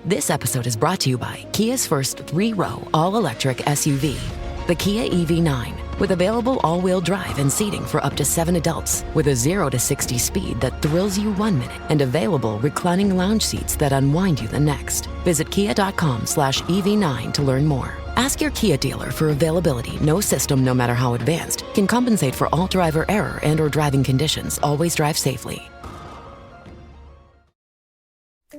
This episode is brought to you by Kia's first 3-row all-electric SUV, the Kia EV9, with available all-wheel drive and seating for up to 7 adults, with a 0 to 60 speed that thrills you 1 minute, and available reclining lounge seats that unwind you the next. Visit kia.com/EV9 to learn more. Ask your Kia dealer for availability. No system, no matter how advanced, can compensate for all driver error and or driving conditions. Always drive safely.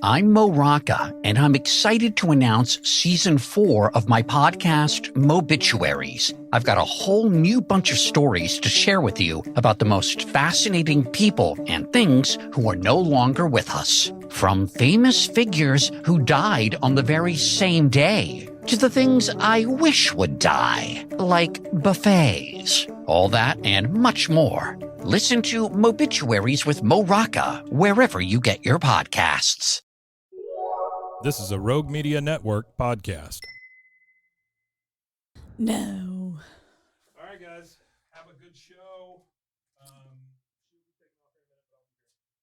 I'm Mo Rocca, and I'm excited to announce Season 4 of my podcast, Mobituaries. I've got a whole new bunch of stories to share with you about the most fascinating people and things who are no longer with us. From famous figures who died on the very same day, to the things I wish would die, like buffets. All that and much more. Listen to Mobituaries with Mo Rocca wherever you get your podcasts. This is a Rogue Media Network podcast. No. All right, guys. Have a good show.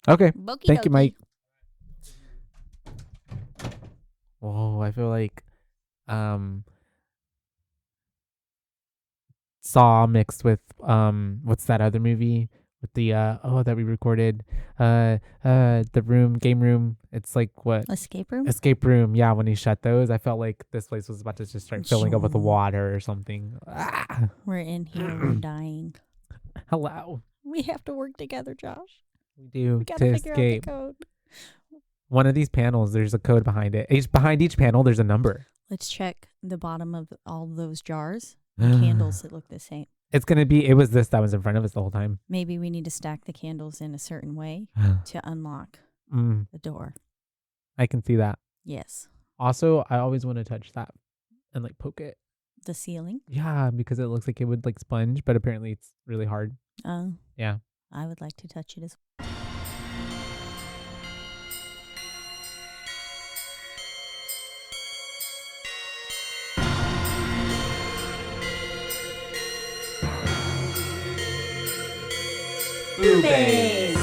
Okay. Bokey Thank you, dokey. Mike. Whoa, I feel like Saw mixed with what's that other movie with the that we recorded the game room. It's like what? Escape room? Escape room. Yeah, when he shut those, I felt like this place was about to just start filling up with water or something. Ah. We're in here. We're dying. Hello. We have to work together, Josh. We do We gotta to figure escape. out the code. One of these panels, there's a code behind it. Behind each panel, there's a number. Let's check the bottom of all those jars. Candles that look the same. It's going to be, it was this that was in front of us the whole time. Maybe we need to stack the candles in a certain way to unlock the door. I can see that. Yes. Also, I always want to touch that and like poke it. The ceiling? Yeah, because it looks like it would like sponge, but apparently it's really hard. Oh. Yeah. I would like to touch it as well. Boobies.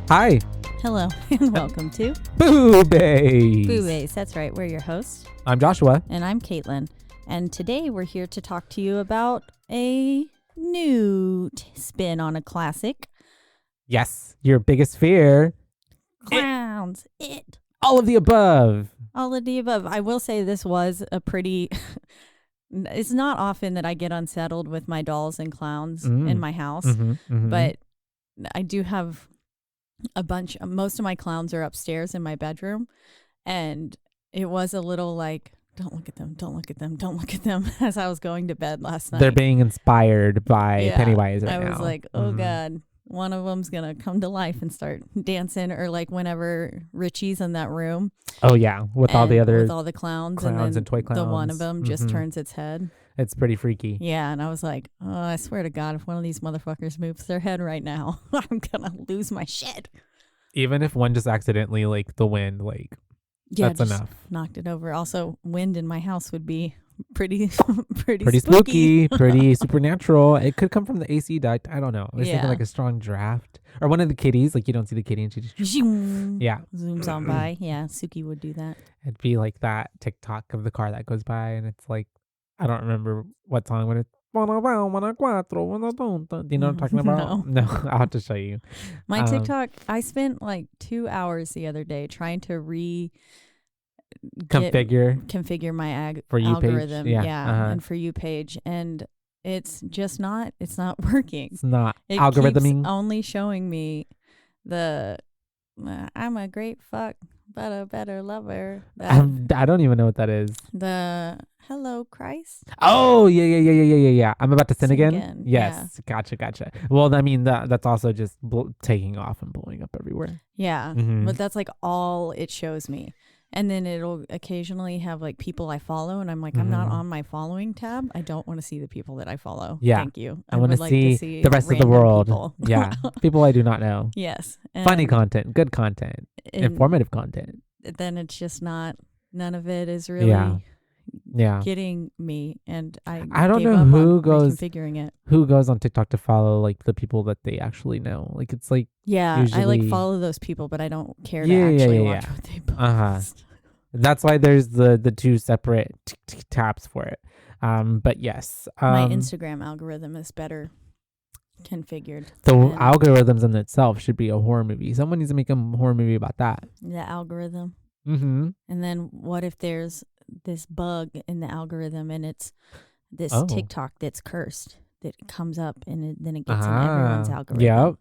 Hi. Hello and welcome to Boobies. Boobies. That's right. We're your hosts. I'm Joshua. And I'm Caitlin. And today we're here to talk to you about a new spin on a classic. Yes, your biggest fear. Clowns. All of the above. All of the above. I will say this was a pretty... It's not often that I get unsettled with my dolls and clowns in my house. But I do have a bunch. Most of my clowns are upstairs in my bedroom. And it was a little like... Don't look at them, don't look at them, don't look at them as I was going to bed last night. They're being inspired by Pennywise right now. I was like, oh God, one of them's going to come to life and start dancing, or like whenever Richie's in that room. Oh yeah, with all the other with all the clowns and then toy clowns. The one of them just turns its head. It's pretty freaky. Yeah, and I was like, oh, I swear to God, if one of these motherfuckers moves their head right now, I'm going to lose my shit. Even if one just accidentally, like the wind, like... Yeah, that's just enough. Knocked it over. Also, wind in my house would be pretty spooky, pretty supernatural. It could come from the AC duct. I don't know. I was thinking like a strong draft, or one of the kitties. Like you don't see the kitty and she just zooms on by. Yeah, Suki would do that. It'd be like that TikTok of the car that goes by, and it's like I don't remember what song, but it's do you know what I'm talking about? No, I'll have to show you. My TikTok, I spent like 2 hours the other day trying to configure my For You algorithm. page. And For You page. And it's just not working. It's not algorithming. Keeps only showing me the I'm a great fuck, but a better lover. I don't even know what that is. The Hello Christ. Oh yeah. I'm about to sin again. Yes, yeah. Gotcha. Well, I mean that's also just taking off and blowing up everywhere. Yeah, but that's like all it shows me. And then it'll occasionally have like people I follow, and I'm like, I'm not on my following tab. I don't want to see the people that I follow. Yeah. Thank you. I want would to like see the rest of the world. People. Yeah. People I do not know. Yes. Funny content, good content, informative content. then it's just not. None of it is really Yeah. getting me, and I don't gave know up who on goes reconfiguring it. who goes on TikTok to follow like the people that they actually know. Like it's like Yeah, usually, I like follow those people, but I don't care to Yeah, actually yeah, watch yeah. what they post. Uh-huh. That's why there's the two separate tabs for it. But yes, My Instagram algorithm is better configured. the and algorithms in itself should be a horror movie. Someone needs to make a horror movie about that. the algorithm. Mm-hmm. And then what if there's this bug in the algorithm and it's this TikTok that's cursed that comes up and then it gets in everyone's algorithm. Yep.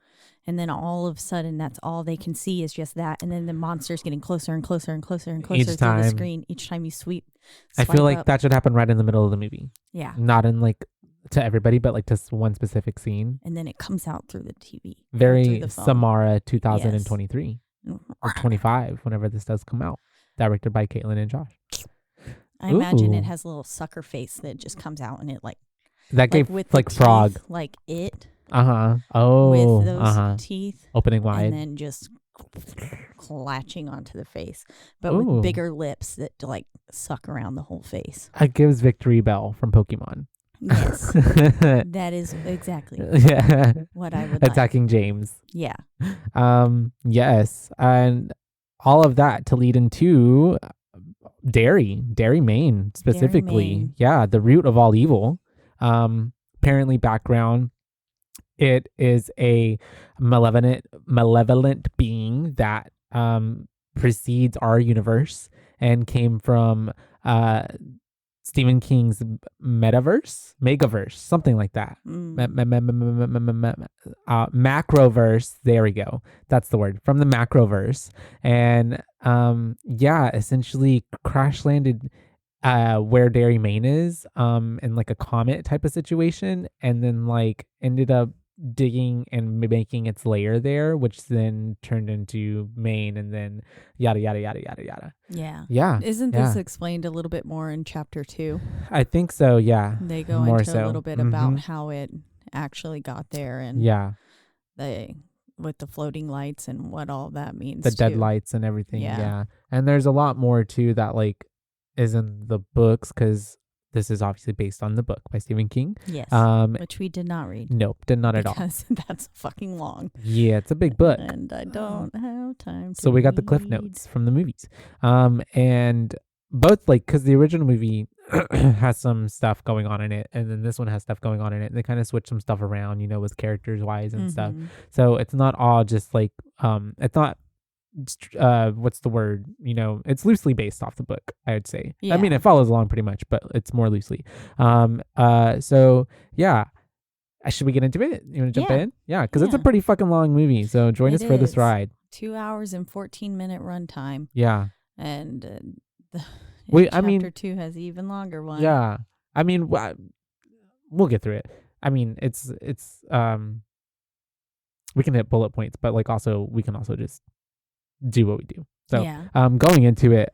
And then all of a sudden that's all they can see is just that. And then the monster's getting closer and closer and closer and closer Each through the time. screen each time you swipe I feel like up. that should happen right in the middle of the movie. Yeah. Not in like to everybody, but like to one specific scene. And then it comes out through the TV. Very the phone. Samara 2023 or 25, whenever this does come out. Directed by Caitlin and Josh. I imagine Ooh. it has a little sucker face that just comes out and it that gave with like the frog. teeth, like it. Oh. With those teeth. Opening wide. And then just clatching onto the face. But Ooh. with bigger lips that like suck around the whole face. It gives Victory Bell from Pokemon. Yes. That is exactly what I would Attacking James. Yeah. Yes. And all of that to lead into Derry, Maine specifically. Maine. Yeah, the root of all evil. Apparently background, it is a malevolent being that precedes our universe and came from Stephen King's Megaverse, something like that. Macroverse. There we go. That's the word, from the Macroverse. And essentially crash landed where Derry, Maine is, in like a comet type of situation, and then like ended up digging and making its lair there, which then turned into Maine, and then yada yada yada yada yada. Yeah. Isn't this explained a little bit more in chapter 2? I think so. Yeah. They go more into so. a little bit about how it actually got there, and with the floating lights and what all that means. The dead lights and everything. Yeah. And there's a lot more too that like is in the books, because this is obviously based on the book by Stephen King. Yes. Which we did not read. Nope, did not at all. Because that's fucking long. Yeah, it's a big book. And I don't have time to So we got the cliff notes from the movies. And both, like, because the original movie has some stuff going on in it, and then this one has stuff going on in it. And they kind of switch some stuff around, with characters wise and stuff. So it's not all just like, it's not, what's the word? It's loosely based off the book, I would say. Yeah. I mean, it follows along pretty much, but it's more loosely. So yeah. Should we get into it? You want to jump in? Yeah, because it's a pretty fucking long movie. So join us for this ride. 2 hours and 14-minute runtime. Yeah. And chapter 2 has an even longer one. Yeah. I mean, we'll get through it. I mean, it's we can hit bullet points, but like also we can also just do what we do. So going into it,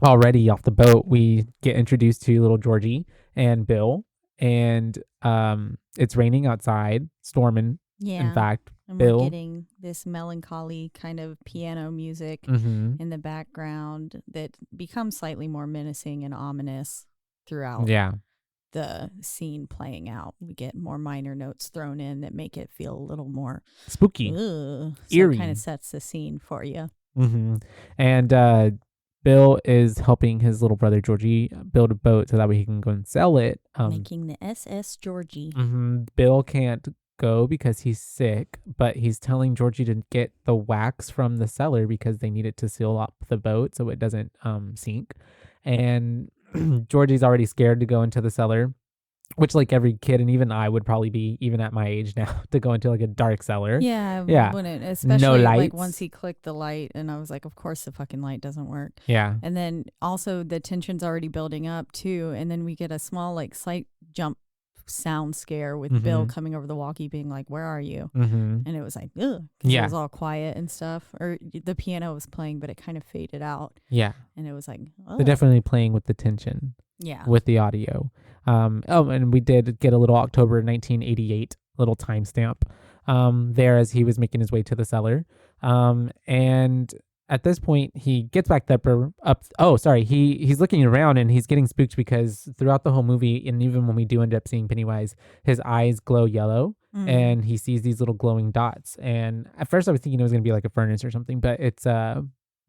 already off the boat, we get introduced to little Georgie and Bill, and it's raining outside, storming. Yeah. In fact, and Bill, we're getting this melancholy kind of piano music in the background that becomes slightly more menacing and ominous throughout the scene playing out. We get more minor notes thrown in that make it feel a little more spooky, eerie. So it kind of sets the scene for you. And Bill is helping his little brother Georgie build a boat so that way he can go and sell it. Making the SS Georgie. Bill can't go because he's sick, but he's telling Georgie to get the wax from the cellar because they need it to seal up the boat so it doesn't sink. And Georgie's already scared to go into the cellar, which like every kid and even I would probably be, even at my age now, to go into like a dark cellar. Yeah. Especially no lights. Like once he clicked the light, and I was like, of course the fucking light doesn't work. Yeah. And then also the tension's already building up too, and then we get a small like slight jump sound scare with Bill coming over the walkie being like, where are you? And it was like, ugh, because it was all quiet and stuff, or the piano was playing but it kind of faded out, and it was like, oh. They're definitely playing with the tension with the audio. And we did get a little October 1988 little timestamp there as he was making his way to the cellar, and at this point, he gets back up. Oh, sorry. He's looking around and he's getting spooked because throughout the whole movie, and even when we do end up seeing Pennywise, his eyes glow yellow and he sees these little glowing dots. And at first I was thinking it was going to be like a furnace or something, but it's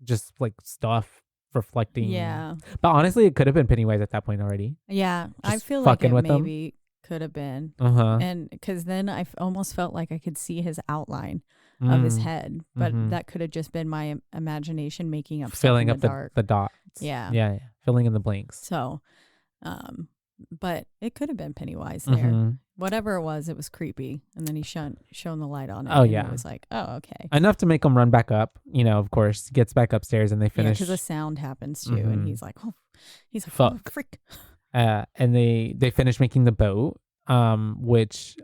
just like stuff reflecting. Yeah. But honestly, it could have been Pennywise at that point already. Yeah. I Just feel like it fucking with them. maybe could have been. Uh-huh. And because then I almost felt like I could see his outline of his head, but that could have just been my imagination making up Filling stuff up in the dark. the dots. Yeah. Yeah. Filling in the blanks. So, but it could have been Pennywise there. Whatever it was creepy. And then he shone the light on it. Oh, and yeah. It was like, oh, okay. Enough to make him run back up. Of course, gets back upstairs and they finish. Because a sound happens too, and he's like, oh, Fuck. Oh, frick. And they finish making the boat, which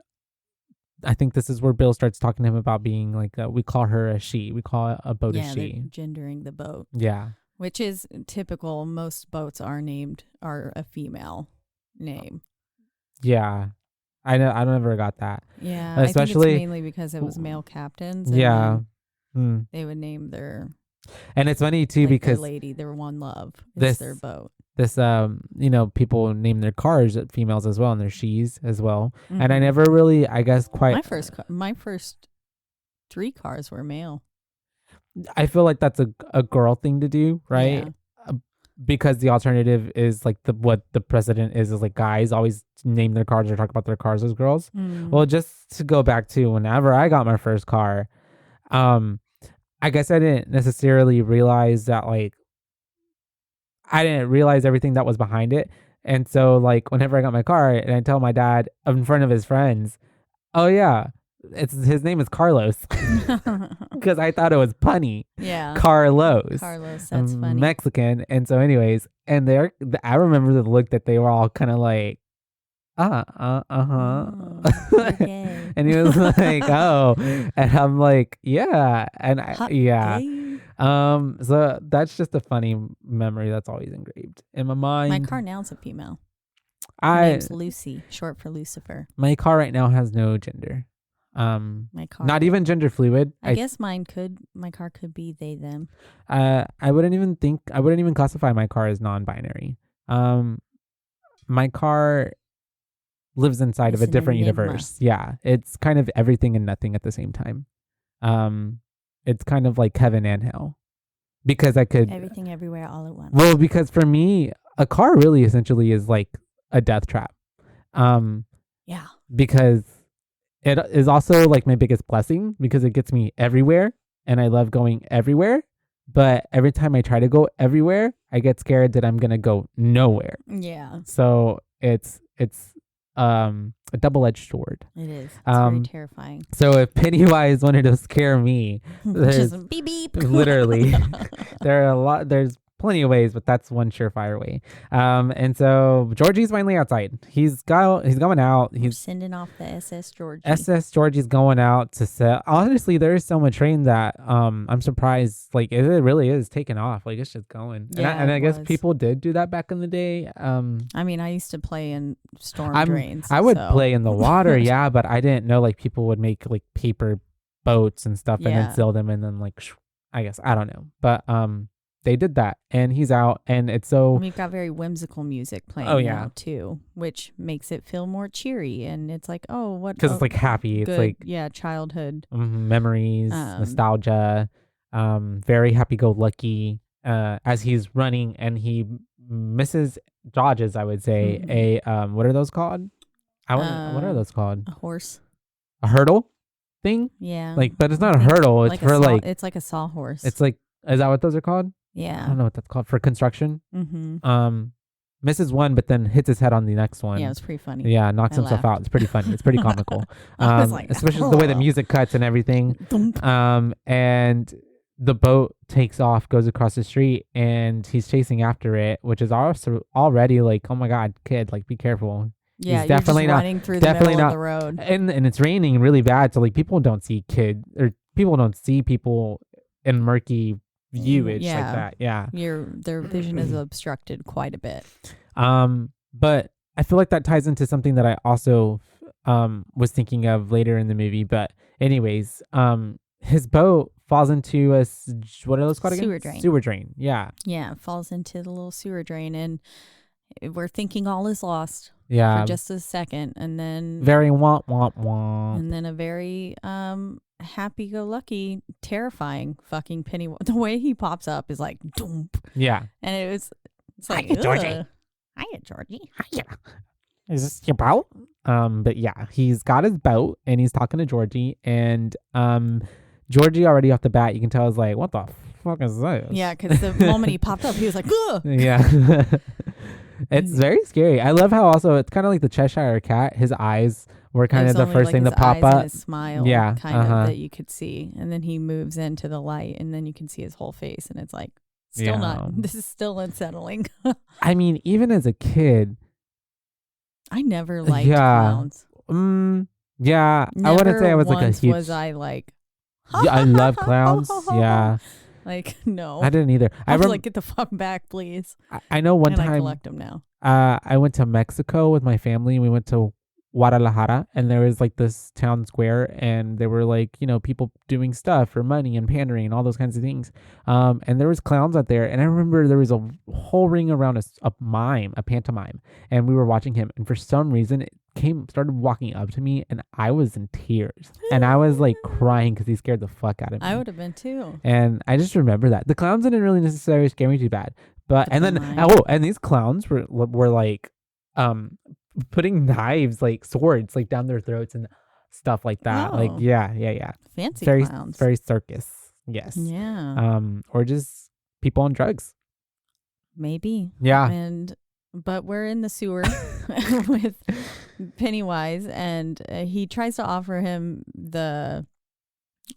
I think this is where Bill starts talking to him about being like, we call her a she. We call a boat a she. Yeah, gendering the boat. Yeah. Which is typical. Most boats are a female name. Yeah. I never got that. Yeah. Especially, I think it's mainly because it was male captains. Yeah. They would name their... And it's funny too, because their one love is their boat. This, people name their cars females as well, and their she's as well. And I never really, I guess, quite. My first 3 cars were male. I feel like that's a girl thing to do, right? Yeah. Because the alternative is like what the precedent is like guys always name their cars or talk about their cars as girls. Well, just to go back to whenever I got my first car, I guess I didn't necessarily realize that, like, I didn't realize everything that was behind it. And so, like, whenever I got my car and I tell my dad in front of his friends, oh, yeah, his name is Carlos. Because I thought it was punny. Yeah. Carlos, that's funny. Mexican. And so anyways, and I remember the look that they were all kind of like, Okay. And he was like, oh, and I'm like, yeah. And so that's just a funny memory that's always engraved in my mind. My car now's a female. Her name's Lucy, short for Lucifer. My car right now has no gender. My car, not even gender fluid. I guess my car could be they, them. I wouldn't even classify my car as non-binary. My car lives inside of a different universe. Yeah. It's kind of everything and nothing at the same time. It's kind of like heaven and hell. Because I could everything everywhere all at once. Well, because for me, a car really essentially is like a death trap. Yeah. Because it is also like my biggest blessing because it gets me everywhere and I love going everywhere. But every time I try to go everywhere, I get scared that I'm going to go nowhere. Yeah. So it's a double-edged sword. It is. It's very terrifying. So if Pennywise wanted to scare me, just beep beep. Literally, there's plenty of ways, but that's one surefire way. And so Georgie's finally outside. He's going out. He's sending off the SS Georgie. SS Georgie's going out to sell. Honestly, there is so much rain that I'm surprised. Like it really is taking off. Like it's just going. Yeah, and I guess people did do that back in the day. I mean, I used to play in storm drains. I would play in the water, yeah, but I didn't know like people would make like paper boats and stuff and then sell them and then like I guess I don't know, but they did that, and he's out, and it's so. We've got very whimsical music playing now too, which makes it feel more cheery, and it's like, oh, what? Because it's like happy. Good, it's like childhood memories, nostalgia, very happy-go-lucky. As he's running, and he dodges, I would say a what are those called? What are those called? A horse. A hurdle thing. Yeah. Like, but it's not a hurdle. It's it's like a sawhorse. It's like, is that what those are called? Yeah. I don't know what that's called for construction. Mm-hmm. Misses one, but then hits his head on the next one. Yeah, it's pretty funny. Yeah, knocks himself out. It's pretty funny. It's pretty comical. I was like, especially the way the music cuts and everything. And the boat takes off, goes across the street, and he's chasing after it, which is also already like, oh my God, kid, like be careful. Yeah, he's definitely you're just not running through the middle of the road. And it's raining really bad, so like people don't see people in murky viewage like that. Yeah. Their vision is obstructed quite a bit. But I feel like that ties into something that I also was thinking of later in the movie. But anyways, his boat falls into what are those called again? Sewer drain. Sewer drain. Yeah. Yeah, falls into the little sewer drain, and we're thinking all is lost. Yeah. For just a second, and then Very womp womp womp. and then a very happy-go-lucky, terrifying fucking Pennywise. The way he pops up is like, doom. Yeah. And it's like, Hiya, Georgie. Hiya, Georgie. Hiya. Is this your boat? But yeah, he's got his boat and he's talking to Georgie, and Georgie already off the bat, you can tell is like, what the fuck is this? Yeah, because the moment he popped up, he was like, ugh. Yeah. It's very scary. I love how also it's kind of like the Cheshire Cat. His eyes were kind of the first thing to pop up. His smile, Yeah, kind of that you could see, and then he moves into the light, and then you can see his whole face, and it's like still not. This is still unsettling. I mean, even as a kid, I never liked clowns. Yeah, I wouldn't say I was like a huge. Was I like? Yeah, I love clowns. Yeah. Like, no. I didn't either. I was like, get the fuck back, please. I know one time. I collect them now. I went to Mexico with my family, and we went to Guadalajara, and there was like this town square, and there were like, you know, people doing stuff for money and pandering and all those kinds of things. And there was clowns out there, and I remember there was a whole ring around a pantomime, and we were watching him, and for some reason it started walking up to me, and I was in tears, and I was like crying because he scared the fuck out of me. I would have been too. And I just remember that the clowns didn't really necessarily scare me too bad, and these clowns were like putting knives, like swords, like down their throats and stuff like that. Like yeah, fancy very clowns, very circus. Yes. Yeah. Or just people on drugs. Maybe. Yeah. But we're in the sewer with Pennywise, and he tries to offer him the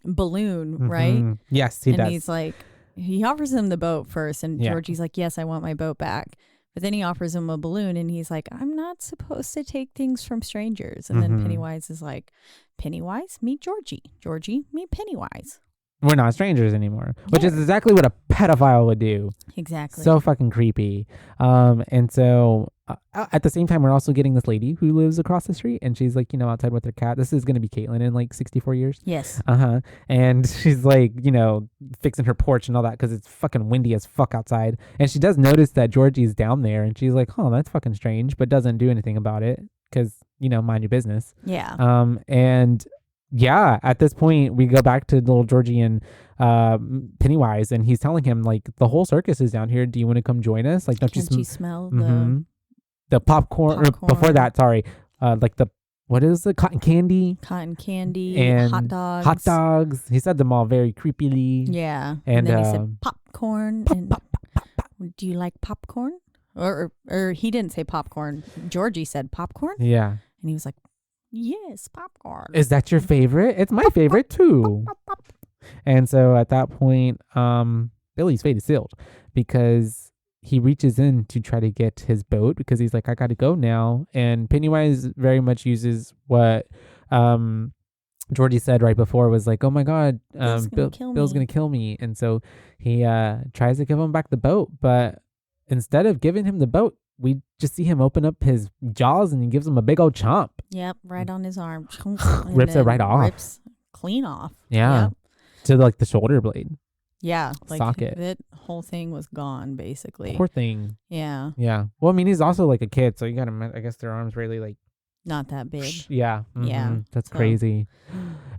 balloon, right? Yes, he does. And he's like, he offers him the boat first, and Georgie's like, yes, I want my boat back. But then he offers him a balloon, and he's like, I'm not supposed to take things from strangers. And then Pennywise is like, Pennywise, meet Georgie. Georgie, meet Pennywise. We're not strangers anymore, which is exactly what a pedophile would do. Exactly. So fucking creepy. And so at the same time, we're also getting this lady who lives across the street, and she's like, you know, outside with her cat. This is going to be Caitlin in like 64 years. Yes. And she's like, you know, fixing her porch and all that because it's fucking windy as fuck outside. And she does notice that Georgie's down there, and she's like, oh, that's fucking strange, but doesn't do anything about it because, you know, mind your business. Yeah. And yeah, at this point, we go back to little Georgie and Pennywise, and he's telling him, like, the whole circus is down here. Do you want to come join us? Like, don't you smell the popcorn? Or before that, sorry. Like what is it? Cotton candy? Cotton candy and hot dogs. Hot dogs. He said them all very creepily. Yeah. And then he said popcorn. Do you like popcorn? Or he didn't say popcorn. Georgie said popcorn. Yeah. And he was like, yes, popcorn. Is that your favorite? It's my favorite too. And so at that point, Billy's fate is sealed because he reaches in to try to get his boat because he's like, I got to go now. And Pennywise very much uses what Georgie said right before, was like, oh my God, Bill's going to kill me. And so he tries to give him back the boat. But instead of giving him the boat, we just see him open up his jaws and he gives him a big old chomp. Yep, right on his arm. Rips it right off. Rips clean off. Yeah. Yep. To like the shoulder blade. Yeah. Like socket. That whole thing was gone, basically. Poor thing. Yeah. Yeah. Well, I mean, he's also like a kid, so you gotta, I guess their arms really like. Not that big. Yeah. Mm-hmm. Yeah. That's crazy.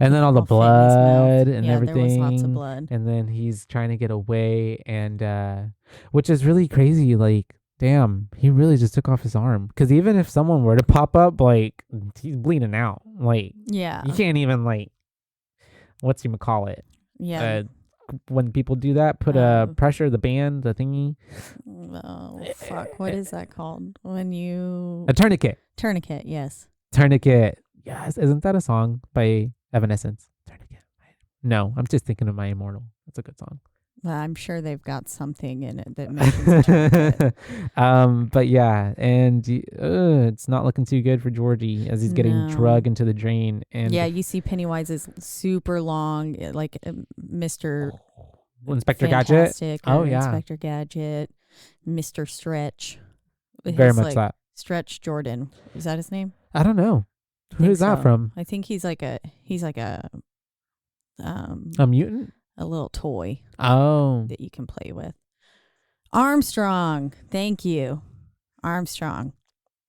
And then all the blood and everything. There was lots of blood. And then he's trying to get away, and which is really crazy. Like, damn, he really just took off his arm. Because even if someone were to pop up, like, he's bleeding out. Like, yeah, you can't even like, whatchamacallit? Yeah. When people do that, put pressure, the band, the thingy. Oh, fuck. What is that called? When you... A tourniquet. Tourniquet, yes. Tourniquet. Yes. Isn't that a song by Evanescence? Tourniquet. No, I'm just thinking of My Immortal. That's a good song. I'm sure they've got something in it that mentions tourniquet. But yeah, and it's not looking too good for Georgie as he's getting drugged into the drain. And yeah, you see Pennywise is super long, like Mr. Inspector Gadget. Oh yeah, Inspector Gadget, Mr. Stretch. Very much like that. Stretch Jordan, is that his name? I don't know. Who is that from? I think he's like a mutant. a little toy Oh, that you can play with. Armstrong. Thank you. Armstrong.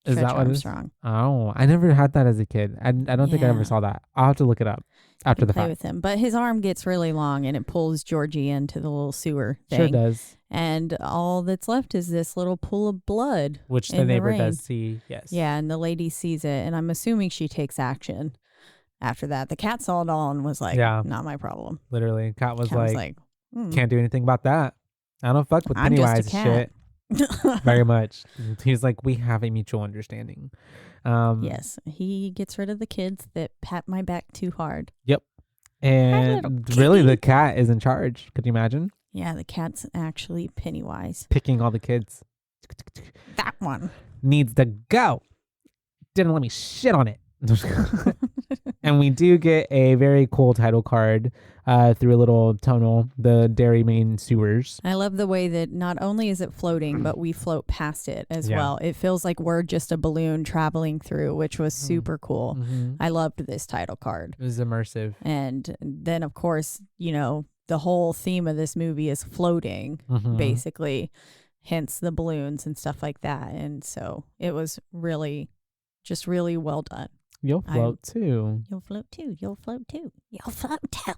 is Stretch that what Armstrong. Oh, I never had that as a kid. I don't think I ever Yeah. saw that. I'll have to look it up after the Play fact. with him. But his arm gets really long and it pulls Georgie into the little sewer thing. Sure does. And all that's left is this little pool of blood. Which the in neighbor rain. does see. Yes. Yeah, and the lady sees it, and I'm assuming she takes action after that. The cat saw it all and was like, Yeah. not my problem. Literally, cat was Cat was like, like, can't do anything about that. I don't fuck with I'm just a Pennywise cat. shit very much. He's like, we have a mutual understanding. Yes, he gets rid of the kids that pat my back too hard. Yep. little And really, kitty. the cat is in charge. Could you imagine Yeah, the cat's actually Pennywise. picking all the kids? That one. Needs to go. Didn't let me shit on it. And we do get a very cool title card through a little tunnel, the Derry, Maine sewers. I love the way that not only is it floating, but we float past it as Yeah. well. It feels like we're just a balloon traveling through, which was super cool. Mm-hmm. I loved this title card. It was immersive. And then, of course, the whole theme of this movie is floating, Mhm. basically, hence the balloons and stuff like that. And so it was really, just really well done. You'll float too. You'll float too. You'll float too. You'll float too.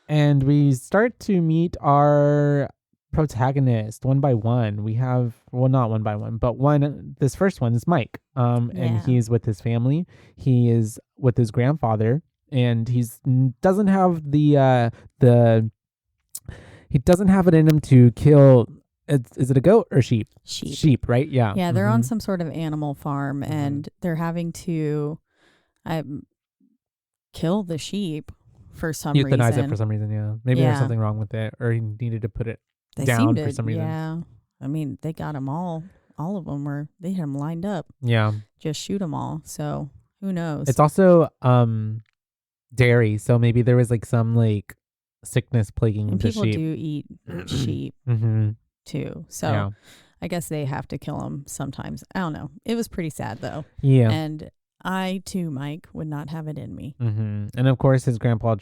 And we start to meet our protagonist one by one. We have, well, not one by one, but this first one is Mike. And Yeah. he's with his family. He is with his grandfather, and doesn't have he doesn't have it in him to kill. Is it a goat or sheep? Sheep, right? Yeah. Yeah, they're on Mhm. some sort of animal farm, and they're having to kill the sheep for some Euthanize reason. it for some reason, yeah. Maybe there's Yeah. something wrong with it, or he needed to put it They down seemed for some reason. Yeah, I mean, they got them all. All of them they had them lined up. Yeah. Just shoot them all. So who knows? It's also dairy, so maybe there was like some like sickness plaguing and the people sheep. do eat sheep Mm-hmm. too. So Yeah. I guess they have to kill them sometimes. I don't know. It was pretty sad though. Yeah. And I too, Mike, would not have it in me. Mm-hmm. And of course, his grandpa,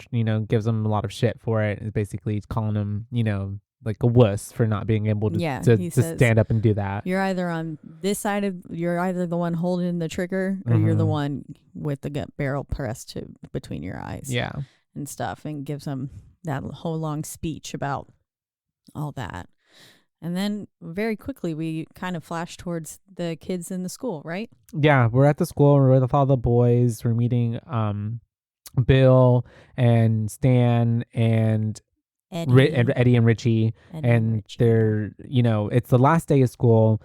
gives him a lot of shit for it. It's basically calling him, like a wuss for not being able to, Yeah, to he says, stand up and do that. You're either on this side you're either the one holding the trigger or you're the Mhm. one with the barrel pressed between your eyes. Yeah. And stuff, and gives him that whole long speech about all that. And then very quickly we kind of flash towards the kids in the school, right? Yeah. We're at the school. We're with all the boys. We're meeting Bill and Stan and Eddie and Richie. And Richie. they're, it's the last day of school.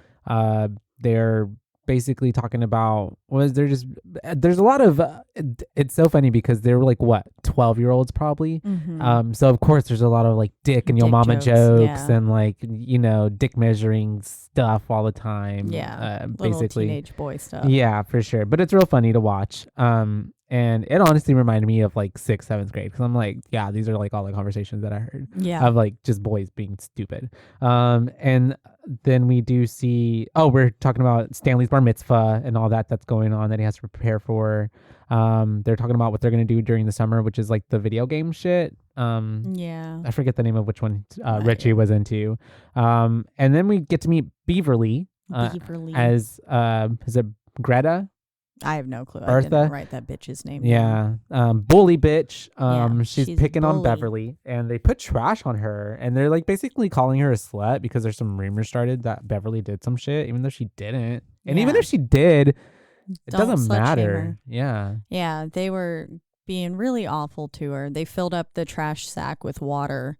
They're basically talking about there's a lot of it's so funny because they're like 12-year-olds probably. Mhm. So of course there's a lot of like dick and your Dick mama jokes, jokes yeah. and like dick measuring stuff all the time. Yeah, little basically teenage boy stuff. yeah, for sure. But it's real funny to watch. And it honestly reminded me of like 6th, 7th grade because I'm like, yeah, these are like all the conversations that I heard Yeah. of like just boys being stupid. And then we do see, we're talking about Stanley's bar mitzvah and all that's going on that he has to prepare for. They're talking about what they're going to do during the summer, which is like the video game shit. Yeah. I forget the name of which one Richie was into. And then we get to meet Beaverly Beaverly. as, is it Greta? I have no clue. I Bertha? didn't write that bitch's name Yeah. down. Bully bitch. Yeah, she's she's picking on bully. Beverly and they put trash on her and they're like basically calling her a slut because there's some rumors started that Beverly did some shit, even though she didn't. And even Yeah. if she did, it Don't doesn't slut shame matter. her. Yeah. Yeah, they were being really awful to her. They filled up the trash sack with water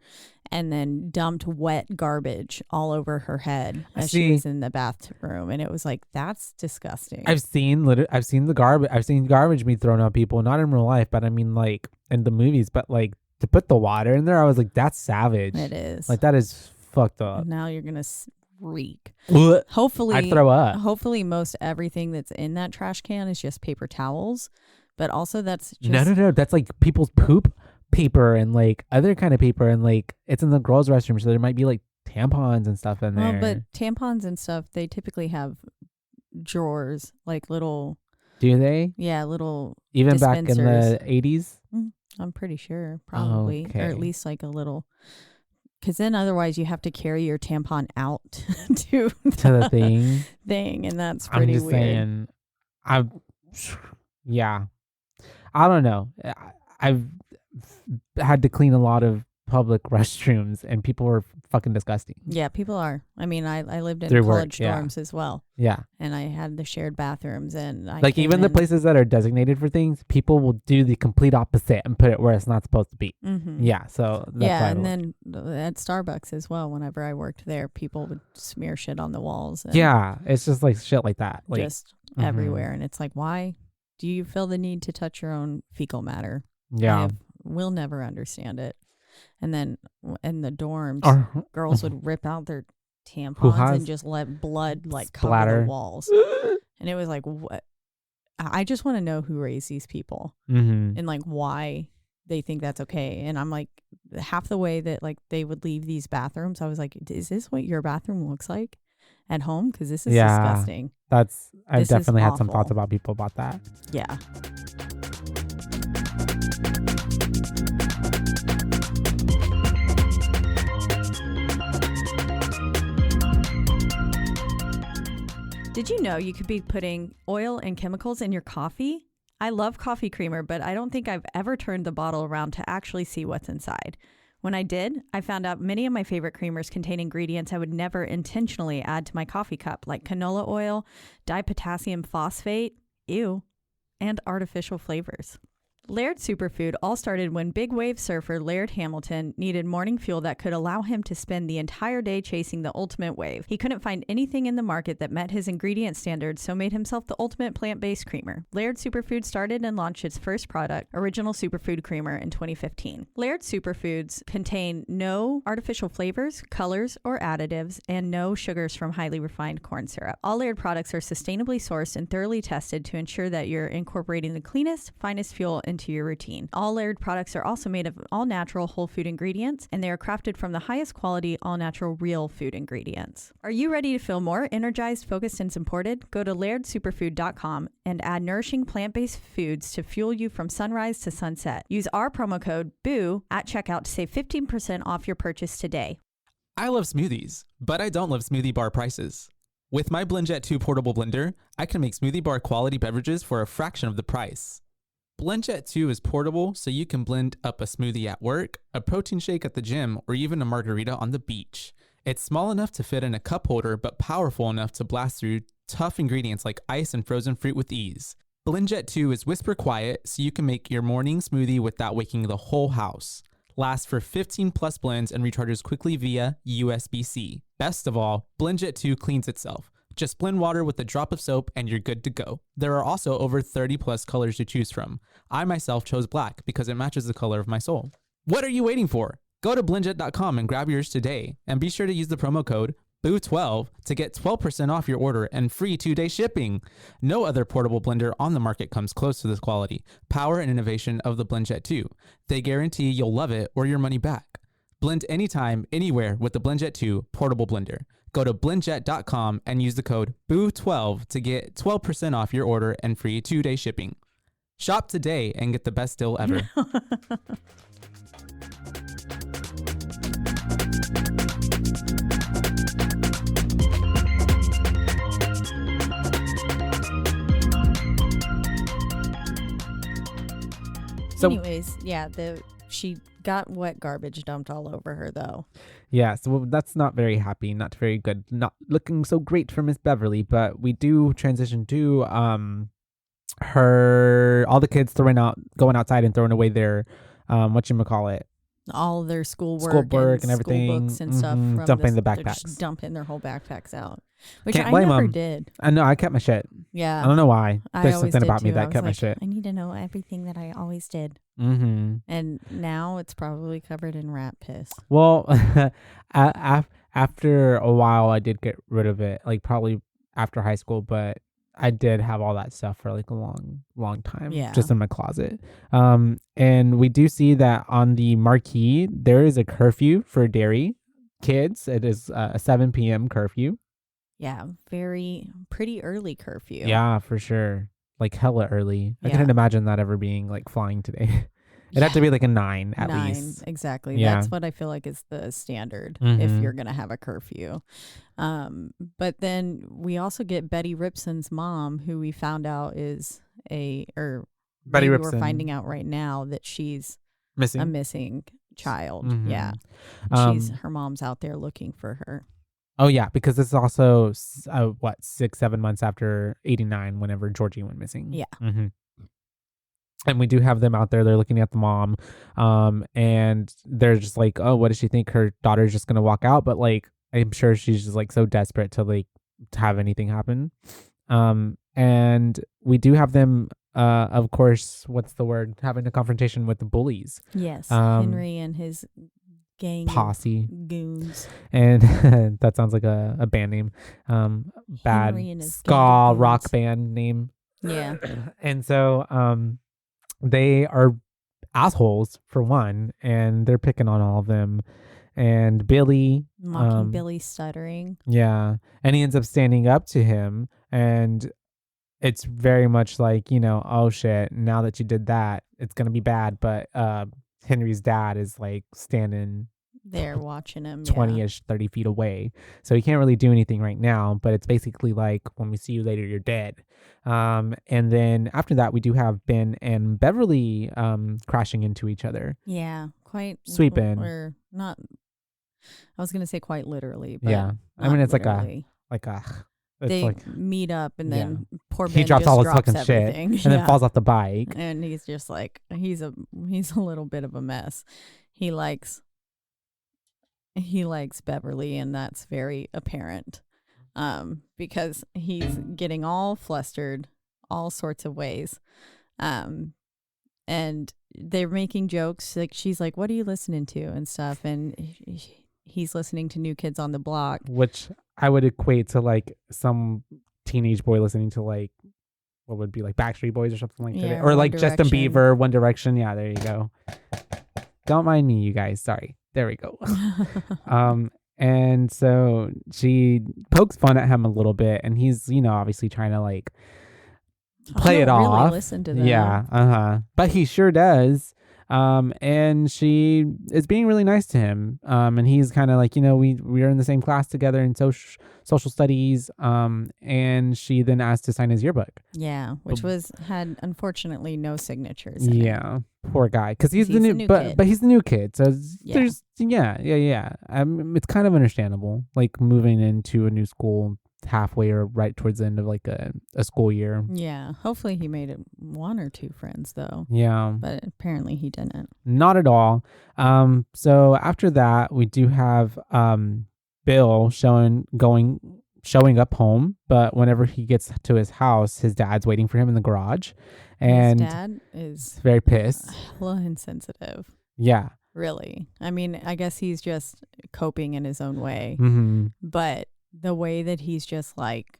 and then dumped wet garbage all over her head as she was in the bathroom. And it was like, that's disgusting. I've seen the garbage. I've seen garbage be thrown on people, not in real life, but I mean like in the movies, but like to put the water in there, I was like, that's savage. It is. Like that is fucked up. Now you're going to reek. Ugh. Hopefully, I'd throw up. Hopefully most everything that's in that trash can is just paper towels. But also that's just... No. That's like people's poop paper and like other kind of paper and like it's in the girls' restroom, so there might be like tampons and stuff in there. Well, but tampons and stuff, they typically have drawers, like little... Do they? Yeah, little Even back in the dispensers. 80s? I'm pretty sure, probably, Okay. or at least like a little. Because then otherwise you have to carry your tampon out to the thing, and that's I'm pretty just weird. saying, yeah, I don't know. I've had to clean a lot of public restrooms, and people were fucking disgusting. Yeah, people are. I mean, I lived in Through college work, yeah. dorms as well, Yeah, and I had the shared bathrooms, and I like came even the in- places that are designated for things, people will do the complete opposite and put it where it's not supposed to be. Mhm. Yeah, so that's yeah, why and then at Starbucks as well. Whenever I worked there, people would smear shit on the walls. And yeah, it's just like shit like that, like just everywhere, and it's like, why do you feel the need to touch your own fecal matter? yeah. We'll never understand it. And then in the dorms, Or- girls would rip out their Who tampons has- and just let blood like cover Splatter. the walls. And it was like, what? I just want to know who raised these people Mm-hmm. and like why they think that's okay. And I'm like, half the way that like they would leave these bathrooms, I was like, is this what your bathroom looks like at home? Because this is disgusting. I've This is definitely had some awful. thoughts about people about that. Yeah. Did you know you could be putting oil and chemicals in your coffee? I love coffee creamer, but I don't think I've ever turned the bottle around to actually see what's inside. When I did, I found out many of my favorite creamers contain ingredients I would never intentionally add to my coffee cup, like canola oil, dipotassium phosphate, ew, and artificial flavors. Laird Superfood all started when big wave surfer Laird Hamilton needed morning fuel that could allow him to spend the entire day chasing the ultimate wave. He couldn't find anything in the market that met his ingredient standards, so made himself the ultimate plant-based creamer. Laird Superfood started and launched its first product, Original Superfood Creamer, in 2015. Laird Superfoods contain no artificial flavors, colors, or additives, and no sugars from highly refined corn syrup. All Laird products are sustainably sourced and thoroughly tested to ensure that you're incorporating the cleanest, finest fuel into your routine. All Laird products are also made of all-natural whole food ingredients, and they are crafted from the highest quality all-natural real food ingredients. Are you ready to feel more energized, focused, and supported? Go to lairdsuperfood.com and add nourishing plant-based foods to fuel you from sunrise to sunset. Use our promo code BOO at checkout to save 15% off your purchase today. I love smoothies, but I don't love smoothie bar prices. With my BlendJet 2 portable blender, I can make smoothie bar quality beverages for a fraction of the price. BlendJet 2 is portable, so you can blend up a smoothie at work, a protein shake at the gym, or even a margarita on the beach. It's small enough to fit in a cup holder, but powerful enough to blast through tough ingredients like ice and frozen fruit with ease. BlendJet 2 is whisper quiet, so you can make your morning smoothie without waking the whole house. Lasts for 15 plus blends and recharges quickly via USB-C. Best of all, BlendJet 2 cleans itself. Just blend water with a drop of soap and you're good to go. There are also over 30 plus colors to choose from. I myself chose black because it matches the color of my soul. What are you waiting for? Go to blendjet.com and grab yours today. And be sure to use the promo code BOO12 to get 12% off your order and free 2-day shipping. No other portable blender on the market comes close to this quality, power, and innovation of the BlendJet 2. They guarantee you'll love it or your money back. Blend anytime, anywhere with the BlendJet 2 portable blender. Go to blendjet.com and use the code BOO12 to get 12% off your order and free 2-day shipping. Shop today and get the best deal ever. So- Anyways, yeah, she got wet garbage dumped all over her though. Yeah, so that's not very happy, not very good, not looking so great for Miss Beverly. But we do transition to all the kids going outside and throwing away their whatchamacallit, All their schoolwork and school everything, books and stuff. From dumping the they're just backpacks. dumping their whole backpacks out, which Can't I blame never 'em. did. I know I kept my shit. Yeah, I don't know why. I There's always something did about me too. I that was kept my like, shit. I need to know everything that I always did, Mm-hmm. and now it's probably covered in rat piss. Well, after a while, I did get rid of it, like probably after high school, but I did have all that stuff for like a long time, Yeah. just in my closet. And we do see that on the marquee, there is a curfew for Derry kids. It is a 7 p.m. curfew. Yeah, pretty early curfew. Yeah, for sure. Like hella early. I Yeah. couldn't imagine that ever being like flying today. It'd have to be like a 9 at 9, least. exactly. Yeah. That's what I feel like is the standard if Mhm. you're going to have a curfew. But then we also get Betty Ripson's mom, who we found out is Betty we're Ripson. finding out right now that she's Missing. a missing child. Mhm. Yeah. Um, Her mom's out there looking for her. Oh yeah, because this is also 6-7 months after 89, whenever Georgie went missing. Yeah. Mm-hmm. And we do have them out there. They're looking at the mom, and they're just like, "Oh, what does she think? Her daughter's just gonna walk out?" But like, I'm sure she's just like so desperate to like to have anything happen. And we do have them, of course, what's the word? Having a confrontation with the bullies. Yes. Henry and his gang Posse. goons. And that sounds like a band name. Bad Henry and his ska gang of rock goons. band name. Yeah. And so they are assholes for one, and they're picking on all of them. And Billy Mocking Billy stuttering. Yeah. And he ends up standing up to him, and it's very much like, you know, oh shit, now that you did that, it's gonna be bad. But Henry's dad is like standing There watching him. 20-ish, 30 feet away. So he can't really do anything right now, but it's basically like, when we see you later, you're dead. And then after that, we do have Ben and Beverly crashing into each other. Yeah. Quite. Sweeping. Or not. I was going to say quite literally. But Yeah. I mean, it's literally. it's They like meet up and then poor Ben he drops just all his drops fucking everything. shit and then falls off the bike. And he's just like, he's a little bit of a mess. He likes Beverly, and that's very apparent, because he's getting all flustered all sorts of ways, and they're making jokes, like she's like, what are you listening to and stuff, and he's listening to New Kids on the Block, which I would equate to like some teenage boy listening to like what would be like Backstreet Boys or something like that, or like Justin Bieber, One Direction. Yeah, there you go. Don't mind me, you guys. Sorry. There we go. And so she pokes fun at him a little bit, and he's, you know, obviously trying to like play it off. Really listen to them. Yeah, but he sure does. And she is being really nice to him. And he's kind of like, you know, we are in the same class together in social studies. And she then asked to sign his yearbook. Yeah, which had unfortunately no signatures. Yeah, poor guy, because he's the new kid. But he's the new kid, so Yeah. there's it's kind of understandable, like moving into a new school halfway or right towards the end of like a school year. Yeah, hopefully he made it 1 or 2 friends though. Yeah, But apparently he didn't. not at all. So after that, we do have Bill showing up home, but whenever he gets to his house, his dad's waiting for him in the garage, and his dad is very pissed. hella insensitive. Yeah. Really. I mean, I guess he's just coping in his own way. Mm-hmm. But the way that he's just like,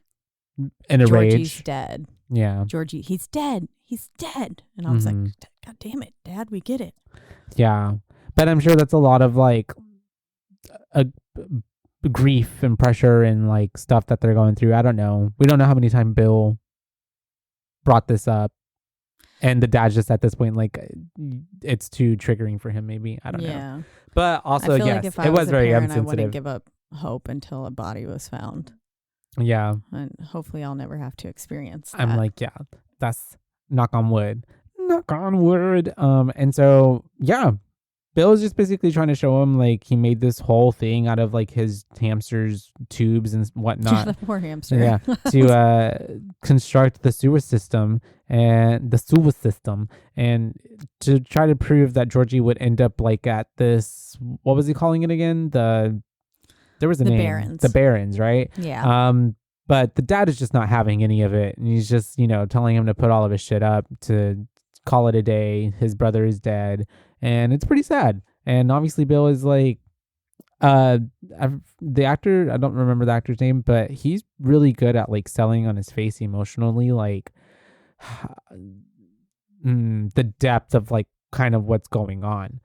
In a Georgie's rage. dead. Yeah. Georgie, he's dead. He's dead. And I was like, God damn it, Dad, we get it. Yeah. But I'm sure that's a lot of like a grief and pressure and like stuff that they're going through. I don't know. We don't know how many times Bill brought this up. And the dad's just at this point, like, it's too triggering for him, maybe. I don't know. But also, I feel yes, like if it I was a very parent, I insensitive. wouldn't give up hope until a body was found. Yeah. And hopefully I'll never have to experience that. I'm like, yeah, that's knock on wood. Knock on wood. And so, yeah, Bill is just basically trying to show him, like, he made this whole thing out of, like, his hamster's tubes and whatnot. The poor hamster. Yeah, to construct the sewer system and to try to prove that Georgie would end up, like, at this, what was he calling it again? There was a name. Barrens. The Barrens, right? Yeah. But the dad is just not having any of it. And he's just, you know, telling him to put all of his shit up, to call it a day. His brother is dead. And it's pretty sad. And obviously Bill is like, the actor, I don't remember the actor's name, but he's really good at like selling on his face emotionally, like the depth of like kind of what's going on.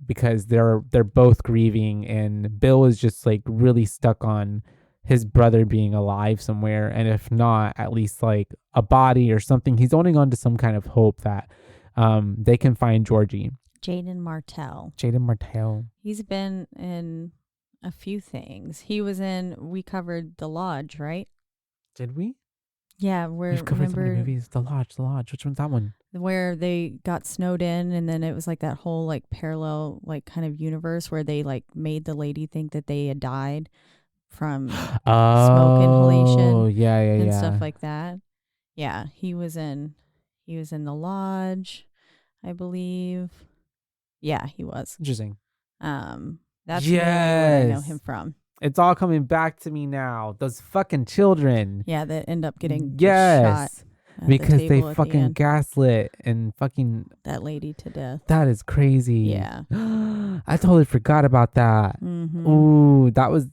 Because they're both grieving, and Bill is just like really stuck on his brother being alive somewhere, and if not, at least like a body or something. He's holding on to some kind of hope that they can find Georgie. Jaden Martell. He's been in a few things. We covered The Lodge, right? Did we? Yeah, We've covered so many movies. The Lodge. Which one's that one? Where they got snowed in, and then it was like that whole like parallel like kind of universe where they like made the lady think that they had died from smoke inhalation. Yeah, and stuff like that. Yeah, he was in The Lodge, I believe. Yeah, he was. Interesting. That's really what I know him from. It's all coming back to me now. Those fucking children. Yeah, that end up getting shot because they fucking gaslit and fucking that lady to death. That is crazy. Yeah. I totally forgot about that. Mm-hmm. Ooh, that was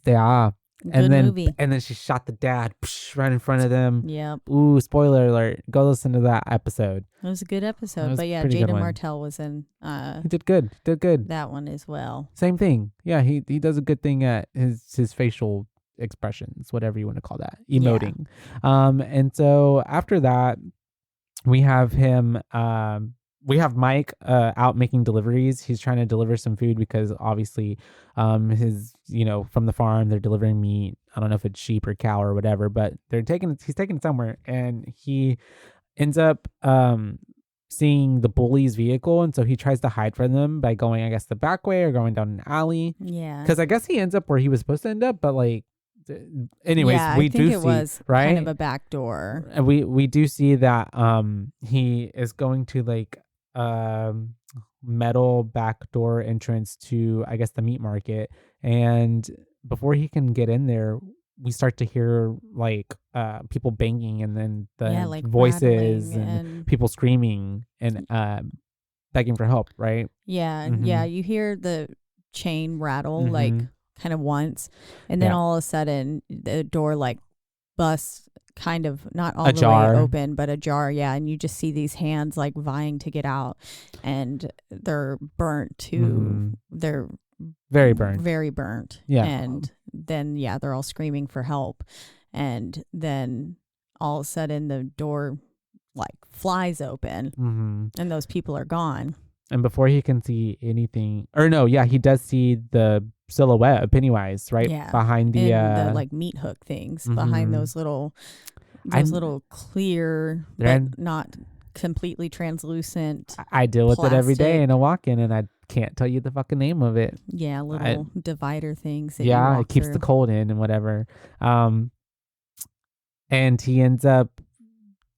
Good movie. And then she shot the dad right in front of them. Yep. Ooh, spoiler alert. Go listen to that episode. It was a good episode. But yeah, Jaden Martell was in he did good. That one as well. Same thing. Yeah, he does a good thing at his facial expressions, whatever you want to call that. Emoting. Yeah. And so after that, we have him we have Mike out making deliveries. He's trying to deliver some food because obviously his, from the farm, they're delivering meat. I don't know if it's sheep or cow or whatever, but he's taking it somewhere, and he ends up seeing the bully's vehicle. And so he tries to hide from them by going, I guess, the back way or going down an alley. Yeah. Because I guess he ends up where he was supposed to end up, but like, anyways, yeah, we I think do it see, was right? kind of a back door. And we do see that he is going to like metal back door entrance to, I guess, the meat market, and before he can get in there, we start to hear like people banging, and then the like voices and people screaming and begging for help, right? Yeah. Mm-hmm. Yeah, you hear the chain rattle like kind of once, and then all of a sudden the door like busts kind of not all the way open, but ajar. Yeah, and you just see these hands like vying to get out, and they're burnt too. They're very burnt. Yeah. And then they're all screaming for help, and then all of a sudden the door like flies open, and those people are gone. And before he can see anything, or no, he does see the silhouette of Pennywise, right? Yeah. Behind the like meat hook things behind those little clear but not completely translucent. I deal with it every day plastic. in a walk-in, and I can't tell you the fucking name of it. Yeah, little divider things. That you walk it keeps through. the cold in and whatever. And he ends up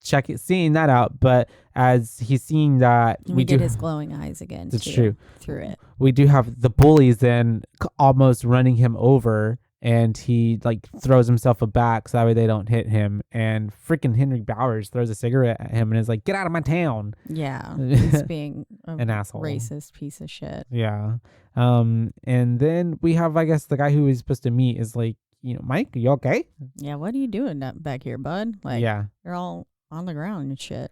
seeing that out, but as he's seeing that, we get his glowing eyes again. That's true. Through it, we do have the bullies then almost running him over, and he like throws himself aback so that way they don't hit him. And freaking Henry Bowers throws a cigarette at him and is like, "Get out of my town!" Yeah, he's being an asshole, racist piece of shit. Yeah. And then we have, I guess, the guy who he's supposed to meet is like, Mike, are you okay? Yeah, what are you doing back here, bud? Like, you're all on the ground and shit.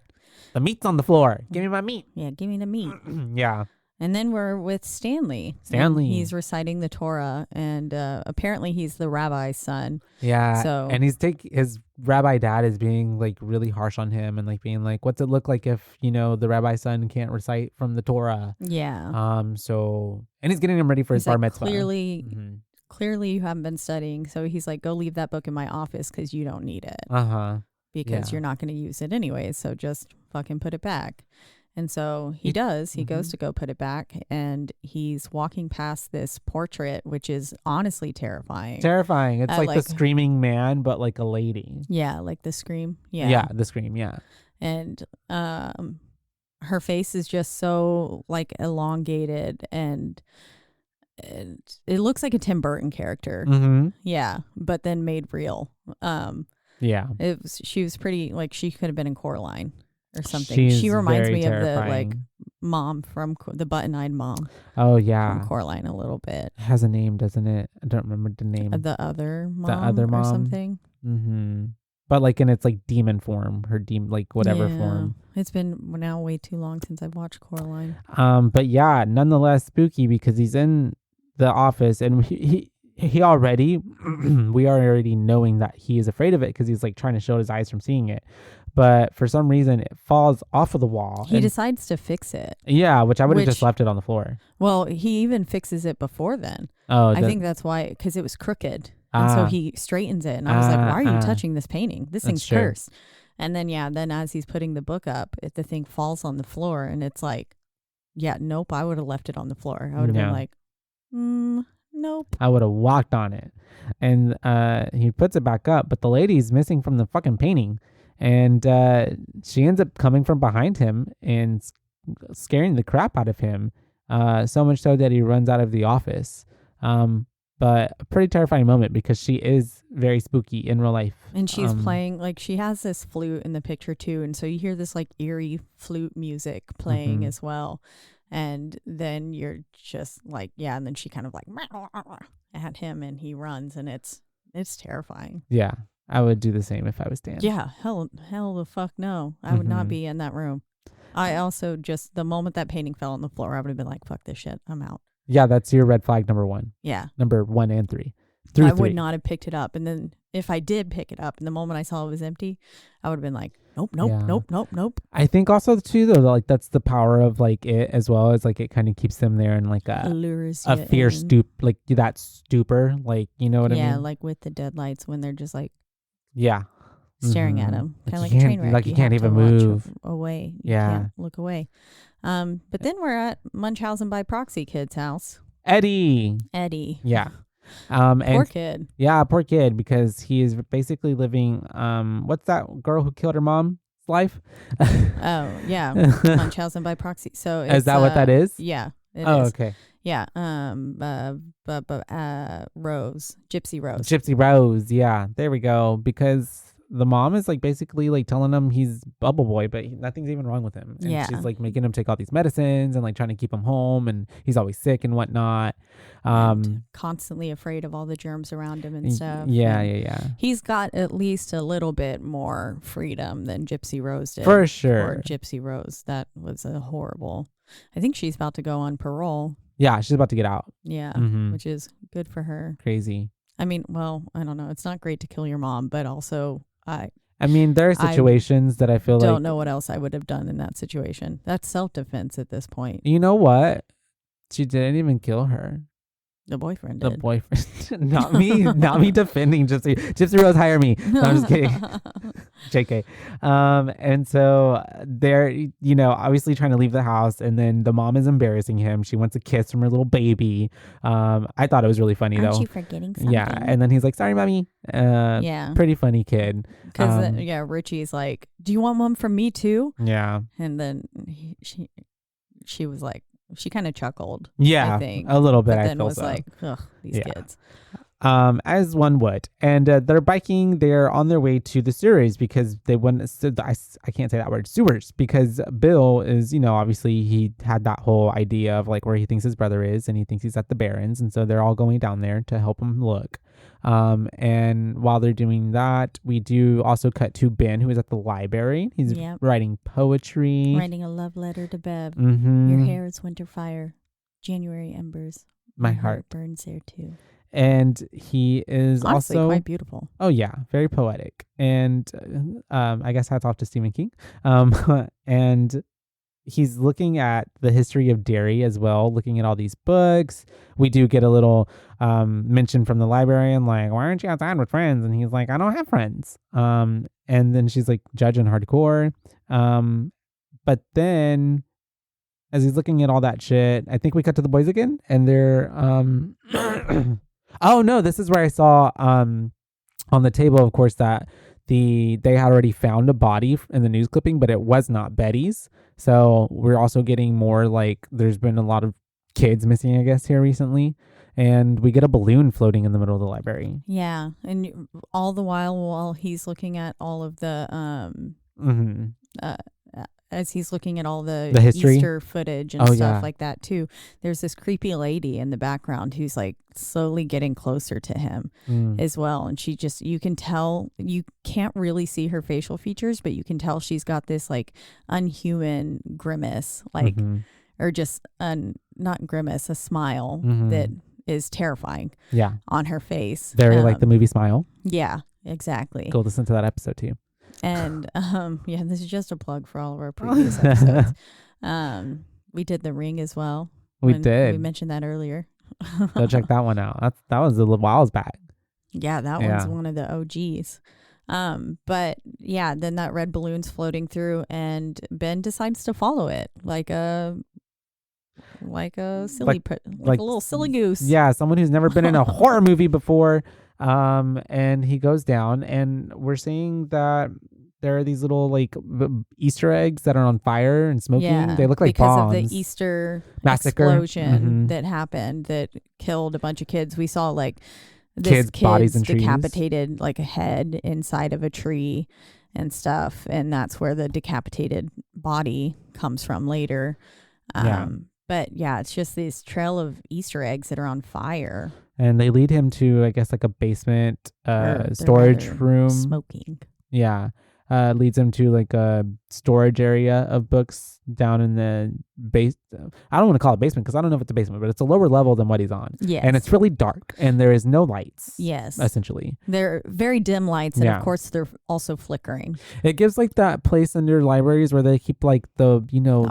The meat's on the floor. Give me my meat. Yeah, give me the meat. Yeah. And then we're with Stanley. He's reciting the Torah, and apparently he's the rabbi's son. Yeah. So, and his rabbi dad is being like really harsh on him and like being like, what's it look like if, the rabbi's son can't recite from the Torah? Yeah. So, and he's getting him ready for his bar mitzvah. Clearly you haven't been studying. So he's like, go leave that book in my office because you don't need it. Because you're not going to use it anyway. So just fucking put it back. And so he does. He goes to go put it back, and he's walking past this portrait, which is honestly terrifying. It's like the screaming man, but like a lady. Yeah, like the Scream. Yeah. Yeah, the Scream, yeah. And her face is just so like elongated, and it looks like a Tim Burton character. Yeah, but then made real. Yeah. She was pretty, like, she could have been in Coraline or something. She reminds me of the like mom from the button-eyed mom. Oh yeah, from Coraline a little bit. It has a name, doesn't it? I don't remember the name. The other mom or something. But like in its like demon form, her like whatever form. It's been now way too long since I've watched Coraline. But yeah, nonetheless spooky because he's in the office, and we are already knowing that he is afraid of it because he's like trying to shield his eyes from seeing it. but for some reason it falls off of the wall. He decides to fix it. Yeah, which I would have just left it on the floor. Well, he even fixes it before then. Oh, I think that's why, because it was crooked. And so he straightens it. And I was like, why are you touching this painting? This thing's cursed. And then, then as he's putting the book up, the thing falls on the floor. And it's like, nope, I would have left it on the floor. I would have been like, nope. I would have walked on it. And he puts it back up, but the lady's missing from the fucking painting. And she ends up coming from behind him and scaring the crap out of him. So much so that he runs out of the office. But a pretty terrifying moment because she is very spooky in real life. And she's playing, like, she has this flute in the picture too. And so you hear this like eerie flute music playing as well. And then you're just like, and then she kind of like at him and he runs and it's terrifying. Yeah, I would do the same if I was Dan. Yeah, hell the fuck no. I would not be in that room. I also just, the moment that painting fell on the floor, I would have been like, fuck this shit, I'm out. Yeah, that's your red flag number 1. Yeah. Number 1 and 3. I would not have picked it up. And then if I did pick it up, and the moment I saw it was empty, I would have been like, nope. I think also too though, like that's the power of like it as well as like it kind of keeps them there in like a fear like that stupor, like you know what I mean? Yeah, like with the deadlights when they're just like staring at him, kind of like a train wreck. Like you can't even move away. You can't look away. But then we're at Munchausen by proxy kid's house. Eddie. Yeah. Poor kid. Yeah, poor kid, because he is basically living what's that girl who killed her mom's life? Oh, yeah. Munchausen by proxy. So is that what that is? Yeah. It is. Okay. Yeah. Rose. Gypsy Rose. Yeah. There we go. Because the mom is like basically like telling him he's Bubble Boy, but nothing's even wrong with him. And she's like making him take all these medicines and like trying to keep him home, and he's always sick and whatnot. And constantly afraid of all the germs around him and stuff. Yeah. He's got at least a little bit more freedom than Gypsy Rose did. For sure. Or Gypsy Rose. That was a horrible. I think she's about to go on parole. Yeah, she's about to get out. Yeah, which is good for her. Crazy. I mean, well, I don't know. It's not great to kill your mom, but also I mean, there are situations that I feel like... don't know what else I would have done in that situation. That's self-defense at this point. You know what? She didn't even kill her. The boyfriend did. The boyfriend. Not me defending Gypsy. Gypsy Rose, hire me. No, I'm just kidding. JK. And so they're, you know, obviously trying to leave the house, and then the mom is embarrassing him. She wants a kiss from her little baby. I thought it was really funny, Aren't though. you forgetting something? Yeah. And then he's like, sorry, mommy. Yeah. Pretty funny kid. Because, Richie's like, do you want one from me too? Yeah. And then she was like, she kind of chuckled. Yeah, I think. a little bit. But I then feel was so. like, ugh, these kids. As one would. And they're biking. They're on their way to the sewers because they went. I can't say that word. Sewers, because Bill is, you know, obviously he had that whole idea of like where he thinks his brother is, and he thinks he's at the Barrens, and so they're all going down there to help him look. And while they're doing that, we do also cut to Ben, who is at the library. He's writing poetry. Writing a love letter to Bev. Your hair is winter fire. January embers. My heart burns there too. And he is honestly also quite beautiful. Oh yeah, very poetic. And I guess hats off to Stephen King. And he's looking at the history of Derry as well, looking at all these books. We do get a little mention from the librarian, like, why aren't you outside with friends? And he's like, I don't have friends. And then she's like, judging hardcore. But then as he's looking at all that shit, I think we cut to the boys again, and they're oh no, this is where I saw on the table, of course, that they had already found a body in the news clipping, but it was not Betty's. So we're also getting more like there's been a lot of kids missing, I guess, here recently. And we get a balloon floating in the middle of the library. Yeah. And all the while he's looking at all of the as he's looking at all the history? Easter footage and stuff like that too, there's this creepy lady in the background who's like slowly getting closer to him as well. And she just, you can tell, you can't really see her facial features, but you can tell she's got this like unhuman grimace, like, or just not grimace, a smile that is terrifying on her face. Very like the movie Smile. Yeah, exactly. Go listen to that episode too. And yeah, this is just a plug for all of our previous episodes. We did The Ring as well. We did. We mentioned that earlier. Go check that one out. That was a little whiles back. Yeah, that one's one of the OGs. But yeah, then that red balloon's floating through, and Ben decides to follow it like a silly, like a little silly goose. Yeah, someone who's never been in a horror movie before. And he goes down, and we're seeing that there are these little like Easter eggs that are on fire and smoking. Yeah, they look like because bombs. of the Easter Massacre. explosion that happened that killed a bunch of kids. We saw like Kids' bodies in trees. Decapitated like a head inside of a tree and stuff, and that's where the decapitated body comes from later. But yeah, it's just this trail of Easter eggs that are on fire. And they lead him to, I guess, like a basement storage room. Smoking. Yeah. Leads him to like a storage area of books down in the base. I don't want to call it basement because I don't know if it's a basement, but it's a lower level than what he's on. Yes. And it's really dark and there is no lights. Yes. Essentially. They're very dim lights, and of course they're also flickering. It gives like that place under libraries where they keep like the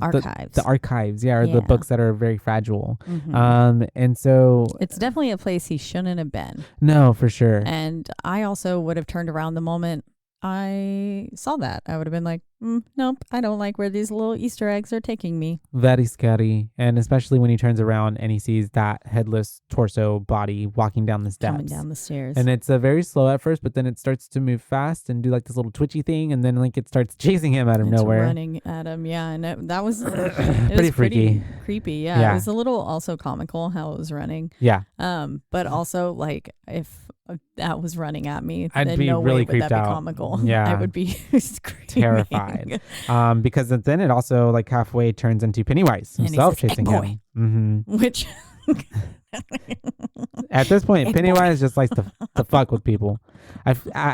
archives. The archives, or the books that are very fragile. Mm-hmm. And so it's definitely a place he shouldn't have been. No, for sure. And I also would have turned around the moment I saw that. I would have been like, nope, I don't like where these little Easter eggs are taking me. Very scary. And especially when he turns around and he sees that headless torso body walking down the steps. Coming down the stairs. And it's very slow at first, but then it starts to move fast and do like this little twitchy thing. And then like it starts chasing him out of nowhere. Running at him. Yeah. And that was pretty freaky. Creepy. Yeah. It was a little also comical how it was running. Yeah. But also like if that was running at me, I'd then be no really way would creeped that out. be comical. Yeah. I would be terrified. Because then it also like halfway turns into Pennywise himself chasing him. Mm-hmm. Which at this point, Pennywise just likes to fuck with people.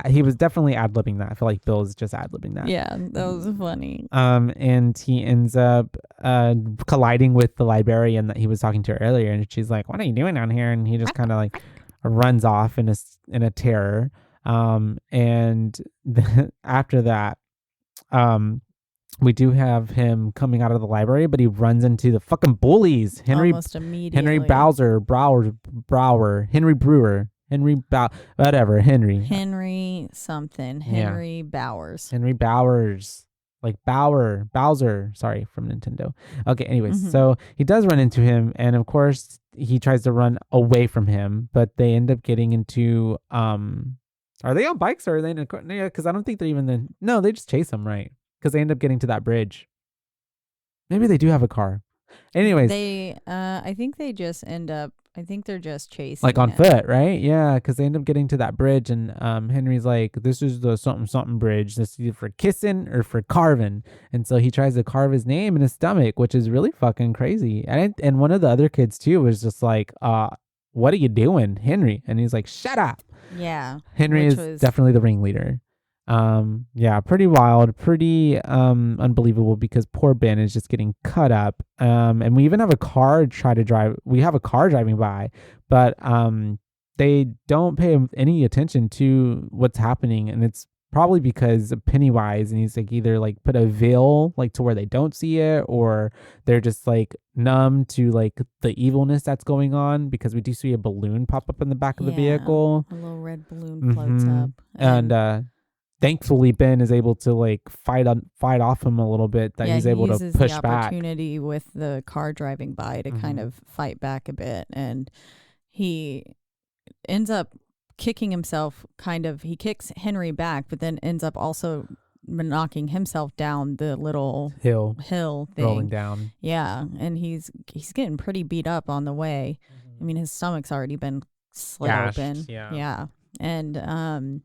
He was definitely ad-libbing that. I feel like Bill is just ad-libbing that. Yeah, that was funny. And he ends up colliding with the librarian that he was talking to earlier, and she's like, "What are you doing down here?" And he just kind of like runs off in a terror. And after that, we do have him coming out of the library, but he runs into the fucking bullies. Almost immediately. Henry Bowers. Like Bowser, sorry, from Nintendo. Okay, anyways, so he does run into him, and of course he tries to run away from him, but they end up getting into are they on bikes or are they in a car? Yeah, because I don't think they're even then. No, they just chase him, right? Because they end up getting to that bridge. Maybe they do have a car. Anyways, I think they just end up. I think they're just chasing like on foot, right? Yeah, because they end up getting to that bridge, and Henry's like, "This is the something bridge. This is either for kissing or for carving." And so he tries to carve his name in his stomach, which is really fucking crazy. And one of the other kids too was just like, "What are you doing, Henry?" And he's like, "Shut up." Yeah, Henry is definitely the ringleader. Yeah, pretty wild, pretty unbelievable because poor Ben is just getting cut up. And we even have a car driving by, but they don't pay any attention to what's happening, and it's probably because of Pennywise, and he's like either like put a veil like to where they don't see it, or they're just like numb to like the evilness that's going on, because we do see a balloon pop up in the back of the vehicle. A little red balloon floats up. And thankfully Ben is able to like fight off him a little bit, that he's able to push the back. Opportunity with the car driving by to kind of fight back a bit, and he ends up kicking himself he kicks Henry back, but then ends up also knocking himself down the little hill thing, rolling down. Yeah, and he's getting pretty beat up on the way. I mean, his stomach's already been slit open. Yeah. And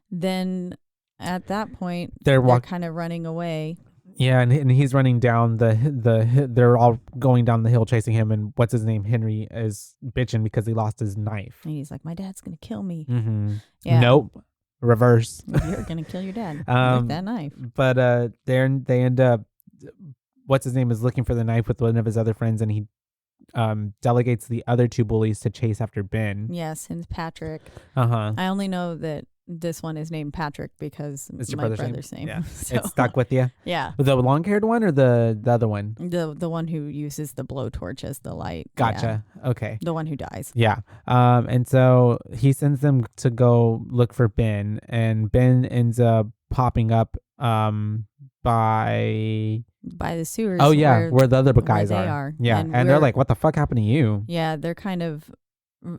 then at that point they're kind of running away. Yeah, and he's running down they're all going down the hill chasing him, and what's his name, Henry, is bitching because he lost his knife. And he's like, "My dad's gonna kill me." Yeah. Nope. Reverse. You're gonna kill your dad with that knife. But they end up, what's his name is looking for the knife with one of his other friends, and he delegates the other two bullies to chase after Ben. Yes, and Patrick. I only know that this one is named Patrick because It's your my brother's name. Yeah. So, It stuck with you? yeah. The long-haired one or the other one? The one who uses the blowtorch as the light. Gotcha. Yeah. Okay. The one who dies. Yeah. And so he sends them to go look for Ben, and Ben ends up popping up by the sewers. Oh yeah, where the other guys they are. Yeah. And they're like, what the fuck happened to you? Yeah, they're kind of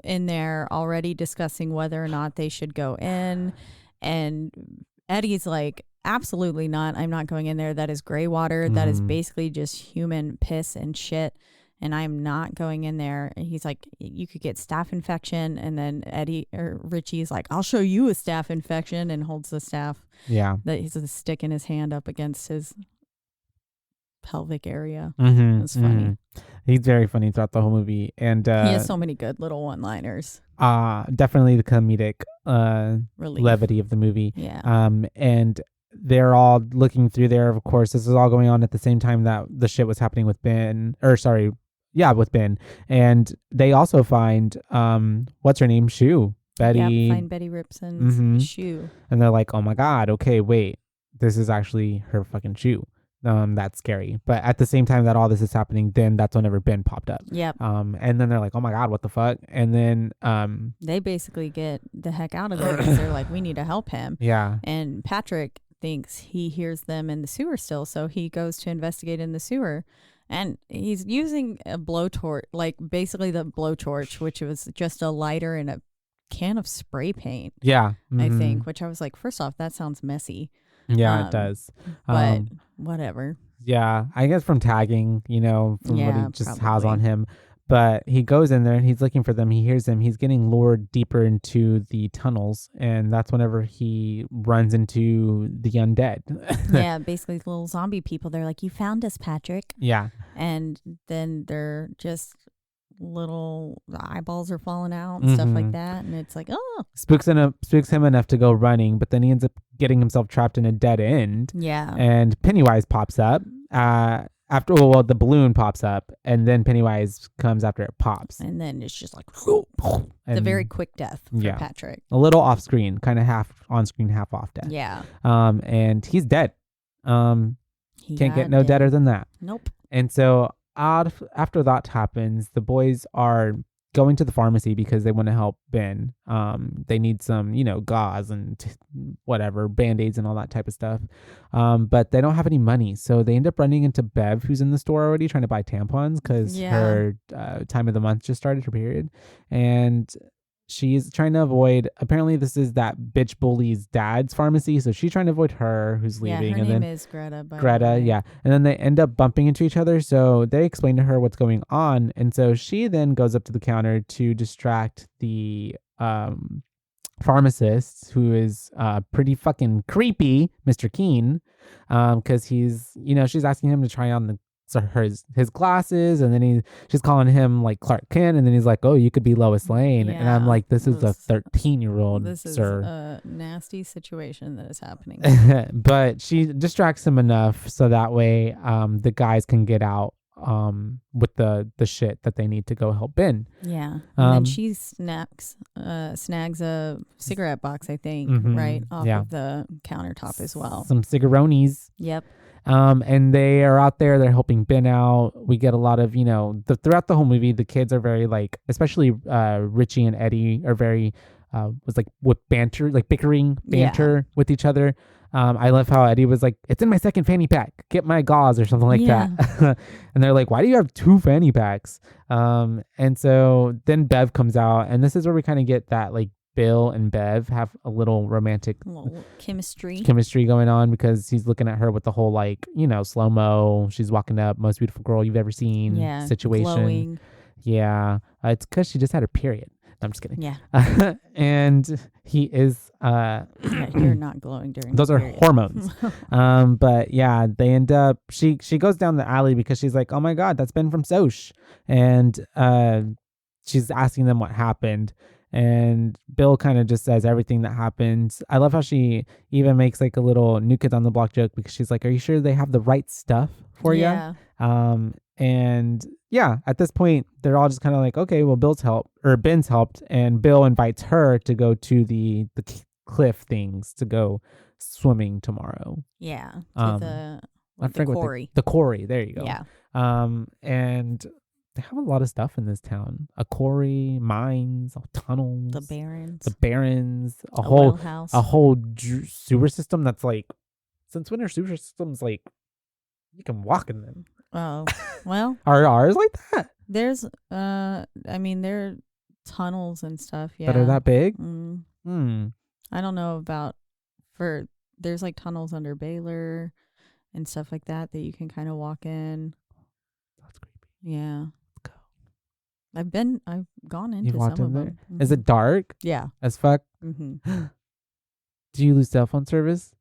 in there already discussing whether or not they should go in. And Eddie's like, absolutely not. I'm not going in there. That is gray water. That is basically just human piss and shit. And I'm not going in there. And he's like, you could get staph infection. And then Richie's like, I'll show you a staph infection, and holds the staff. Yeah. That he's sticking his hand up against his pelvic area. It's funny. He's very funny throughout the whole movie. And he has so many good little one-liners. Definitely the comedic Relief. levity of the movie. Yeah. And they're all looking through there. Of course, this is all going on at the same time that the shit was happening with Ben. With Ben. And they also find what's her name? Shoe. Betty. Yeah, find Betty Ripson's shoe. And they're like, oh my God, okay, wait. This is actually her fucking shoe. That's scary. But at the same time that all this is happening, then that's whenever Ben popped up. Yep. And then they're like, oh my God, what the fuck? And then they basically get the heck out of there because they're like, we need to help him. Yeah. And Patrick thinks he hears them in the sewer still, so he goes to investigate in the sewer. And he's using a blowtorch, like basically the blowtorch, which was just a lighter and a can of spray paint. Yeah. I think, which I was like, first off, that sounds messy. Yeah, it does. But whatever. Yeah, I guess from tagging, from what he just has probably on him. But he goes in there and he's looking for them. He hears them. He's getting lured deeper into the tunnels. And that's whenever he runs into the undead. Yeah, basically little zombie people. They're like, you found us, Patrick. Yeah. And then they're just little eyeballs are falling out and stuff like that. And it's like, oh. Spooks him enough to go running. But then he ends up getting himself trapped in a dead end. Yeah. And Pennywise pops up. The balloon pops up, and then Pennywise comes after it pops. And then it's just like, it's a very quick death for Patrick. A little off screen, kind of half on screen, half off death. Yeah. And he's dead. Can't get no deader than that. Nope. And so after that happens, the boys are going to the pharmacy because they want to help Ben. They need some, gauze and whatever, Band-Aids and all that type of stuff. But they don't have any money. So they end up running into Bev, who's in the store already trying to buy tampons because her time of the month just started, her period. And she's trying to avoid, apparently this is that bitch bully's dad's pharmacy. So she's trying to avoid her who's leaving. Her and name then is Greta. Greta, yeah. And then they end up bumping into each other. So they explain to her what's going on. And so she then goes up to the counter to distract the pharmacist, who is pretty fucking creepy, Mr. Keene, because he's, she's asking him to try on his glasses, and then she's calling him like Clark Kent, and then he's like, oh, you could be Lois Lane. And I'm like, this is a 13-year-old, this sir. Is a nasty situation that is happening. But she distracts him enough so that way the guys can get out with the shit that they need to go help Ben. Yeah. And then she snags a cigarette box, I think, right off of the countertop as well. Some cigaronis. Yep. And they are out there, they're helping Ben out. We get a lot of, throughout the whole movie, the kids are very especially Richie and Eddie are very, with banter, bickering banter with each other. I love how Eddie was like, it's in my second fanny pack, get my gauze or something like that. And they're like, why do you have 2 fanny packs? And so then Bev comes out, and this is where we kind of get that Bill and Bev have a little romantic chemistry going on, because he's looking at her with the whole slow-mo, she's walking up, most beautiful girl you've ever seen situation. Glowing. Yeah. It's because she just had her period. No, I'm just kidding. Yeah. And he is you're not glowing during those are period. hormones. But yeah, they end up she goes down the alley because she's like, oh my God, that's Ben from Soch. And she's asking them what happened. And Bill kind of just says everything that happens. I love how she even makes a little New Kids on the Block joke, because she's like, are you sure they have the right stuff for you? And yeah, at this point, they're all just kind of like, okay, well, Ben's helped. And Bill invites her to go to the cliff things to go swimming tomorrow. Yeah. To I the forget what quarry. the quarry. There you go. Yeah. And they have a lot of stuff in this town: a quarry, mines, tunnels, The Barrens. a oil house. whole sewer system that's like, since when are sewer systems like you can walk in them? Oh, well, Are ours like that? there's there are tunnels and stuff. Yeah. That are that big? I don't know about there's like tunnels under Baylor and stuff like that you can kind of walk in. That's creepy. Yeah. Let's go. I've gone into You've walked some in of there? them. Is it dark Yeah. as fuck? Mm-hmm. Do you lose cell phone service?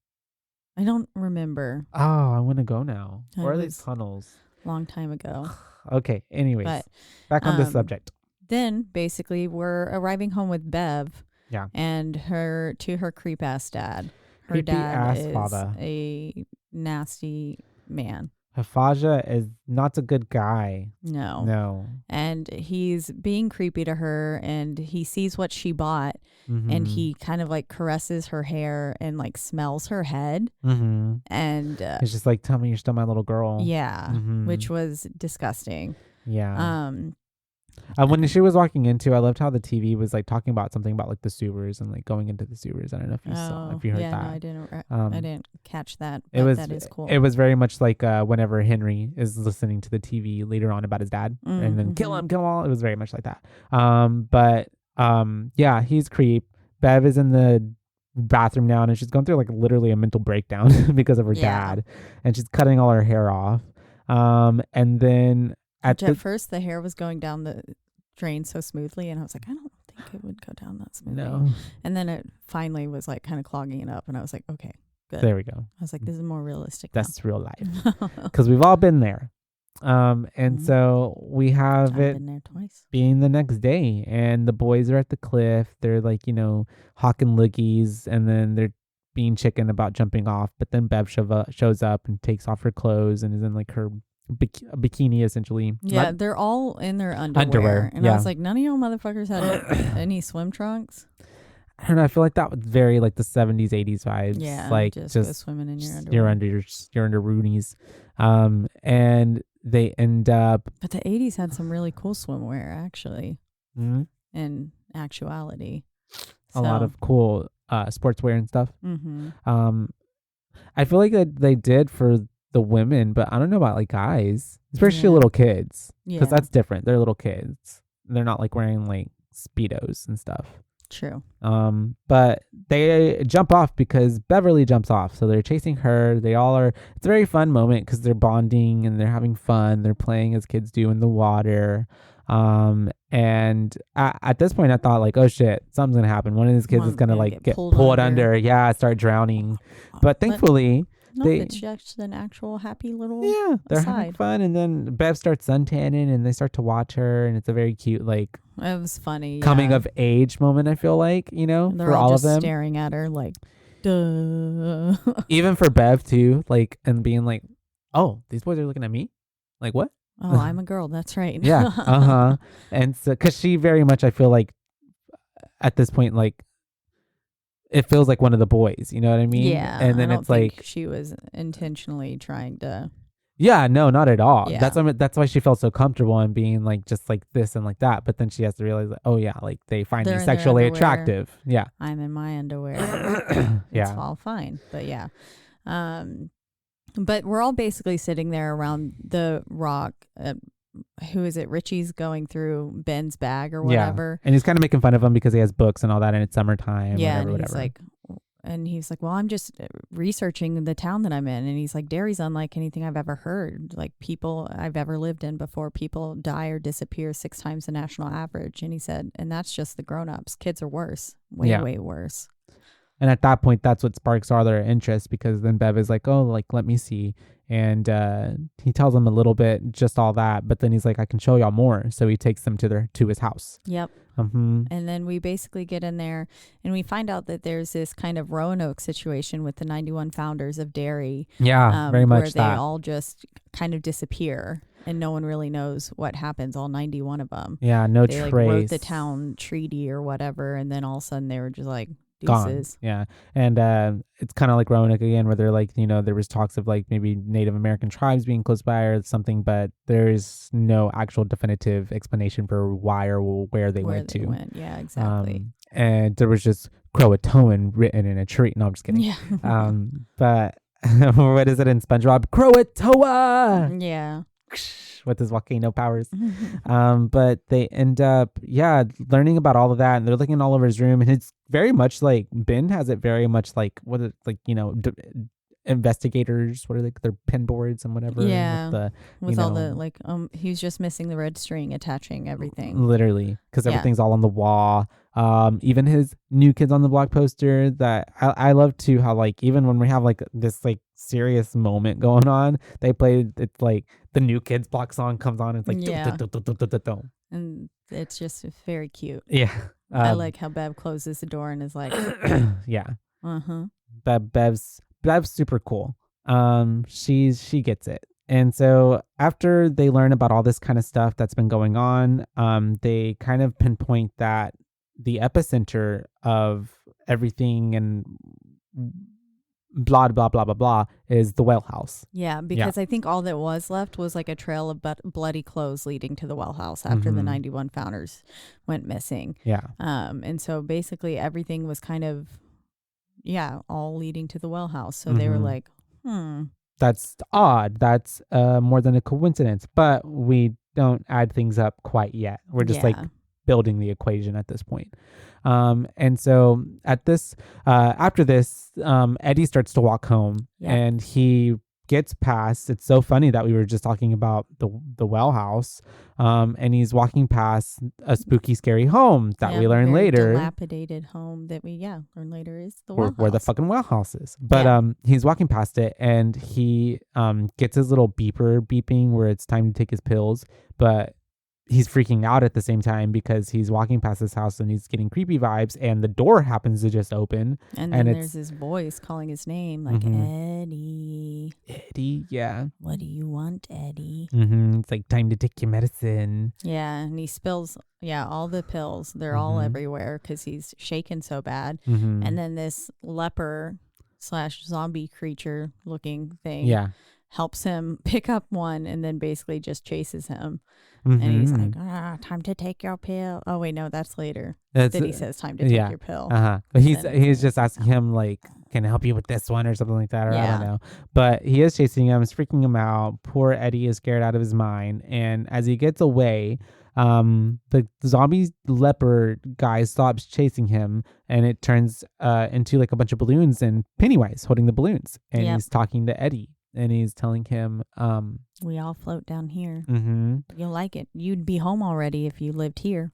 I don't remember. Oh, I want to go now. It Where are was these tunnels? Long time ago. Okay. Anyways, But, back on this subject. Then basically we're arriving home with Bev. Yeah. And her creep ass dad. Her Creepy dad ass is father. a nasty man. Hafaja is not a good guy. No. And he's being creepy to her, and he sees what she bought, and he kind of like caresses her hair and like smells her head. And it's just like, tell me you're still my little girl. Yeah, which was disgusting. Yeah. When she was walking into, I loved how the TV was like talking about something about like the sewers and like going into the sewers. I don't know if you saw, if you heard that. No, I didn't catch that. But that is cool. It was very much like whenever Henry is listening to the TV later on about his dad, and then kill him all. It was very much like that. Yeah, he's creep. Bev is in the bathroom now, and she's going through like literally a mental breakdown because of her dad, and she's cutting all her hair off. And then at first the hair was going down the drain so smoothly, and I was like, I don't think it would go down that smoothly. No. And then it finally was like kind of clogging it up, and I was like, okay, good. There we go. I was like, this is more realistic. That's real life, because we've all been there. And so we have I've been there twice. Being the next day, and the boys are at the cliff. They're like, hawking loogies, and then they're being chicken about jumping off. But then Bev shows up and takes off her clothes and is in like her bikini essentially. Yeah, they're all in their underwear. And I was like, none of y'all motherfuckers had any swim trunks. I don't know. I feel like that was very like the 70s, 80s vibes. Yeah, like just go swimming in your underwear. You're under Rooney's. And they end up. But the 80s had some really cool swimwear, actually. In actuality, a lot of cool sportswear and stuff. I feel like they did for the women, but I don't know about like guys, especially little kids, because that's different. They're little kids. They're not like wearing like Speedos and stuff. True. But they jump off because Beverly jumps off. So they're chasing her. They all are. It's a very fun moment because they're bonding and they're having fun. They're playing as kids do in the water. And at this point I thought like, oh shit, something's going to happen. One of these kids is going to like get pulled under. Yeah, start drowning. But thankfully... it's just an actual happy little they're aside. having fun, and then Bev starts suntanning, and they start to watch her, and it's a very cute like it was funny coming of age moment. I feel like they're for all just of them staring at her like, duh. Even for Bev too, like, and being like, oh, these boys are looking at me, like what? Oh, I'm a girl. That's right. Yeah. And so, because she very much, I feel like at this point, like. It feels like one of the boys, you know what I mean? Yeah. And then it's like she was intentionally trying to. Yeah, no, not at all. Yeah. That's why she felt so comfortable in being like just like this and like that. But then she has to realize that, oh yeah, like they find me sexually attractive. Yeah. I'm in my underwear. It's all fine. But yeah. But we're all basically sitting there around the rock. Who is it? Richie's going through Ben's bag or whatever. And he's kind of making fun of him because he has books and all that, and it's summertime. Yeah, whatever. And he's like, well, I'm just researching the town that I'm in. And he's like, Derry's unlike anything I've ever heard. Like people I've ever lived in before, people die or disappear 6 times the national average. And he said, and that's just the grown-ups. Kids are worse. Way worse. And at that point, that's what sparks all their interest, because then Bev is like, oh, like, let me see. And he tells them a little bit, just all that. But then he's like, I can show y'all more. So he takes them to his house. Yep. And then we basically get in there and we find out that there's this kind of Roanoke situation with the 91 founders of Derry. Yeah, very much where they all just kind of disappear and no one really knows what happens, all 91 of them. Yeah, no they trace. Like, wrote the town treaty or whatever, and then all of a sudden they were just like Deuces. Gone. Yeah. And it's kind of like Roanoke again, where they're like, there was talks of like maybe Native American tribes being close by or something, but there's no actual definitive explanation for why or where they went to. Yeah, exactly. And there was just Croatoan written in a tree. No, I'm just kidding. Yeah. But what is it in SpongeBob? Croatoa! Yeah. With his volcano powers. But they end up, learning about all of that, and they're looking all over his room, and it's very much like Ben has it very much like investigators, what are they, their pen boards and whatever. Yeah. With all the he's just missing the red string attaching everything. Literally, because everything's all on the wall. Even his New Kids on the Block poster that I love too, how like even when we have like this like serious moment going on, they play, it's like the New Kids Block song comes on, and it's like and it's just very cute. Yeah. I like how Bev closes the door and is like yeah. Bev's super cool. She gets it. And so after they learn about all this kind of stuff that's been going on, they kind of pinpoint that the epicenter of everything and blah, blah, blah, blah, blah is the well house. Yeah, because I think all that was left was like a trail of bloody clothes leading to the well house after the 91 founders went missing. Yeah. And so basically everything was kind of, all leading to the well house. So they were like, that's odd. That's more than a coincidence. But we don't add things up quite yet. We're just like building the equation at this point. And so after this, Eddie starts to walk home, and he gets past. It's so funny that we were just talking about the well house, and he's walking past a spooky, scary home that we learn later. Dilapidated home that we learn later is the well house. Where the fucking well house is. But he's walking past it, and he gets his little beeper beeping where it's time to take his pills, but he's freaking out at the same time because he's walking past this house and he's getting creepy vibes, and the door happens to just open. And then there's his voice calling his name, like, Eddie. Eddie, yeah. What do you want, Eddie? It's like, time to take your medicine. Yeah, and he spills, all the pills. They're all everywhere because he's shaken so bad. And then this leper/zombie creature looking thing helps him pick up one and then basically just chases him. And he's like, time to take your pill. Oh, wait, no, that's later. Then he says, time to take your pill. But he's just asking him, like, can I help you with this one or something like that? Or I don't know. But he is chasing him, is freaking him out. Poor Eddie is scared out of his mind. And as he gets away, the zombie leper guy stops chasing him, and it turns into like a bunch of balloons and Pennywise holding the balloons. And he's talking to Eddie. And he's telling him, we all float down here. You'll like it. You'd be home already if you lived here,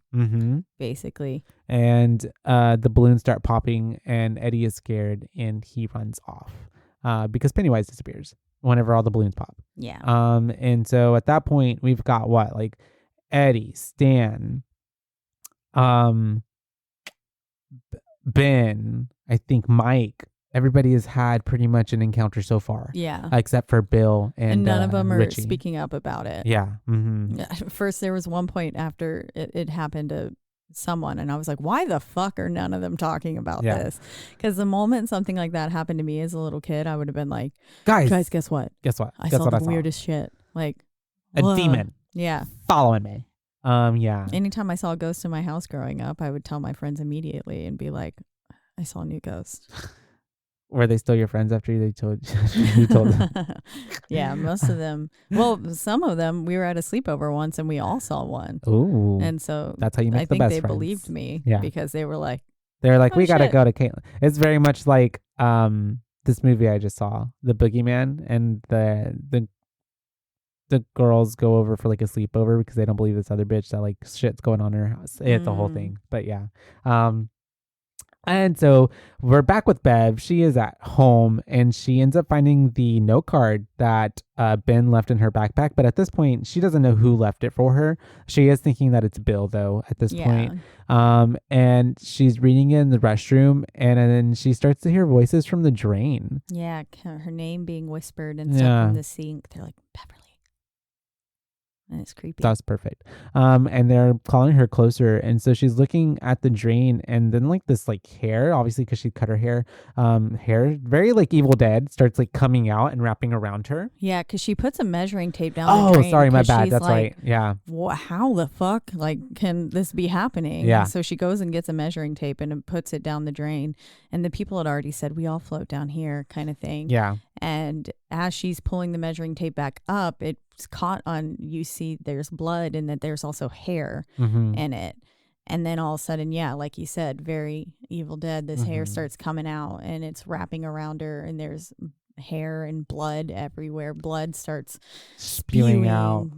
basically. And the balloons start popping, and Eddie is scared, and he runs off because Pennywise disappears whenever all the balloons pop. Yeah. And so at that point, we've got what? Like Eddie, Stan, Ben, I think Mike. Everybody has had pretty much an encounter so far. Yeah. Except for Bill and none of them are Richie. speaking up about it. Yeah. First, there was one point after it happened to someone, and I was like, why the fuck are none of them talking about this? Because the moment something like that happened to me as a little kid, I would have been like, guys, guess what? I saw the weirdest shit. Like, a demon. Yeah. Following me. Yeah. Anytime I saw a ghost in my house growing up, I would tell my friends immediately and be like, I saw a new ghost. Were they still your friends after you told them? Yeah, most of them. Well, some of them, we were at a sleepover once and we all saw one. Ooh. And so that's how you make I the best think they friends. Believed me because they were like, we got to go to Caitlin. It's very much like this movie I just saw, The Boogeyman, and the girls go over for like a sleepover because they don't believe this other bitch that like shit's going on in her house. It's a whole thing. But yeah. And so we're back with Bev. She is at home, and she ends up finding the note card that Ben left in her backpack. But at this point, she doesn't know who left it for her. She is thinking that it's Bill, though, at this point. And she's reading it in the restroom, and then she starts to hear voices from the drain. Yeah, her name being whispered and stuff from the sink. They're like, Beverly. And it's creepy. That's perfect. And they're calling her closer, and so she's looking at the drain, and then like this like hair, obviously because she cut her hair, hair very like Evil Dead starts like coming out and wrapping around her. Yeah, because she puts a measuring tape down the drain. Oh, sorry, my bad. She's That's like, right. Yeah. How the fuck like can this be happening? Yeah. And so she goes and gets a measuring tape and puts it down the drain. And the people had already said, we all float down here kind of thing. Yeah. And as she's pulling the measuring tape back up, it's caught on, you see there's blood and that there's also hair in it. And then all of a sudden, yeah, like you said, very Evil Dead, this hair starts coming out and it's wrapping around her and there's hair and blood everywhere. Blood starts spewing out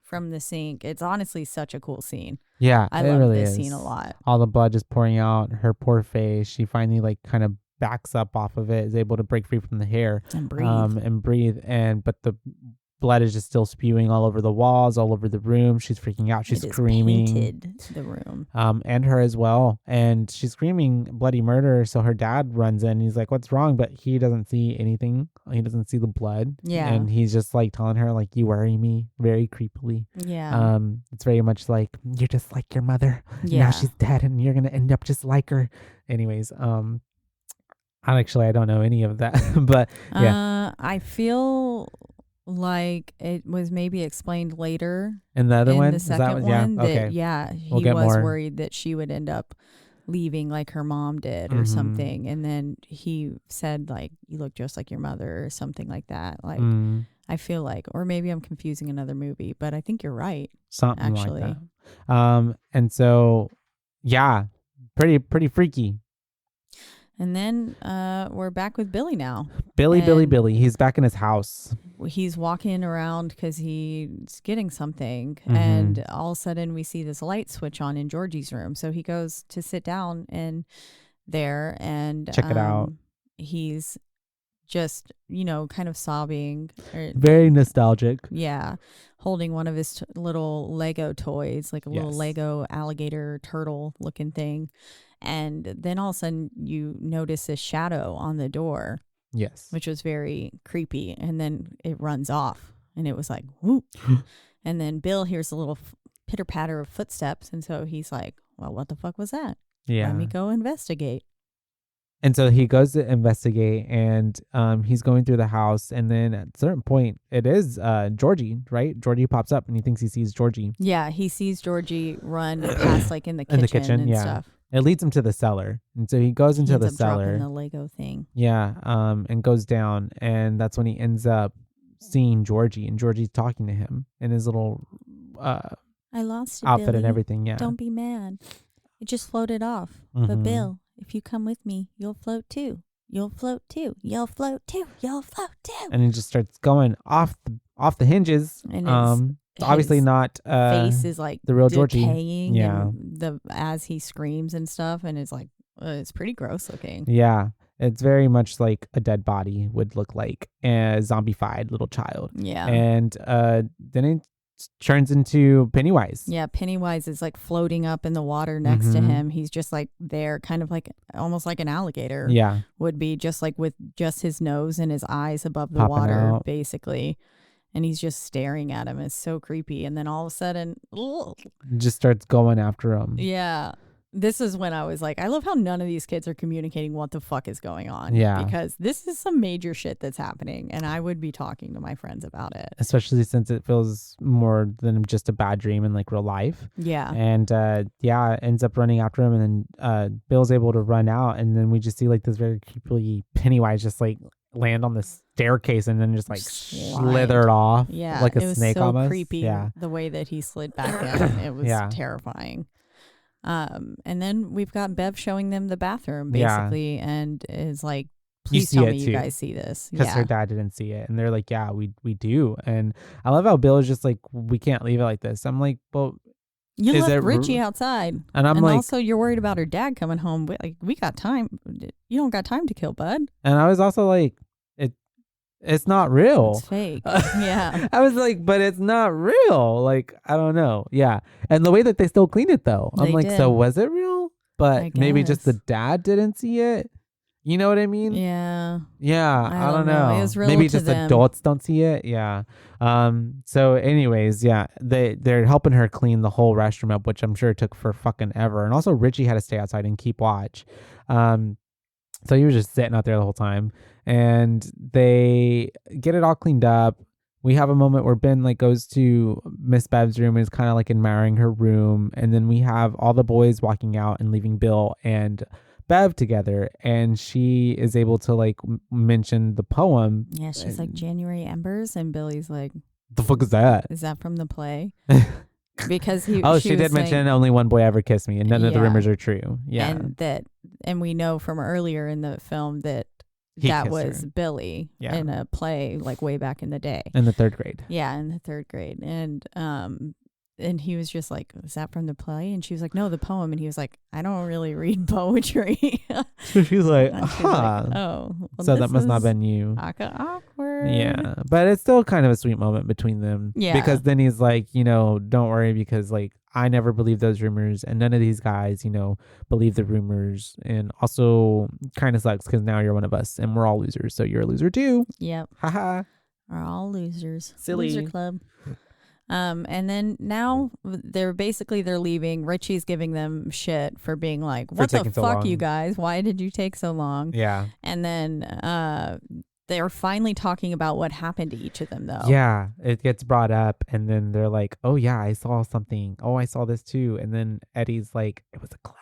from the sink. It's honestly such a cool scene. Yeah, I it love really this is. scene a lot. All the blood just pouring out, her poor face. She finally like kind of backs up off of it, is able to break free from the hair And breathe. But the blood is just still spewing all over the walls, all over the room. She's freaking out. She's screaming. Painted the room. And her as well. And she's screaming bloody murder. So her dad runs in. He's like, what's wrong? But he doesn't see anything. He doesn't see the blood. Yeah. And he's just like telling her, like, you worry me, very creepily. Yeah. It's very much like, you're just like your mother. Yeah. Now she's dead and you're going to end up just like her. Anyways, I don't know any of that. But yeah. I feel like it was maybe explained later And the other in one? the Is that second one that, Okay. yeah, he We'll get was more. worried that she would end up leaving like her mom did or something. And then he said like, you look just like your mother or something like that. Like, I feel like, or maybe I'm confusing another movie, but I think you're right. Something actually. like that. And so, yeah, pretty freaky. And then we're back with Billy now. Billy. And He's back in his house. he's walking around because he's getting something. And all of a sudden we see this light switch on in Georgie's room. So he goes to sit down in there and Check it out. He's just, kind of sobbing. Very nostalgic. Yeah. Holding one of his little Lego toys, like a little Yes. Lego alligator turtle looking thing. And then all of a sudden you notice a shadow on the door, Yes. which was very creepy. And then it runs off and it was like, whoop. And then Bill hears a little pitter patter of footsteps. And so he's like, well, what the fuck was that? Yeah. Let me go investigate. And so he goes to investigate, and he's going through the house, and then at a certain point, it is Georgie, right? Georgie pops up, and he thinks he sees Georgie. Yeah, he sees Georgie run past like in the kitchen, and stuff. It leads him to the cellar, and so he goes into the cellar. Dropping the Lego thing. Yeah, and goes down, and that's when he ends up seeing Georgie, and Georgie's talking to him in his little I lost it, outfit Billy. and everything. Yeah, Don't be mad. It just floated off. But Bill, if you come with me, you'll float too. You'll float too. You'll float too. You'll float too. And he just starts going off the hinges. And it's obviously not face is like the real Georgie. Decaying. Yeah, and as he screams and stuff, and it's like it's pretty gross looking. Yeah, it's very much like a dead body would look like, a zombified little child. Yeah, and then it turns into Pennywise. Yeah, Pennywise is like floating up in the water next to him. He's just like there, kind of like almost like an alligator. Yeah, would be just like with just his nose and his eyes above the Popping water, out. basically. And he's just staring at him. It's so creepy. And then all of a sudden, just starts going after him. yeah. This is when I was like, I love how none of these kids are communicating what the fuck is going on. Yeah. Because this is some major shit that's happening. And I would be talking to my friends about it. Especially since it feels more than just a bad dream in like real life. Yeah. And ends up running after him, and then Bill's able to run out, and then we just see like this very creepy Pennywise just like land on the staircase and then just like slithered off. Yeah. Like a it was snake so almost. creepy. Yeah. The way that he slid back in. It was Yeah. terrifying. And then we've got Bev showing them the bathroom basically, and is like, please see tell it me too. you guys see this. Because Yeah. her dad didn't see it. And they're like, yeah, we do. And I love how Bill is just like, we can't leave it like this. I'm like, well, You is left it Richie outside. and I'm and like, also you're worried about her dad coming home. We got time. You don't got time to kill, bud. and I was also like, it's not real. It's fake. Yeah. I was like, but it's not real. Like, I don't know. Yeah. And the way that they still clean it though. I'm They like, did. so was it real? But I maybe just the guess. dad didn't see it. You know what I mean? Yeah. Yeah, I don't know. It was real Maybe to just them. adults don't see it. Yeah. So anyways, yeah, they're helping her clean the whole restroom up, which I'm sure took for fucking ever. And also Richie had to stay outside and keep watch. So he was just sitting out there the whole time. And they get it all cleaned up. We have a moment where Ben like goes to Miss Bev's room and is kind of like admiring her room. And then we have all the boys walking out and leaving Bill and Bev together, and she is able to like mention the poem. Yeah, she's like January Embers, and Billy's like, the fuck is that? Is that from the play? Because she did mention only one boy ever kissed me, and none of the rumors are true. Yeah, and we know from earlier in the film that was Billy in a play like way back in the day, in the 3rd grade. Yeah, in the 3rd grade, and he was just like, "Is that from the play?" And she was like, "No, the poem." And he was like, "I don't really read poetry." So she's like, "Huh." Like, oh, well, so that must not have been you. Awkward. Yeah, but it's still kind of a sweet moment between them. Yeah, because then he's like, don't worry, because like I never believed those rumors, and none of these guys, believe the rumors, and also kind of sucks because now you're one of us, and we're all losers, so you're a loser too. Yep. Haha. We're all losers. Silly. Loser club. And then now they're leaving. Richie's giving them shit for being like, what the fuck, you guys? Why did you take so long? Yeah. And then they're finally talking about what happened to each of them, though. Yeah. It gets brought up, and then they're like, oh, yeah, I saw something. Oh, I saw this too. And then Eddie's like, it was a clown.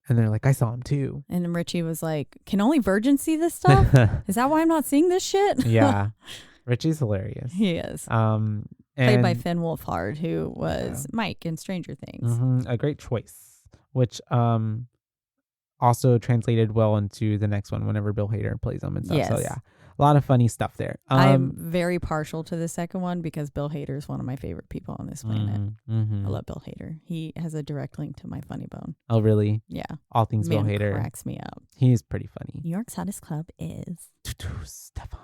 And they're like, I saw him too. And then Richie was like, can only virgins see this stuff? Is that why I'm not seeing this shit? Yeah. Richie's hilarious. He is. Played by Finn Wolfhard, who was Mike in Stranger Things. Mm-hmm, a great choice, which also translated well into the next one whenever Bill Hader plays him and stuff. Yes. So yeah, a lot of funny stuff there. I'm very partial to the second one because Bill Hader is one of my favorite people on this planet. Mm-hmm. I love Bill Hader. He has a direct link to my funny bone. Oh, really? Yeah. All things Bill Hader cracks me up. He's pretty funny. New York's hottest club is Stefan.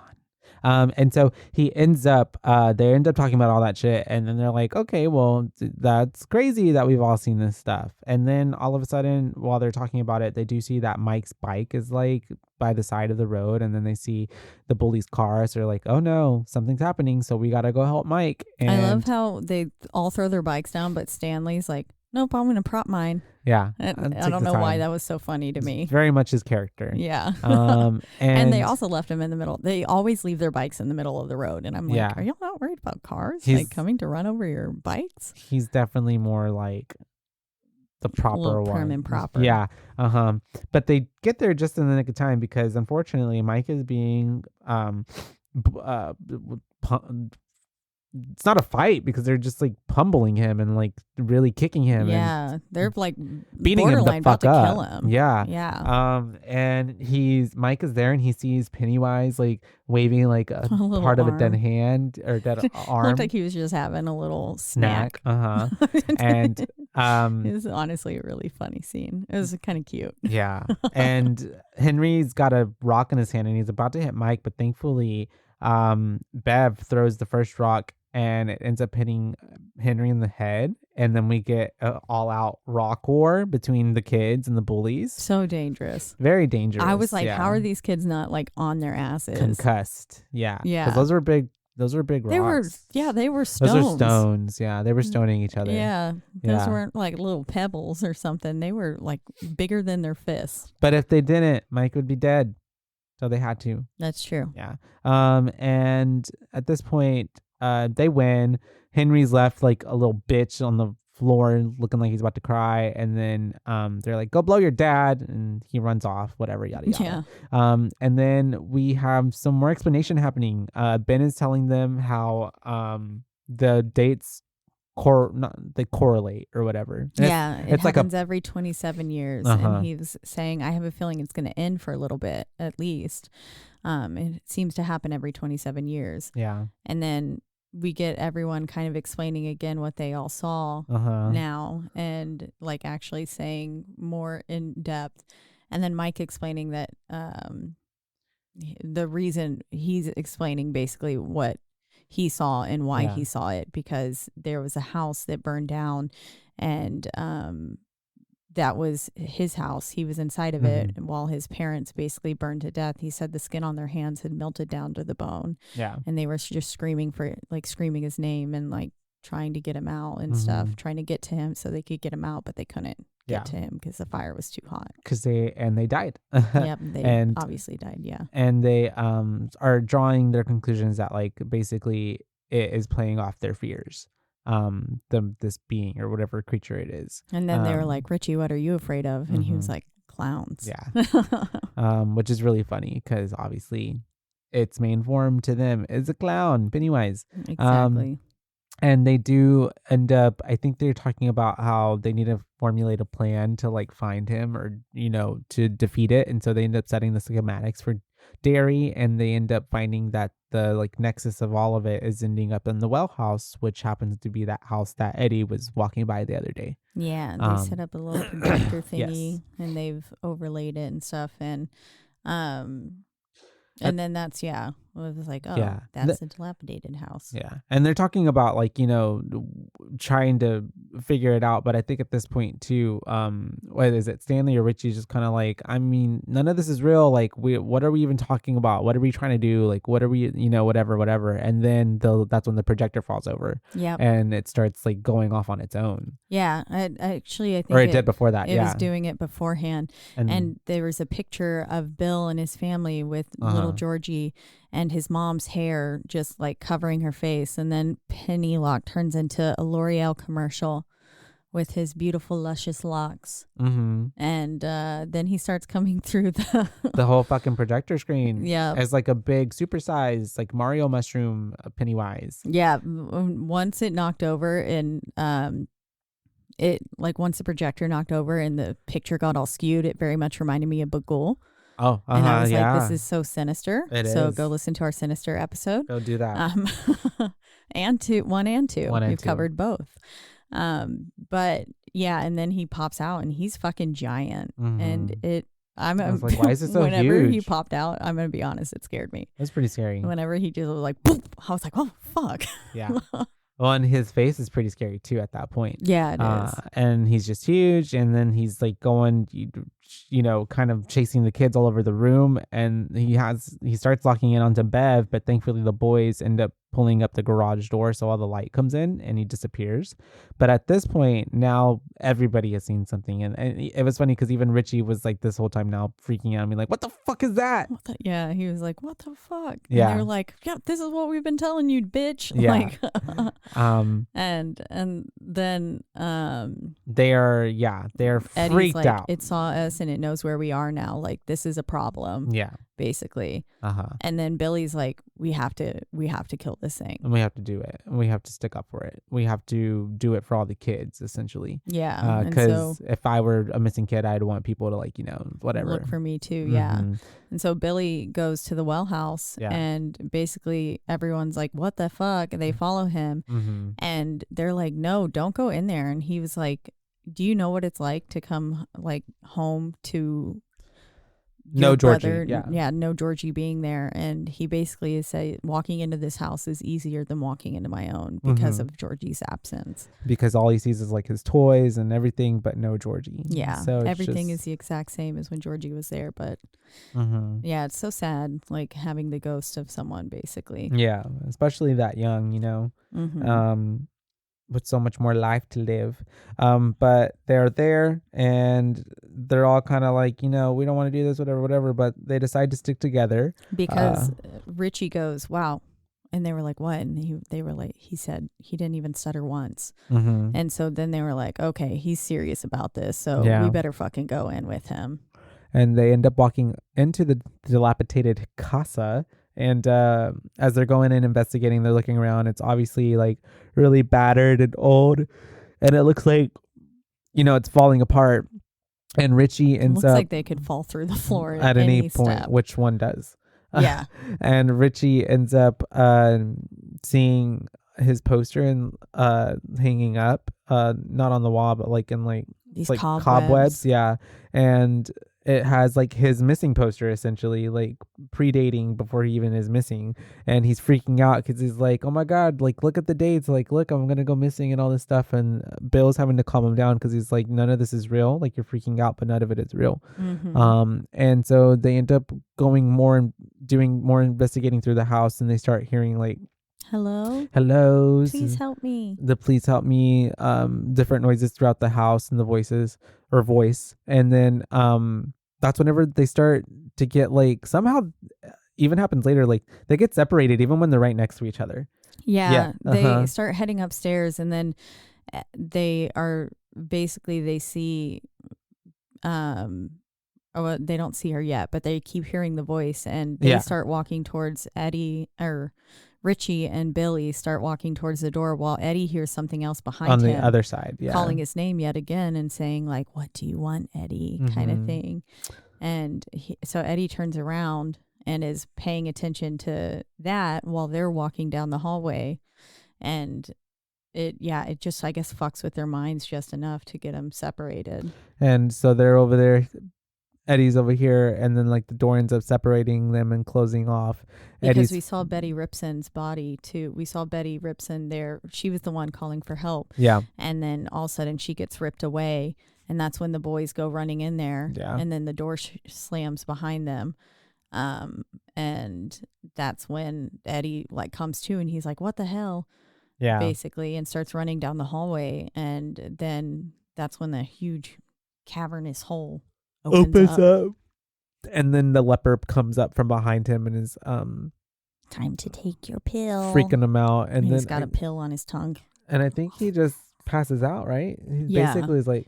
And so they end up talking about all that shit, and then they're like, okay, well, that's crazy that we've all seen this stuff. And then all of a sudden, while they're talking about it, they do see that Mike's bike is like by the side of the road, and then they see the bully's car. So they're like, oh no, something's happening, so we gotta go help Mike. And I love how they all throw their bikes down, but Stanley's like, nope, I'm gonna prop mine. Yeah. I don't know why that was so funny to me. It's very much his character. Yeah. And they also left him in the middle. They always leave their bikes in the middle of the road. And I'm like, are y'all not worried about cars like coming to run over your bikes? He's definitely more like the proper one. Prim and proper. Yeah. But they get there just in the nick of time because unfortunately Mike is being it's not a fight because they're just like pummeling him and like really kicking him. Yeah, they're like beating him the fuck up. Kill him. Yeah, yeah. And Mike is there and he sees Pennywise like waving like a part of a dead hand or dead arm. Looked like he was just having a little snack. And it was honestly a really funny scene. It was kind of cute. Yeah, and Henry's got a rock in his hand and he's about to hit Mike, but thankfully, Bev throws the first rock. And it ends up hitting Henry in the head. And then we get an all-out rock war between the kids and the bullies. So dangerous. Very dangerous. I was like, how are these kids not like on their asses? Concussed. Yeah. Yeah. Because those were big rocks. They were stones. Those are stones. Yeah. They were stoning each other. Yeah. Those weren't like little pebbles or something. They were like bigger than their fists. But if they didn't, Mike would be dead. So they had to. That's true. Yeah. And at this point, they win. Henry's left like a little bitch on the floor looking like he's about to cry. And then they're like, go blow your dad. And he runs off, whatever, yada, yada. Yeah. And then we have some more explanation happening. Ben is telling them how the dates they correlate or whatever. And it happens every 27 years. And he was saying, I have a feeling it's going to end for a little bit, at least. It seems to happen every 27 years. Yeah. And then we get everyone kind of explaining again what they all saw now and like actually saying more in depth. And then Mike explaining that the reason he's explaining basically what he saw and why he saw it, because there was a house that burned down and that was his house. He was inside of it while his parents basically burned to death. He said the skin on their hands had melted down to the bone. Yeah. And they were just screaming his name and like trying to get him out and stuff, trying to get to him so they could get him out, but they couldn't get to him because the fire was too hot. They died. Yep, they obviously died. Yeah. And they are drawing their conclusions that like basically it is playing off their fears. This being or whatever creature it is. And then they were like, Richie, what are you afraid of? And he was like, clowns. Yeah. Which is really funny because obviously its main form to them is a clown, Pennywise. Exactly. And they do end up, I think they're talking about how they need to formulate a plan to like find him or, to defeat it. And so they end up setting the schematics for Derry, and they end up finding that the like nexus of all of it is ending up in the well house, which happens to be that house that Eddie was walking by the other day. Yeah. They set up a little projector thingy and they've overlaid it and stuff. And then that's, it was like, that's a dilapidated house. Yeah. And they're talking about like, trying to figure it out. But I think at this point too, what is it? Stanley or Richie just kind of like, I mean, none of this is real. Like, what are we even talking about? What are we trying to do? Like, what are we, whatever. And then that's when the projector falls over. Yeah. And it starts like going off on its own. Yeah. I think or it did before that. It was doing it beforehand. And there was a picture of Bill and his family with little Georgie and his mom's hair just like covering her face. And then Pennylock turns into a L'Oreal commercial with his beautiful, luscious locks. Mm-hmm. And then he starts coming through the whole fucking projector screen. Yeah. As like a big supersized like Mario mushroom Pennywise. Yeah. Once it knocked over and once the projector knocked over and the picture got all skewed, it very much reminded me of Bagul. Oh, and I was like, this is so sinister. So is. Go listen to our Sinister episode. Go do that. One and two. We've covered both. But yeah, and then he pops out and he's fucking giant. And I was like, why is it so whenever huge? He popped out, I'm going to be honest, it scared me. That's pretty scary. Whenever he just was like, boop, I was like, oh, fuck. Yeah. Well, and his face is pretty scary too at that point. Yeah, it is. And he's just huge. And then he's like going, kind of chasing the kids all over the room. And he starts locking in onto Bev, but thankfully the boys end up pulling up the garage door so all the light comes in and he disappears. But at this point, now everybody has seen something. And it was funny because even Richie was like this whole time now freaking out. I mean, like, what the fuck is that? Yeah, he was like, what the fuck? Yeah. And they were like, yeah, this is what we've been telling you, bitch. Yeah. Like, and then they're Eddie's freaked like, out. It saw us and it knows where we are now. Like, this is a problem. Yeah. Basically. And then Billy's like, we have to kill this thing. And we have to do it. And we have to stick up for it. We have to do it for all the kids, essentially. Yeah. Because if I were a missing kid, I'd want people to like, whatever. Look for me too. Yeah. And so Billy goes to the well house and basically everyone's like, what the fuck? And they follow him and they're like, no, don't go in there. And he was like, do you know what it's like to come like home to no brother, Georgie, no Georgie being there, and he basically is saying walking into this house is easier than walking into my own because of Georgie's absence. Because all he sees is like his toys and everything, but no Georgie. Yeah, so everything is the exact same as when Georgie was there, but yeah, it's so sad, like having the ghost of someone basically. Yeah, especially that young, with so much more life to live. But they're there and they're all kind of like, we don't want to do this, whatever, but they decide to stick together. Because Richie goes, wow. And they were like, what? And they were like, he said he didn't even stutter once. And so then they were like, okay, he's serious about this. So we better fucking go in with him. And they end up walking into the dilapidated casa. And as they're going in investigating, they're looking around. It's obviously like really battered and old. And it looks like, it's falling apart. And Richie ends looks up... like they could fall through the floor at any point, step. which one does. Yeah. And Richie ends up seeing his poster and hanging up, not on the wall, but like in like these like cobwebs. Yeah. And it has like his missing poster, essentially, like predating before he even is missing, and he's freaking out because he's like, oh my god, like look at the dates, like look, I'm gonna go missing and all this stuff. And Bill's having to calm him down because he's like, none of this is real, like you're freaking out, but none of it is real. And so they end up going more and doing more investigating through the house, and they start hearing like hellos, please help me, please help me, different noises throughout the house, and the voice, and then that's whenever they start to get like, somehow even happens later, like they get separated even when they're right next to each other. They start heading upstairs, and then they see well, they don't see her yet, but they keep hearing the voice, and they start walking towards Richie and Billy start walking towards the door, while Eddie hears something else behind him. On the other side, calling his name yet again and saying like, what do you want, Eddie? Kind of thing. And so Eddie turns around and is paying attention to that while they're walking down the hallway. And it just, I guess, fucks with their minds just enough to get them separated. And so they're over there. Eddie's over here, and then like the door ends up separating them and closing off. Because we saw Betty Ripson's body too. We saw Betty Ripson there. She was the one calling for help. Yeah. And then all of a sudden she gets ripped away, and that's when the boys go running in there. Yeah. And then the door slams behind them. And that's when Eddie like comes to, and he's like, what the hell? Yeah. Basically, and starts running down the hallway, and then that's when the huge cavernous hole opens up. And then the leper comes up from behind him and is time to take your pill, freaking him out. And then he's got a pill on his tongue, and I think he just passes out, right? He basically is like,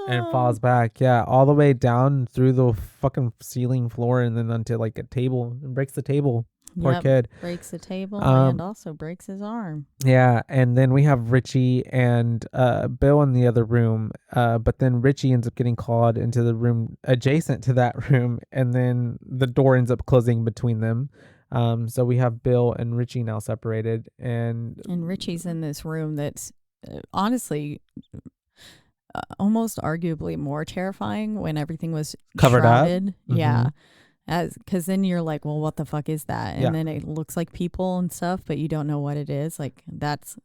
and falls back, all the way down through the fucking ceiling floor, and then onto like a table, and breaks the table. Poor kid. Breaks the table and also breaks his arm. Yeah, and then we have Richie and Bill in the other room, but then Richie ends up getting called into the room adjacent to that room, and then the door ends up closing between them. So we have Bill and Richie now separated, and Richie's in this room that's honestly almost arguably more terrifying when everything was covered shrouded. Up. Yeah. Because then you're like, well, what the fuck is that? And then it looks like people and stuff, but you don't know what it is. Like, that's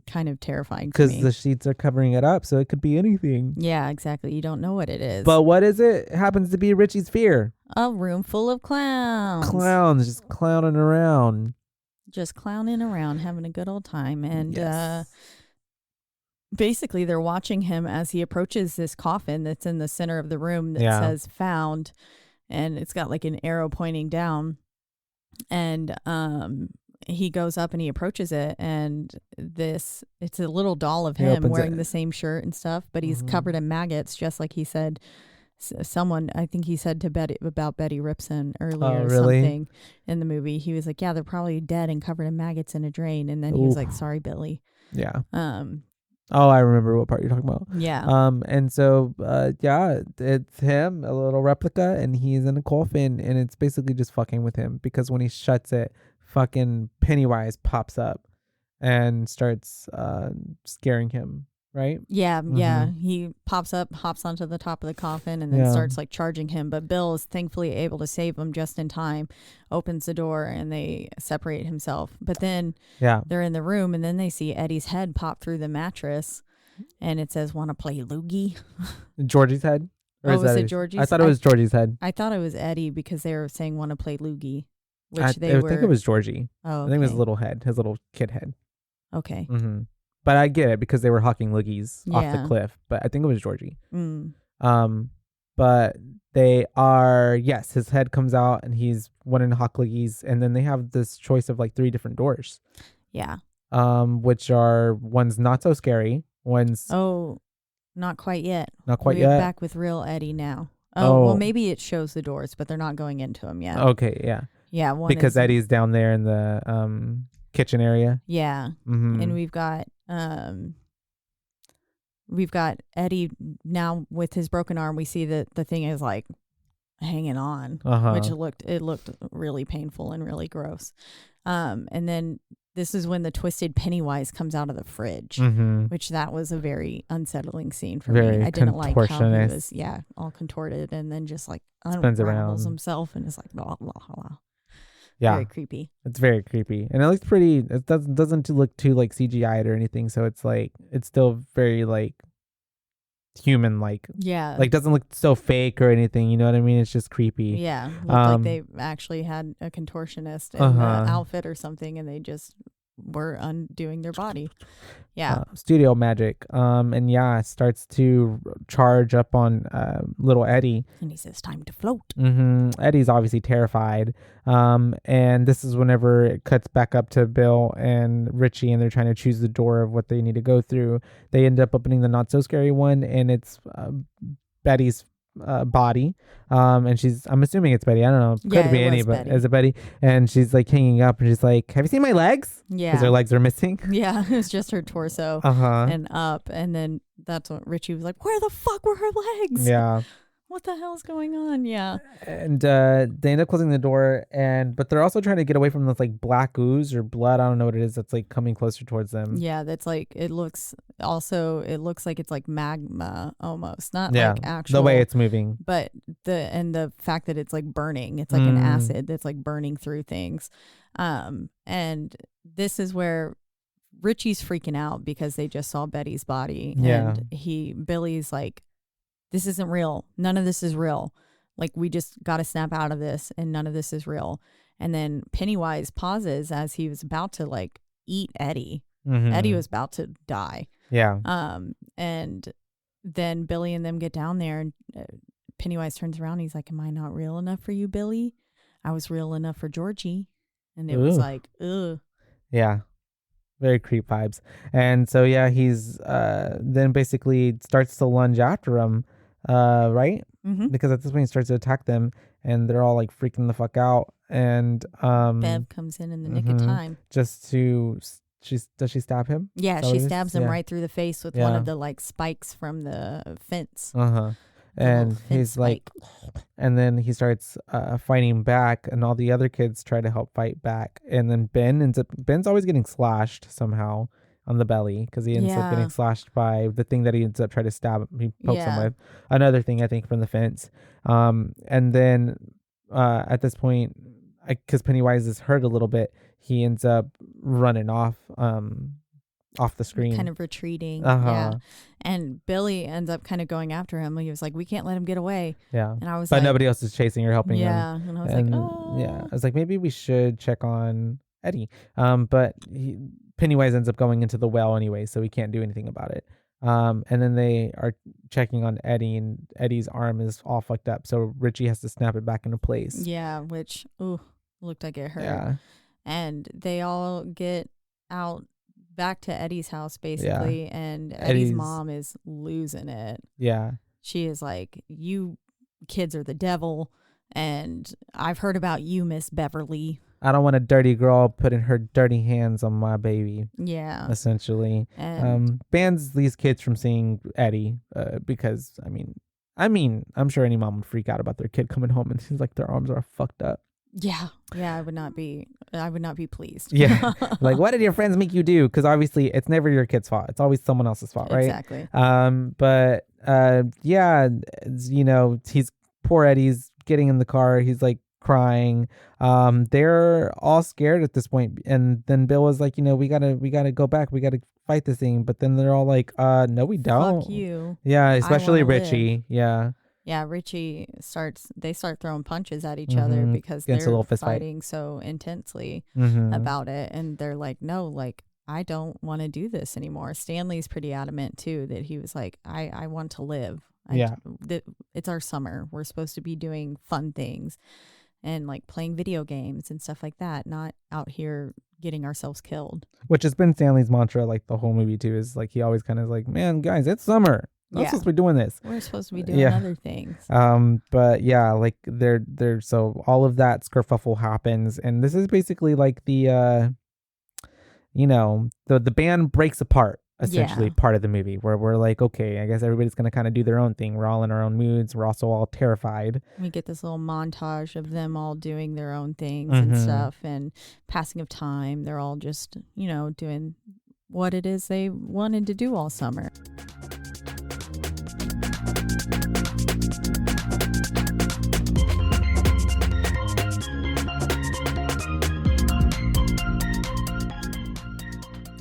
kind of terrifying to me. Because the sheets are covering it up, so it could be anything. Yeah, exactly. You don't know what it is. But what is it? It happens to be Richie's fear. A room full of clowns. Clowns just clowning around. Just clowning around, having a good old time. And basically, they're watching him as he approaches this coffin that's in the center of the room that says found. And it's got like an arrow pointing down, and he goes up and he approaches it, and it's a little doll of him wearing the same shirt and stuff, but he's covered in maggots, just like he said. I think he said to Betty about Betty Ripson earlier or something in the movie. He was like, yeah, they're probably dead and covered in maggots in a drain. And then he was like, sorry, Billy. Yeah. Oh, I remember what part you're talking about. Yeah. And so, it's him, a little replica, and he's in a coffin, and it's basically just fucking with him, because when he shuts it, fucking Pennywise pops up and starts scaring him, right? Yeah, yeah. He pops up, hops onto the top of the coffin, and then starts like charging him. But Bill is thankfully able to save him just in time, opens the door, and they separate himself. But then they're in the room, and then they see Eddie's head pop through the mattress, and it says, "Want to play loogie?" Georgie's head? Or was it Georgie's? I thought it was Georgie's head. I thought it was Eddie, because they were saying "Want to play loogie," which I think it was Georgie. Oh, okay. I think it was his little head, his little kid head. Okay. Mm-hmm. But I get it, because they were hawking loogies off the cliff. But I think it was Georgie. But they are, his head comes out, and he's wanting to hawk loogies. And then they have this choice of like 3 different doors. Yeah. Which are, one's not so scary. One's... Oh, not quite yet. Not quite yet? We're back with real Eddie now. Oh, well, maybe it shows the doors, but they're not going into them yet. Okay, yeah. Yeah. Because Eddie's down there in the kitchen area. Yeah. Mm-hmm. And we've got Eddie now with his broken arm. We see that the thing is like hanging on, which looked really painful and really gross. And then this is when the twisted Pennywise comes out of the fridge, which that was a very unsettling scene for me. I didn't like how he was, all contorted and then just like spins unravels around himself and is like, blah, blah, blah. Yeah. Very creepy. It's very creepy. And it looks pretty, it doesn't look too like CGI'd or anything. So it's like, it's still very like human like. Yeah. Like doesn't look so fake or anything. You know what I mean? It's just creepy. Yeah. Looked like they actually had a contortionist in the outfit or something and they just were undoing their body. Yeah. Studio magic. And starts to charge up on little Eddie. And he says, time to float. Eddie's obviously terrified. And this is whenever it cuts back up to Bill and Richie and they're trying to choose the door of what they need to go through. They end up opening the not so scary one and it's Betty's body. And I'm assuming it's Betty. I don't know. Could be anybody. Is it Betty? And she's like hanging up and she's like, have you seen my legs? Yeah. Because her legs are missing. Yeah. It was just her torso and up. And then that's what Richie was like, where the fuck were her legs? Yeah. What the hell's going on? Yeah. And they end up closing the door but they're also trying to get away from this like black ooze or blood. I don't know what it is that's like coming closer towards them. Yeah, that's like it looks like it's like magma almost. Not like actual, the way it's moving. But the fact that it's like burning. It's like an acid that's like burning through things. And this is where Richie's freaking out because they just saw Betty's body. Yeah. And Billy's like, this isn't real. None of this is real. Like, we just got to snap out of this and none of this is real. And then Pennywise pauses as he was about to like eat Eddie. Eddie was about to die. Yeah. And then Billy and them get down there and Pennywise turns around and he's like, am I not real enough for you, Billy? I was real enough for Georgie. And it was like, ugh. Yeah. Very creep vibes. And so, he's then basically starts to lunge after him. Right? Because at this point he starts to attack them and they're all like freaking the fuck out. And Bev comes in the nick of time. Just to does she stab him? Yeah, she stabs him right through the face with one of the like spikes from the fence. And he's like, and then he starts fighting back, and all the other kids try to help fight back. And then Ben's always getting slashed somehow on the belly because he ends up getting slashed by the thing that he ends up trying to stab. He pokes him with another thing, I think, from the fence. And then at this point, because Pennywise is hurt a little bit, he ends up running off the screen, kind of retreating. Yeah. And Billy ends up kind of going after him. He was like, we can't let him get away. Yeah. And I was but like, nobody else is chasing or helping him. Yeah. And I was like, oh. Yeah. I was like, maybe we should check on Eddie. But Pennywise ends up going into the well anyway, so we can't do anything about it. And then they are checking on Eddie, and Eddie's arm is all fucked up. So Richie has to snap it back into place. Yeah, which looked like it hurt. Yeah. And they all get out back to Eddie's house basically, and Eddie's mom is losing it. Yeah. She is like, you kids are the devil, and I've heard about you, Miss Beverly. I don't want a dirty girl putting her dirty hands on my baby. Yeah. Essentially. And bans these kids from seeing Eddie because, I mean, I'm sure any mom would freak out about their kid coming home and she's like, their arms are fucked up. Yeah. Yeah, I would not be pleased. Yeah. Like, what did your friends make you do? Because obviously it's never your kid's fault. It's always someone else's fault, right? Exactly. But he's poor Eddie's getting in the car. He's like crying. They're all scared at this point. And then Bill was like, we gotta go back. We gotta fight this thing. But then they're all like, no, we don't. Fuck you. Yeah, especially Richie. Live. Yeah. Yeah, Richie start throwing punches at each other because they're fighting so intensely about it. And they're like, no, like, I don't want to do this anymore. Stanley's pretty adamant too, that he was like, I want to live. It's our summer. We're supposed to be doing fun things and like playing video games and stuff like that, not out here getting ourselves killed. Which has been Stanley's mantra like the whole movie too, is like he always kind of like, man, guys, it's summer. Not supposed to be doing this. We're supposed to be doing other things. But yeah, like they're so all of that skerfuffle happens, and this is basically like the the band breaks apart essentially part of the movie, where we're like, okay, I guess everybody's going to kind of do their own thing. We're all in our own moods. We're also all terrified. We get this little montage of them all doing their own things and stuff, and passing of time. They're all just, doing what it is they wanted to do all summer.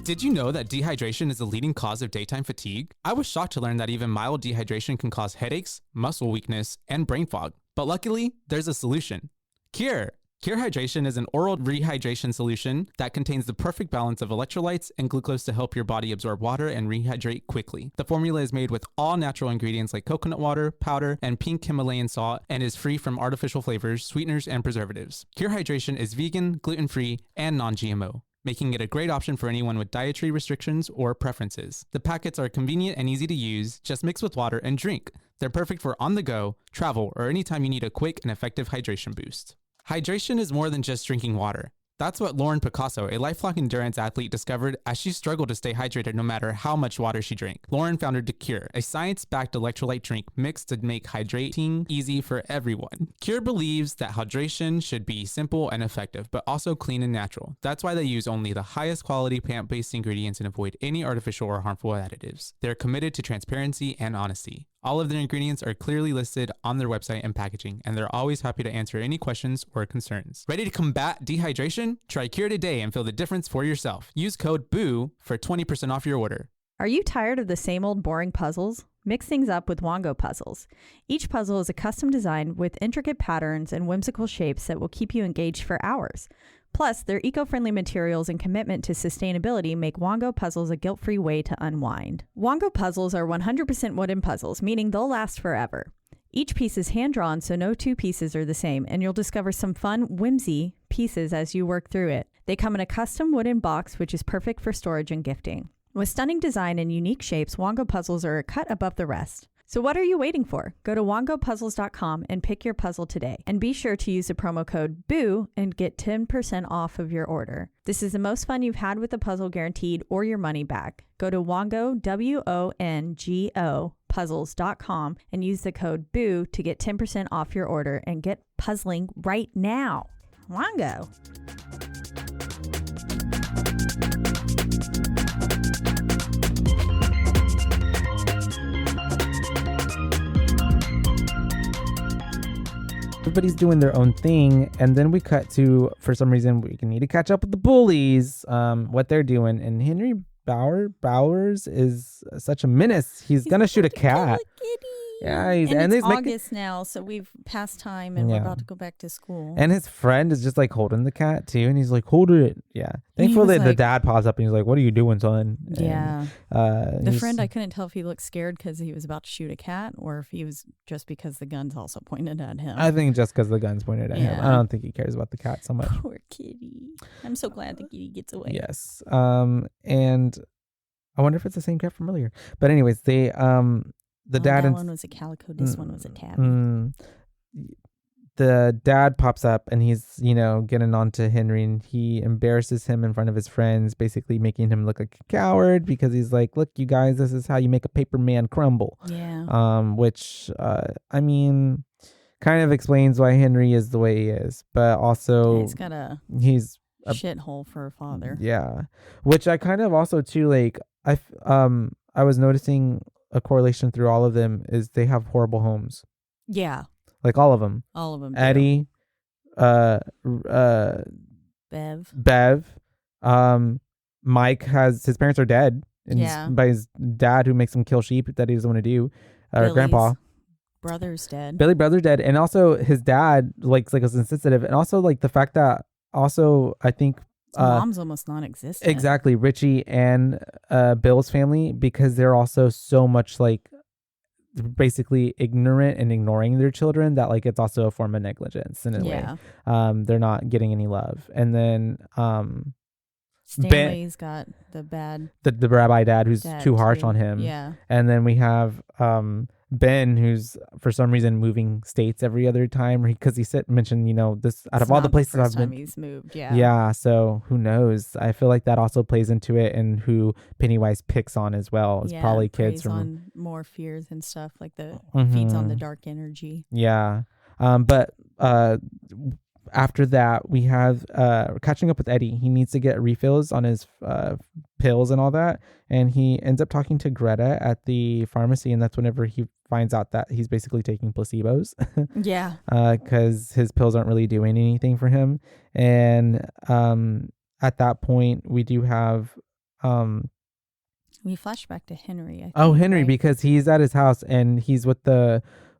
Did you know that dehydration is the leading cause of daytime fatigue? I was shocked to learn that even mild dehydration can cause headaches, muscle weakness, and brain fog. But luckily, there's a solution. Cure! Cure Hydration is an oral rehydration solution that contains the perfect balance of electrolytes and glucose to help your body absorb water and rehydrate quickly. The formula is made with all natural ingredients like coconut water, powder, and pink Himalayan salt, and is free from artificial flavors, sweeteners, and preservatives. Cure Hydration is vegan, gluten-free, and non-GMO, making it a great option for anyone with dietary restrictions or preferences. The packets are convenient and easy to use. Just mix with water and drink. They're perfect for on the go, travel, or anytime you need a quick and effective hydration boost. Hydration is more than just drinking water. That's what Lauren Picasso, a lifelong endurance athlete, discovered as she struggled to stay hydrated no matter how much water she drank. Lauren founded Cure, a science-backed electrolyte drink mix to make hydrating easy for everyone. Cure believes that hydration should be simple and effective, but also clean and natural. That's why they use only the highest quality plant-based ingredients and avoid any artificial or harmful additives. They're committed to transparency and honesty. All of their ingredients are clearly listed on their website and packaging, and they're always happy to answer any questions or concerns. Ready to combat dehydration? Try Cure today and feel the difference for yourself. Use code BOO for 20% off your order. Are you tired of the same old boring puzzles? Mix things up with Wongo puzzles. Each puzzle is a custom design with intricate patterns and whimsical shapes that will keep you engaged for hours. Plus, their eco-friendly materials and commitment to sustainability make Wongo puzzles a guilt-free way to unwind. Wongo puzzles are 100% wooden puzzles, meaning they'll last forever. Each piece is hand-drawn, so no two pieces are the same, and you'll discover some fun, whimsy pieces as you work through it. They come in a custom wooden box, which is perfect for storage and gifting. With stunning design and unique shapes, Wongo puzzles are a cut above the rest. So what are you waiting for? Go to wongopuzzles.com and pick your puzzle today. And be sure to use the promo code BOO and get 10% off of your order. This is the most fun you've had with the puzzle guaranteed or your money back. Go to Wongo, WONGO, puzzles.com and use the code BOO to get 10% off your order and get puzzling right now. Wongo. Everybody's doing their own thing, and then we cut to, for some reason, we need to catch up with the bullies, what they're doing, and Henry Bowers is such a menace. He's gonna shoot a cat. Yeah, and it's August now, so we've passed time and we're about to go back to school. And his friend is just like holding the cat too, and he's like, hold it. Yeah. Thankfully the dad pops up and he's like, what are you doing, son? Yeah. And, the friend, I couldn't tell if he looked scared because he was about to shoot a cat or if he was just because the gun's also pointed at him. I think just because the gun's pointed at him. I don't think he cares about the cat so much. Poor kitty. I'm so glad the kitty gets away. Yes. And I wonder if it's the same cat from earlier. But anyways, the dad that one was a calico. This one was a tabby. The dad pops up and he's, getting on to Henry, and he embarrasses him in front of his friends, basically making him look like a coward because he's like, look, you guys, this is how you make a paper man crumble. Yeah. Which, kind of explains why Henry is the way he is, but also he's a shithole for a father. Yeah. Which I kind of also too, like, I was noticing a correlation through all of them is they have horrible homes. Yeah. Like all of them. All of them. Eddie, Bev. Mike his parents are dead. And by his dad who makes him kill sheep that he doesn't want to do. Grandpa. Brother's dead. Billy's brother's dead. And also his dad was insensitive. And also like the fact that also I think mom's almost non-existent. Exactly. Richie and Bill's family, because they're also so much like basically ignorant and ignoring their children that like it's also a form of negligence in a way. They're not getting any love. And then Stanley's got the bad the rabbi dad who's too harsh on him. Yeah. And then we have Ben, who's for some reason moving states every other time, because he mentioned, this out of all the places I've been. He's moved, yeah. Yeah, so who knows? I feel like that also plays into it, and who Pennywise picks on as well. It's probably kids from on more fears and stuff, like the Mhm. feeds on the dark energy. Yeah. But after that, we have catching up with Eddie. He needs to get refills on his pills and all that. And he ends up talking to Greta at the pharmacy. And that's whenever he finds out that he's basically taking placebos. Yeah. Because his pills aren't really doing anything for him. And at that point, we do have... we flash back to Henry. Henry, right? Because he's at his house and he's with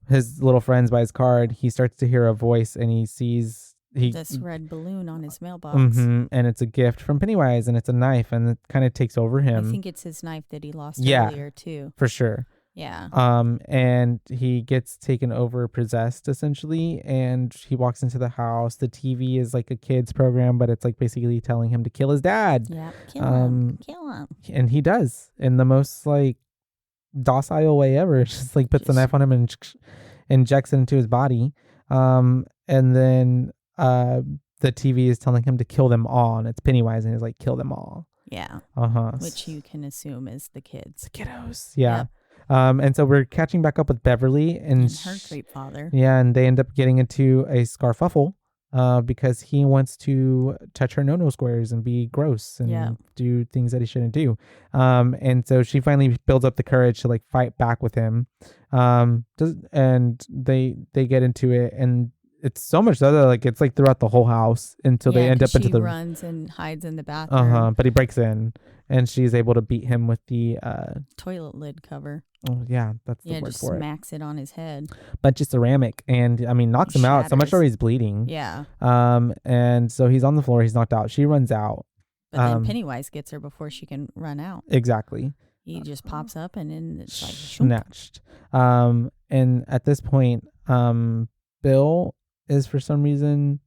his little friends by his card. He starts to hear a voice and he sees this red balloon on his mailbox. Mm-hmm, and it's a gift from Pennywise, and it's a knife, and it kind of takes over him. I think it's his knife that he lost earlier too. For sure. Yeah. And he gets taken over, possessed essentially, and he walks into the house. The TV is like a kid's program, but it's like basically telling him to kill his dad. Yeah, kill him. And he does in the most like docile way ever. Just like puts the knife on him and injects it into his body. And then the TV is telling him to kill them all, and it's Pennywise, and he's like, kill them all. Yeah. Which you can assume is the kids. The kiddos. Yeah. Yep. And so we're catching back up with Beverly and her great father. Yeah, and they end up getting into a scarfuffle because he wants to touch her no-no squares and be gross and do things that he shouldn't do. And so she finally builds up the courage to like fight back with him. And they get into it, and it's so much so that like it's like throughout the whole house until they end up into the runs and hides in the bathroom. But he breaks in, and she's able to beat him with the toilet lid cover. Oh yeah, that's the word just for it. Smacks it on his head. Bunch of ceramic, and I mean knocks him out so much where he's bleeding. Yeah. And so he's on the floor. He's knocked out. She runs out. But then Pennywise gets her before she can run out. Exactly. He just pops up, and then it's like snatched. And at this point, Bill is for some reason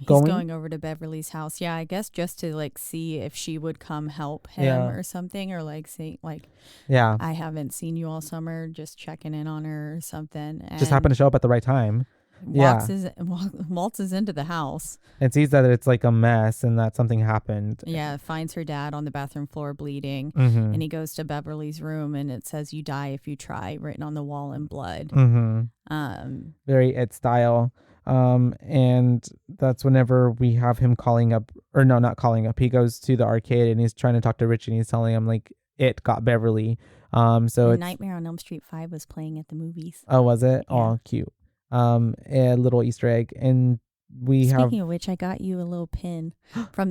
going over to Beverly's house. Yeah, I guess just to like see if she would come help him or something, or like say like, I haven't seen you all summer, just checking in on her or something. And just happened to show up at the right time. Waltzes into the house and sees that it's like a mess and that something happened. Yeah, finds her dad on the bathroom floor bleeding, mm-hmm. and he goes to Beverly's room, and it says "You die if you try" written on the wall in blood. Mm-hmm. Very It style. And that's whenever we have him calling up, or no, not calling up. He goes to the arcade and he's trying to talk to Richie, and he's telling him like it got Beverly. So Nightmare on Elm Street 5 was playing at the movies. Oh, was it? Yeah. Oh, cute. A little Easter egg, and Speaking of which, I got you a little pin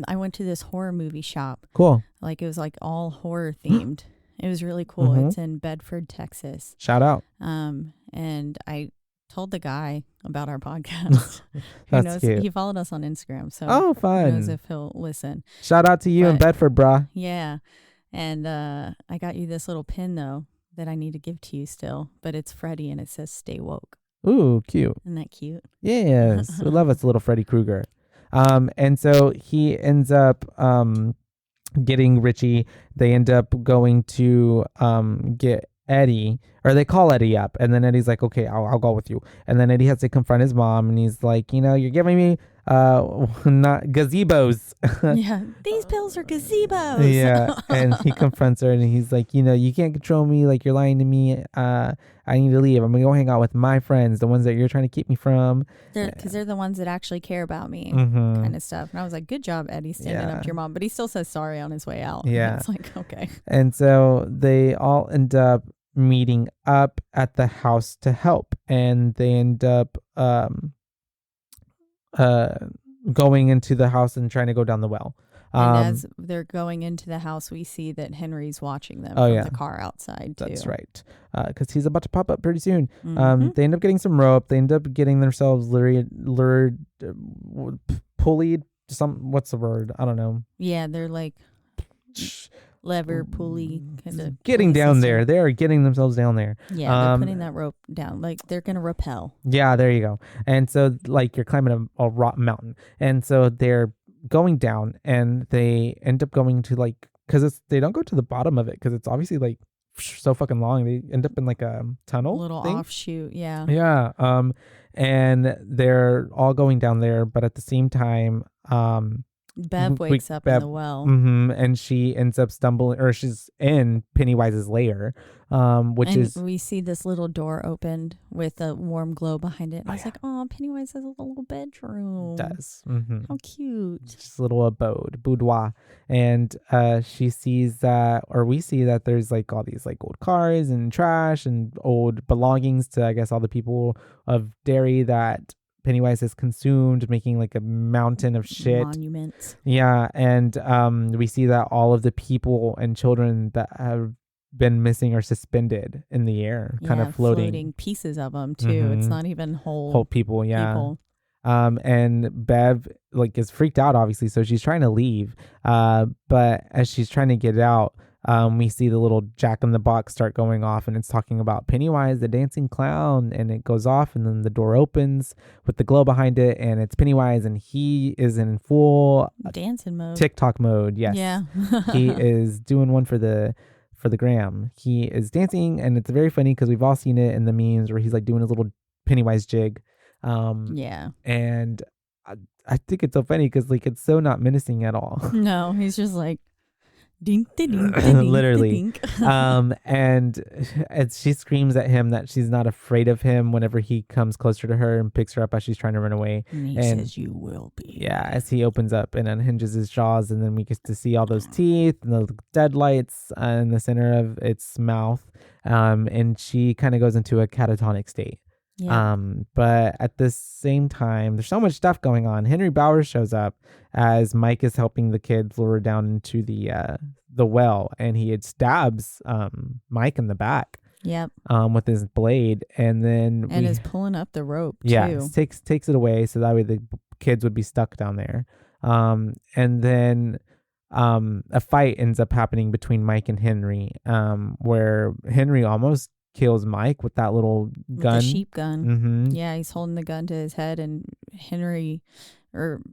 I went to this horror movie shop. Cool. Like it was like all horror themed. It was really cool. Mm-hmm. It's in Bedford, Texas. Shout out. And I told the guy about our podcast. Who knows? Cute. He followed us on Instagram, so fun. Who knows if he'll listen. Shout out to you in Bedford, brah. Yeah. And I got you this little pin though that I need to give to you still, but it's Freddy and it says "Stay woke." Ooh, cute. Isn't that cute? Yes. We love us a little Freddy Krueger. And so he ends up getting Richie. They end up going to get Eddie, or they call Eddie up, and then Eddie's like, okay, I'll go with you. And then Eddie has to confront his mom, and he's like, you're giving me not gazebos. Yeah, these pills are gazebos. Yeah. And he confronts her, and he's like, you can't control me, like you're lying to me. I need to leave. I'm gonna go hang out with my friends, the ones that you're trying to keep me from, because they're the ones that actually care about me. Mm-hmm. Kind of stuff. And I was like, good job, Eddie, standing up to your mom. But he still says sorry on his way out. Yeah. It's like, okay. And so they all end up meeting up at the house to help, and they end up going into the house and trying to go down the well. And as they're going into the house, we see that Henry's watching them from the car outside too. That's right, because he's about to pop up pretty soon. Mm-hmm. They end up getting some rope. They end up getting themselves lured, pulleyed. What's the word? I don't know. Yeah, they're like lever pulley kind of getting down system. There. They are getting themselves down there. Yeah, they're putting that rope down. Like they're gonna rappel. Yeah, there you go. And so like you're climbing a rock mountain, and so they're going down, and they end up going to like, because they don't go to the bottom of it because it's obviously like so fucking long. They end up in like a tunnel, little thing. offshoot. Yeah. Yeah. And they're all going down there, but at the same time, Bev wakes up in the well. And she ends up stumbling, or she's in Pennywise's lair, which and is we see this little door opened with a warm glow behind it. And I was like, oh, Pennywise has a little bedroom. does. How cute. Just a little abode, boudoir. And she sees that, or we see that there's like all these like old cars and trash and old belongings to, I guess, all the people of Derry that Pennywise has consumed, making like a mountain of shit. Monuments. Yeah. And we see that all of the people and children that have been missing are suspended in the air, kind of floating pieces of them too. It's not even whole people. Yeah. People. And Bev like is freaked out, obviously, so she's trying to leave. But as she's trying to get out, we see the little Jack in the Box start going off, and it's talking about Pennywise, the dancing clown, and it goes off, and then the door opens with the glow behind it, and it's Pennywise, and he is in full dancing mode, TikTok mode. Yes, yeah, he is doing one for the gram. He is dancing, and it's very funny because we've all seen it in the memes where he's like doing his little Pennywise jig. Yeah, and I think it's so funny because like it's so not menacing at all. No, he's just like dink, dink, dink, literally. Dink. And she screams at him that she's not afraid of him whenever he comes closer to her and picks her up as she's trying to run away. And he says, "You will be." Yeah, as he opens up and unhinges his jaws, and then we get to see all those teeth and the deadlights in the center of its mouth. And she kind of goes into a catatonic state. Yeah. But at the same time, there's so much stuff going on. Henry Bowers shows up as Mike is helping the kids lure down into the well, and he stabs Mike in the back. Yep. With his blade, and then is pulling up the rope too. Yeah, takes it away so that way the kids would be stuck down there. And then a fight ends up happening between Mike and Henry, where Henry almost kills Mike with that little gun, the sheep gun. Yeah, he's holding the gun to his head, and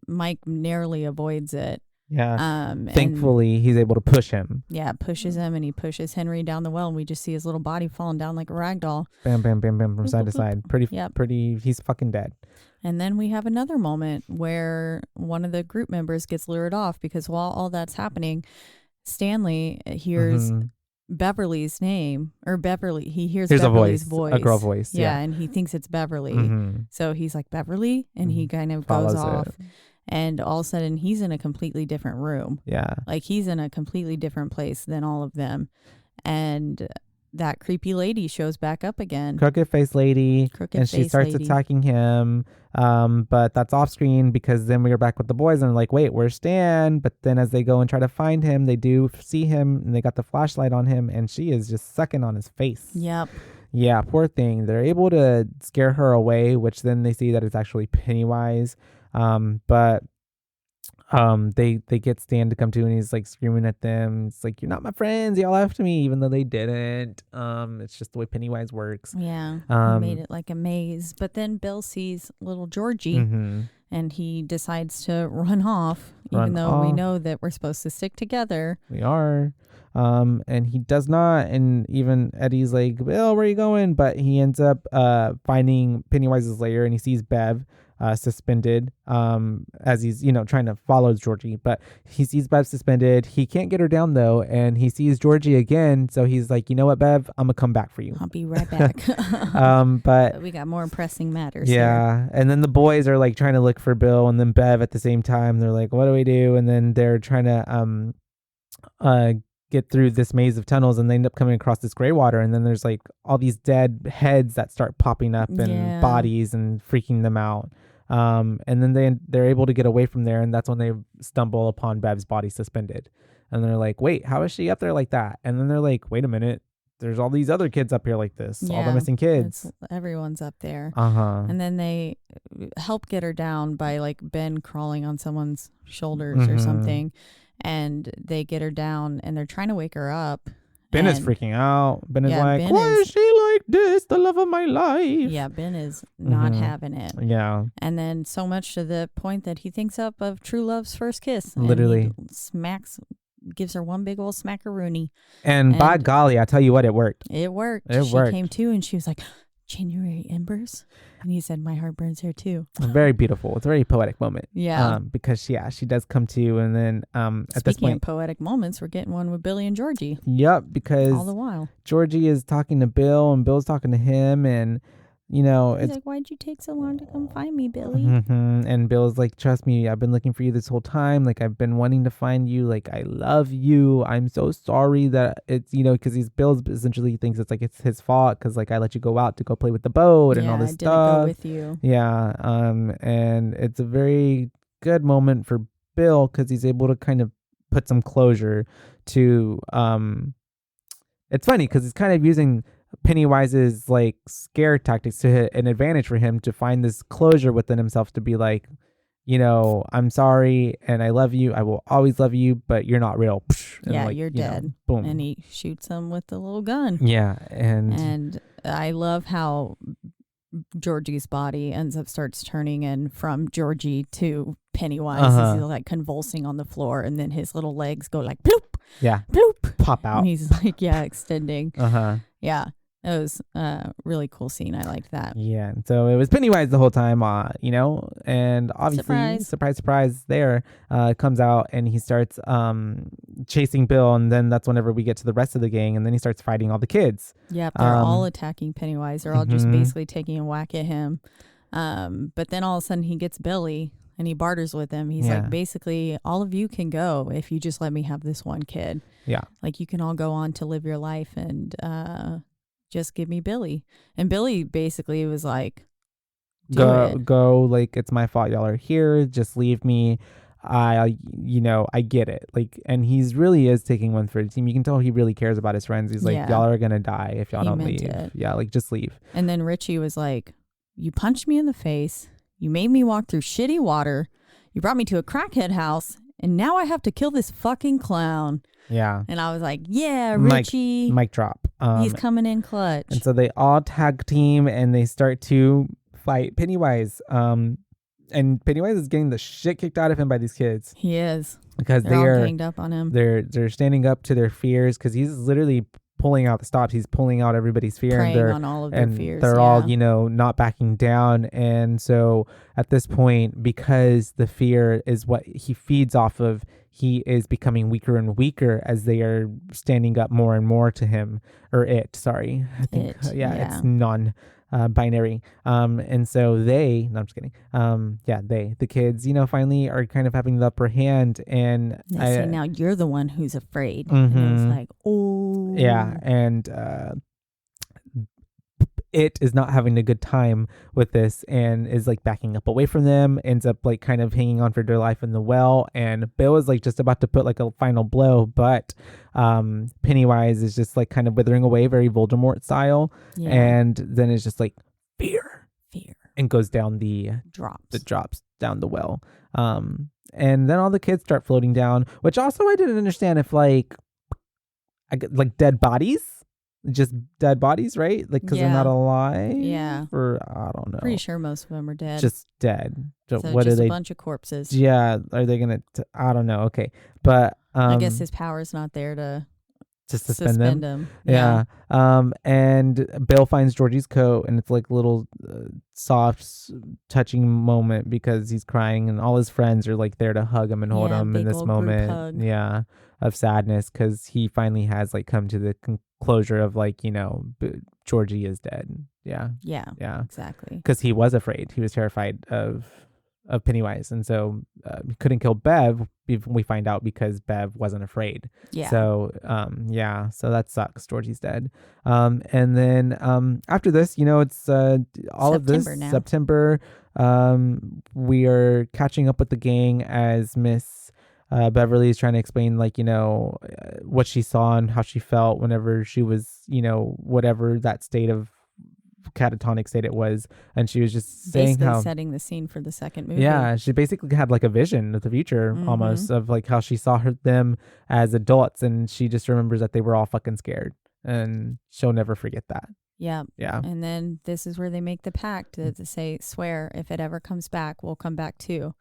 Mike narrowly avoids it. Yeah. Thankfully, he's able to push him. Yeah, pushes him, and he pushes Henry down the well, and we just see his little body falling down like a rag doll. Bam, bam, bam, bam, from side to side. Pretty. He's fucking dead. And then we have another moment where one of the group members gets lured off because while all that's happening, Stanley hears Beverly's name, or he hears Beverly's voice. A girl voice. Yeah, and he thinks it's Beverly. So he's like, Beverly? And he kind of goes off. And all of a sudden, he's in a completely different room. Yeah. Like, he's in a completely different place than all of them. And that creepy lady shows back up again. Crooked-faced lady. And she starts attacking him. But that's off screen because then we are back with the boys and they're like, wait, where's Stan? But then as they go and try to find him, they do see him and they got the flashlight on him and she is just sucking on his face. Yep. Yeah, poor thing. They're able to scare her away, which then they see that it's actually Pennywise. But they get Stan to come to and he's like screaming at them. It's like, you're not my friends, y'all left me, even though they didn't. It's just the way Pennywise works. Yeah. He made it like a maze. But then Bill sees little Georgie and he decides to run off, even though we know that we're supposed to stick together. We are. And he does not, and even Eddie's like, Bill, where are you going? But he ends up finding Pennywise's lair and he sees Bev suspended as he's trying to follow Georgie, but he sees Bev suspended. He can't get her down though, and he sees Georgie again, so he's like, you know what, Bev, I'm gonna come back for you. I'll be right back. But we got more pressing matters here. And then the boys are like trying to look for Bill and then Bev at the same time. They're like, what do we do? And then they're trying to get through this maze of tunnels, and they end up coming across this gray water, and then there's like all these dead heads that start popping up and bodies and freaking them out. And then they're able to get away from there, and that's when they stumble upon Bev's body suspended. And they're like, wait, how is she up there like that? And then they're like, wait a minute, there's all these other kids up here like this. All the missing kids. Everyone's up there. And then they help get her down by like Ben crawling on someone's shoulders or something. And they get her down and they're trying to wake her up. Ben is freaking out. Ben is like, why is she like this? The love of my life. Yeah, Ben is not having it. Yeah. And then so much to the point that he thinks up of true love's first kiss. Literally. And he smacks gives her one big old smackaroony. And by golly, I tell you what, it worked. It worked. It she worked. came to and she was like, January embers? And he said, my heart burns here too. Very beautiful. It's a very poetic moment. Yeah. Because she does come to, and then at this Speaking point, of poetic moments, we're getting one with Billy and Georgie. Yep, because all the while Georgie is talking to Bill and Bill's talking to him, and he's like, why'd you take so long to come find me, Billy? And Bill's like, trust me, I've been looking for you this whole time. Like, I've been wanting to find you. Like, I love you. I'm so sorry that it's, because Bill's essentially thinks it's his fault because like I let you go out to go play with the boat and all this I stuff. didn't go with you. Yeah. And it's a very good moment for Bill because he's able to kind of put some closure to it's funny because he's kind of using Pennywise's like scare tactics to hit an advantage for him to find this closure within himself to be like, I'm sorry and I love you. I will always love you, but you're not real. And you're dead. Boom. And he shoots him with the little gun. Yeah. And I love how Georgie's body starts turning in from Georgie to Pennywise. He's like convulsing on the floor, and then his little legs go like bloop. Yeah. Bloop. Pop out. And he's like, extending. Yeah. It was a really cool scene. I liked that. Yeah. So it was Pennywise the whole time, and obviously, surprise, there comes out and he starts chasing Bill. And then that's whenever we get to the rest of the gang. And then he starts fighting all the kids. Yep. They're all attacking Pennywise. They're all just basically taking a whack at him. But then all of a sudden he gets Billy and he barters with him. He's like, basically, all of you can go if you just let me have this one kid. Yeah. Like, you can all go on to live your life and just give me Billy. And Billy basically was like, go, like, it's my fault y'all are here. Just leave me. I get it. Like, and he's really is taking one for the team. You can tell he really cares about his friends. He's like, y'all are going to die if y'all don't leave. Yeah, like, just leave. And then Richie was like, you punched me in the face. You made me walk through shitty water. You brought me to a crackhead house. And now I have to kill this fucking clown. Yeah. And I was like, yeah, Richie. Mic drop. He's coming in clutch. And so they all tag team and they start to fight Pennywise. And Pennywise is getting the shit kicked out of him by these kids. He is. Because they're all ganged up on him. They're standing up to their fears because he's literally pulling out the stops. He's pulling out everybody's fear. Preying on all of their fears. They're all, not backing down. And so at this point, because the fear is what he feeds off of, he is becoming weaker and weaker as they are standing up more and more to him. Or it, sorry. I think, it's non-binary. And so I'm just kidding. The kids, finally are kind of having the upper hand. And they say, now you're the one who's afraid. Mm-hmm. And it's like, oh. Yeah. And it is not having a good time with this and is like backing up away from them, ends up like kind of hanging on for dear life in the well. And Bill is like just about to put like a final blow, but Pennywise is just like kind of withering away, very Voldemort style. Yeah. And then it's just like fear, and goes down the drops down the well. And then all the kids start floating down, which also I didn't understand if like dead bodies. Just dead bodies, right? Like, because they're not alive. Yeah. Or I don't know. Pretty sure most of them are dead. Just dead. So what just are they? A bunch of corpses. Yeah. Are they gonna? I don't know. Okay, but I guess his power's not there to suspend them. Yeah. And Bill finds Georgie's coat, and it's like a little soft, touching moment because he's crying, and all his friends are like there to hug him and hold him in this moment. Yeah, of sadness because he finally has like come to the closure of like, Georgie is dead. Yeah. Exactly. Because he was afraid. He was terrified of Pennywise, and so he couldn't kill Bev. We find out because Bev wasn't afraid. Yeah. So so that sucks. Georgie's dead. And then after this, it's all of this now. September. We are catching up with the gang as Miss Beverly is trying to explain what she saw and how she felt whenever she was whatever that state of catatonic state it was, and she was just saying basically how setting the scene for the second movie. Yeah, she basically had like a vision of the future almost of like how she saw them as adults, and she just remembers that they were all fucking scared, and she'll never forget that. Yeah. And then this is where they make the pact to say, swear if it ever comes back, we'll come back too.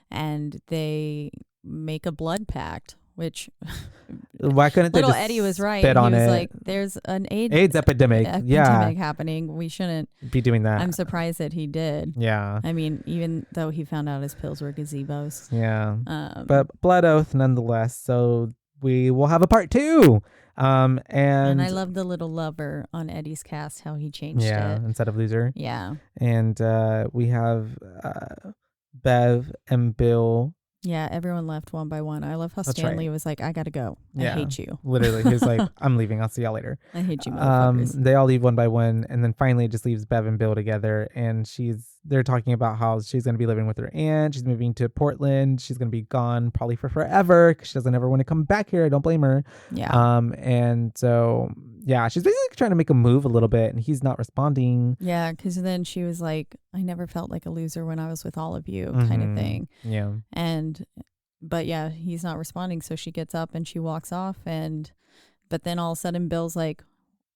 And they make a blood pact which Why couldn't they little just Eddie was right. spit He on was it? like, there's an AIDS epidemic. happening. We shouldn't Be doing that. I'm surprised that he did. Yeah. I mean, even though he found out his pills were gazebos. Yeah. But Blood Oath nonetheless. So we will have a part 2. And I love the little lover on Eddie's cast, how he changed it. Instead of loser. Yeah. And we have Bev and Bill. Yeah, everyone left one by one. I love how That's Stanley right. was like, I gotta go. I hate you. Literally. He was like, I'm leaving. I'll see y'all later. I hate you, motherfuckers. They all leave one by one, and then finally it just leaves Bev and Bill together, and they're talking about how she's going to be living with her aunt. She's moving to Portland. She's going to be gone probably for forever because she doesn't ever want to come back here. I don't blame her. Yeah. And so, yeah, she's basically trying to make a move a little bit, and he's not responding. Yeah, because then she was like, I never felt like a loser when I was with all of you, kind of thing. Yeah. But yeah, he's not responding. So she gets up and she walks off. But then all of a sudden Bill's like,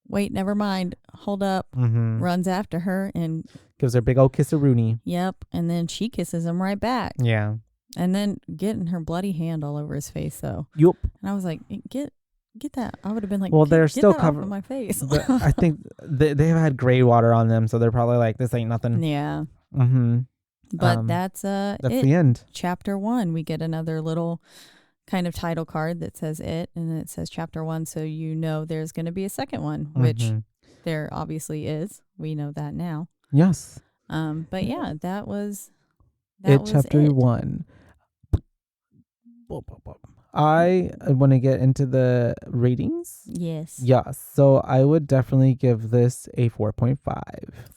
wait, never mind. Hold up. Runs after her and gives her a big old kiss-a-rooney. Yep. And then she kisses him right back. Yeah. And then getting her bloody hand all over his face though. Yup. And I was like, get that. I would have been like, well, they're still covered my face. I think they have had gray water on them, so they're probably like, this ain't nothing. Yeah. But that's the end. Chapter 1, we get another little kind of title card that says it, and it says Chapter 1, so you know there's going to be a second one, which there obviously is. We know that now. Yes. But yeah, that was Chapter 1. I want to get into the ratings. Yes. Yeah. So I would definitely give this a 4.5.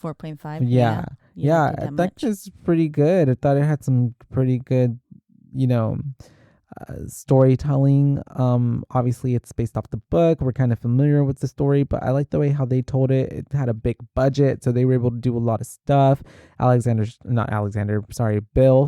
4.5. Yeah. Yeah. I think it's pretty good. I thought it had some pretty good, storytelling. Obviously it's based off the book. We're kind of familiar with the story, but I like the way how they told it. It had a big budget, so they were able to do a lot of stuff. Bill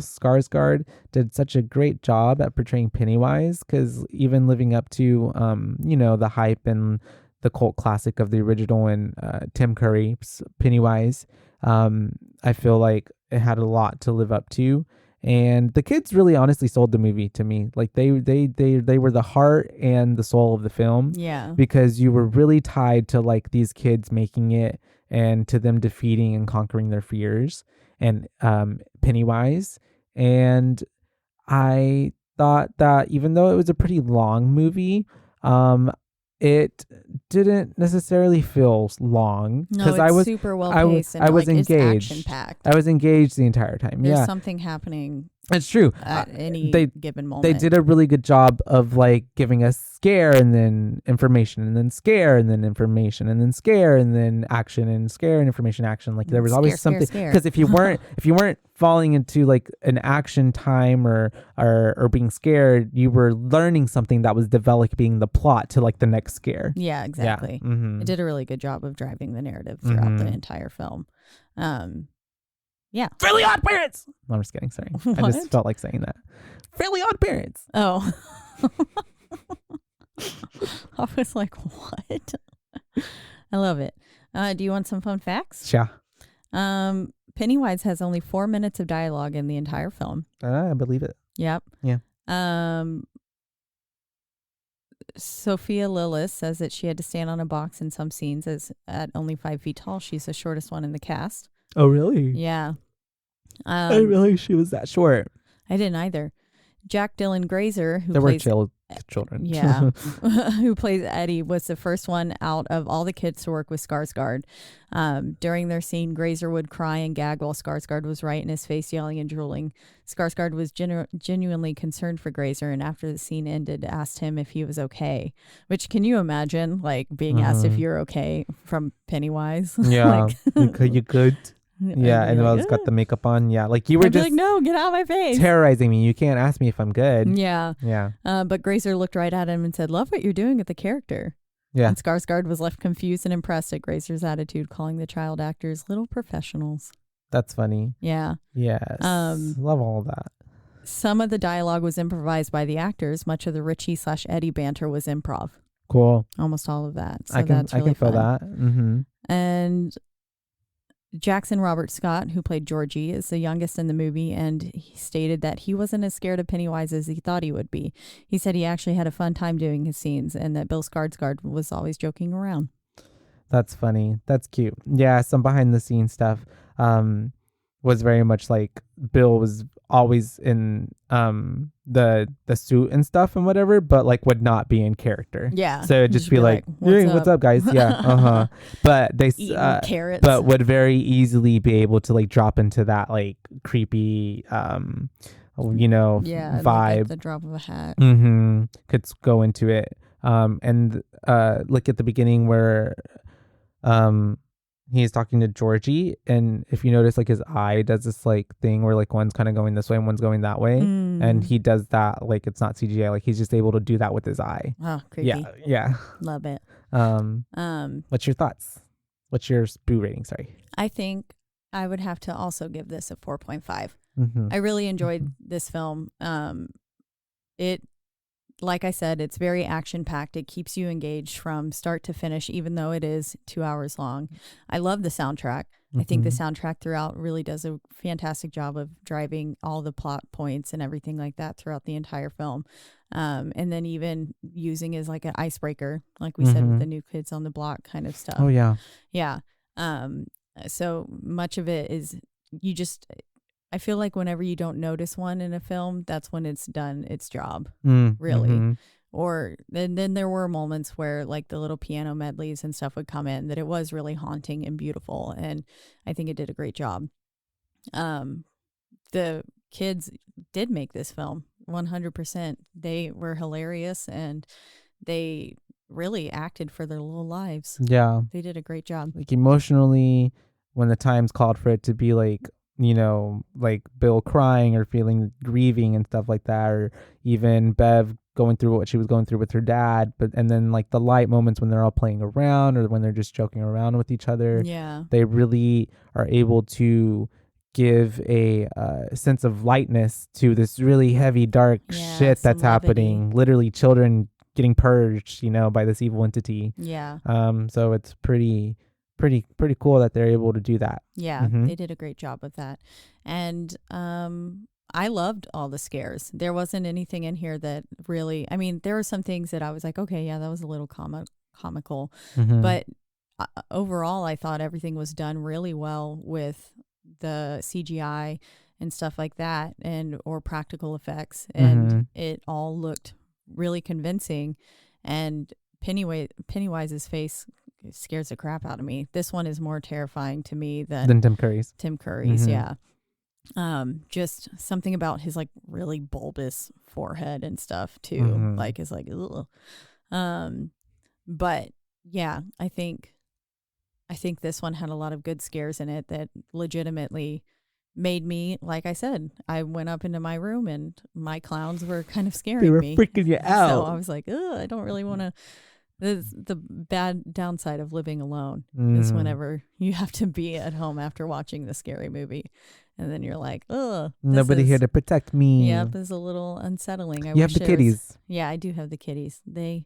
Skarsgård did such a great job at portraying Pennywise, because even living up to the hype and the cult classic of the original and Tim Curry's Pennywise, I feel like it had a lot to live up to. And the kids really honestly sold the movie to me. Like they were the heart and the soul of the film. Yeah. Because you were really tied to like these kids making it and to them defeating and conquering their fears and Pennywise. And I thought that even though it was a pretty long movie, it didn't necessarily feel long because I was super well paced. I was engaged. Action packed. I was engaged the entire time. There's something happening. It's true. At any given moment. They did a really good job of like giving us scare and then information and then scare and then information and then scare and then action and scare and information action. Like there was always something, because if you weren't falling into like an action time or being scared, you were learning something that was developing the plot to like the next scare. Yeah, exactly. Yeah. Mm-hmm. It did a really good job of driving the narrative throughout the entire film. Yeah. Fairly Odd Parents. No, I'm just kidding. Sorry. What? I just felt like saying that. Fairly Odd Parents. Oh. I was like, what? I love it. Do you want some fun facts? Yeah. Pennywise has only 4 minutes of dialogue in the entire film. I believe it. Yep. Yeah. Sophia Lillis says that she had to stand on a box in some scenes as at only 5 feet tall. She's the shortest one in the cast. Oh, really? Yeah. I didn't realize she was that short. I didn't either. Jack Dylan Grazer, who there plays were children. Yeah. Who plays Eddie, was the first one out of all the kids to work with Skarsgård. During their scene, Grazer would cry and gag while Skarsgård was right in his face, yelling and drooling. Skarsgård was genuinely concerned for Grazer, and after the scene ended, asked him if he was okay. Which, can you imagine, like, being asked if you're okay from Pennywise? Yeah. You could. Yeah, and I was got the makeup on. Yeah, like you were just like, no, get out of my face, terrorizing me. You can't ask me if I'm good. Yeah, yeah. But Grazer looked right at him and said, "Love what you're doing with the character." Yeah. And Skarsgård was left confused and impressed at Grazer's attitude, calling the child actors little professionals. That's funny. Yeah. Yes. Love all of that. Some of the dialogue was improvised by the actors. Much of the Richie/Eddie banter was improv. Cool. Almost all of that. So I can that's really feel fun. that. Mm-hmm. And Jackson Robert Scott, who played Georgie, is the youngest in the movie, and he stated that he wasn't as scared of Pennywise as he thought he would be. He said he actually had a fun time doing his scenes, and that Bill Skarsgård was always joking around. That's funny. That's cute. Yeah, some behind the scenes stuff was very much like Bill was always in the suit and stuff and whatever, but like would not be in character. Yeah. So it'd just be like, hey, what's up, guys? Yeah. But they carrots. but would very easily be able to like drop into that like creepy vibe. Like at the drop of a hat. Could go into it. And look at the beginning where he's talking to Georgie, and if you notice, like his eye does this like thing where like one's kind of going this way and one's going that way, and he does that like it's not CGI, like he's just able to do that with his eye. Oh, creepy. Yeah. Love it. What's your thoughts? What's your boo rating? Sorry. I think I would have to also give this a 4.5. I really enjoyed this film. It, like I said, it's very action-packed. It keeps you engaged from start to finish, even though it is 2 hours long. I love the soundtrack. I think the soundtrack throughout really does a fantastic job of driving all the plot points and everything like that throughout the entire film. And then even using as like an icebreaker, like we said, with the New Kids on the Block kind of stuff. Oh, yeah. Yeah. So much of it is I feel like whenever you don't notice one in a film, that's when it's done its job, really. Or then there were moments where like the little piano medleys and stuff would come in that it was really haunting and beautiful. And I think it did a great job. The kids did make this film 100%. They were hilarious and they really acted for their little lives. Yeah. They did a great job. Like emotionally, when the times called for it to be like, like Bill crying or feeling grieving and stuff like that, or even Bev going through what she was going through with her dad, and then like the light moments when they're all playing around or when they're just joking around with each other. Yeah. They really are able to give a sense of lightness to this really heavy, dark shit that's happening. Literally children getting purged, by this evil entity. Yeah. So it's pretty cool that they're able to do that. Yeah, they did a great job with that. And I loved all the scares. There wasn't anything in here that really, there were some things that I was like, okay, yeah, that was a little comical. But overall, I thought everything was done really well with the CGI and stuff like that, or practical effects. And it all looked really convincing. And Pennywise's face scares the crap out of me. This one is more terrifying to me than Tim Curry's. Yeah. Just something about his like really bulbous forehead and stuff too. Like it's like, ugh. But yeah, I think this one had a lot of good scares in it that legitimately made me, like I said, I went up into my room and my clowns were kind of scaring me. They were freaking you out. So I was like, ugh, I don't really want to. The bad downside of living alone is whenever you have to be at home after watching the scary movie. And then you're like, oh, nobody here to protect me. Yeah, this is a little unsettling. You have the kitties. Yeah, I do have the kitties. They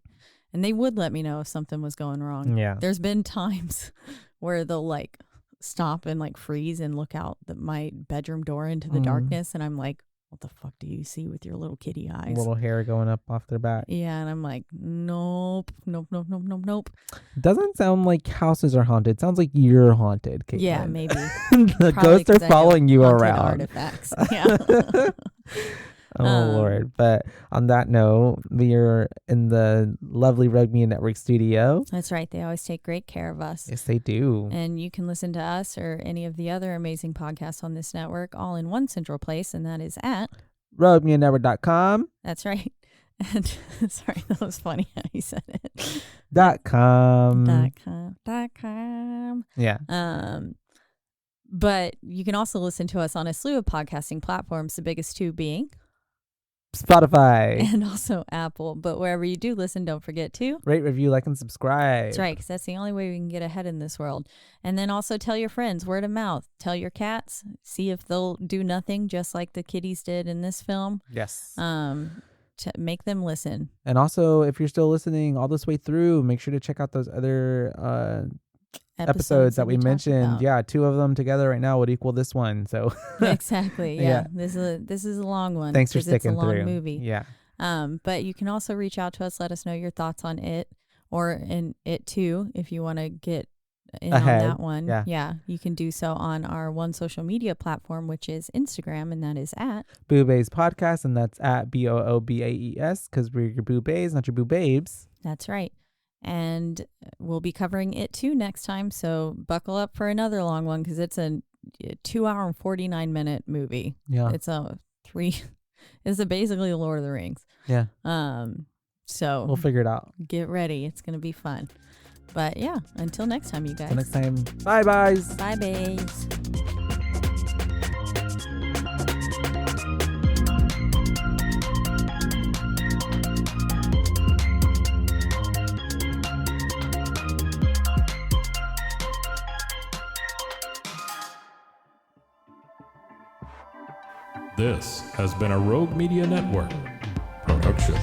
would let me know if something was going wrong. Yeah. There's been times where they'll like stop and like freeze and look out my bedroom door into the darkness. And I'm like, what the fuck do you see with your little kitty eyes? Little hair going up off their back. Yeah, and I'm like, nope. Doesn't sound like houses are haunted. It sounds like you're haunted, Caitlin. Yeah, maybe. The ghosts are following you around. Artifacts. Yeah. Lord. But on that note, we are in the lovely Rogue Media Network studio. That's right. They always take great care of us. Yes, they do. And you can listen to us or any of the other amazing podcasts on this network all in one central place, and that is at RogueMediaNetwork.com. That's right. And sorry, that was funny how you said it. .com. .com. Yeah. But you can also listen to us on a slew of podcasting platforms, the biggest two being Spotify and also Apple. But wherever you do listen, don't forget to rate, review, like, and subscribe. That's right, because that's the only way we can get ahead in this world. And then also tell your friends, word of mouth. Tell your cats. See if they'll do nothing, just like the kitties did in this film. Yes. To make them listen. And also, if you're still listening all this way through, make sure to check out those other episodes that we talked mentioned. about. Yeah, 2 of them together right now would equal this one. So Exactly. Yeah. Yeah. This is a long one. thanks for 'cause it's a sticking long through. movie. Yeah. But you can also reach out to us. Let us know your thoughts on it or in it too. If you want to get in Ahead. on that one. Yeah. You can do so on our one social media platform, which is Instagram, and that is at Boobays Podcast, and that's at BOOBAES because we're your boobays, not your boobabes. That's right. And we'll be covering it too next time. So buckle up for another long one because it's a 2 hour and 49-minute movie. Yeah. It's basically the Lord of the Rings. Yeah. So We'll figure it out. get ready. It's going to be fun. But yeah, until next time, you guys. Till next time. Bye, guys. Bye, babes. This has been a Rogue Media Network production.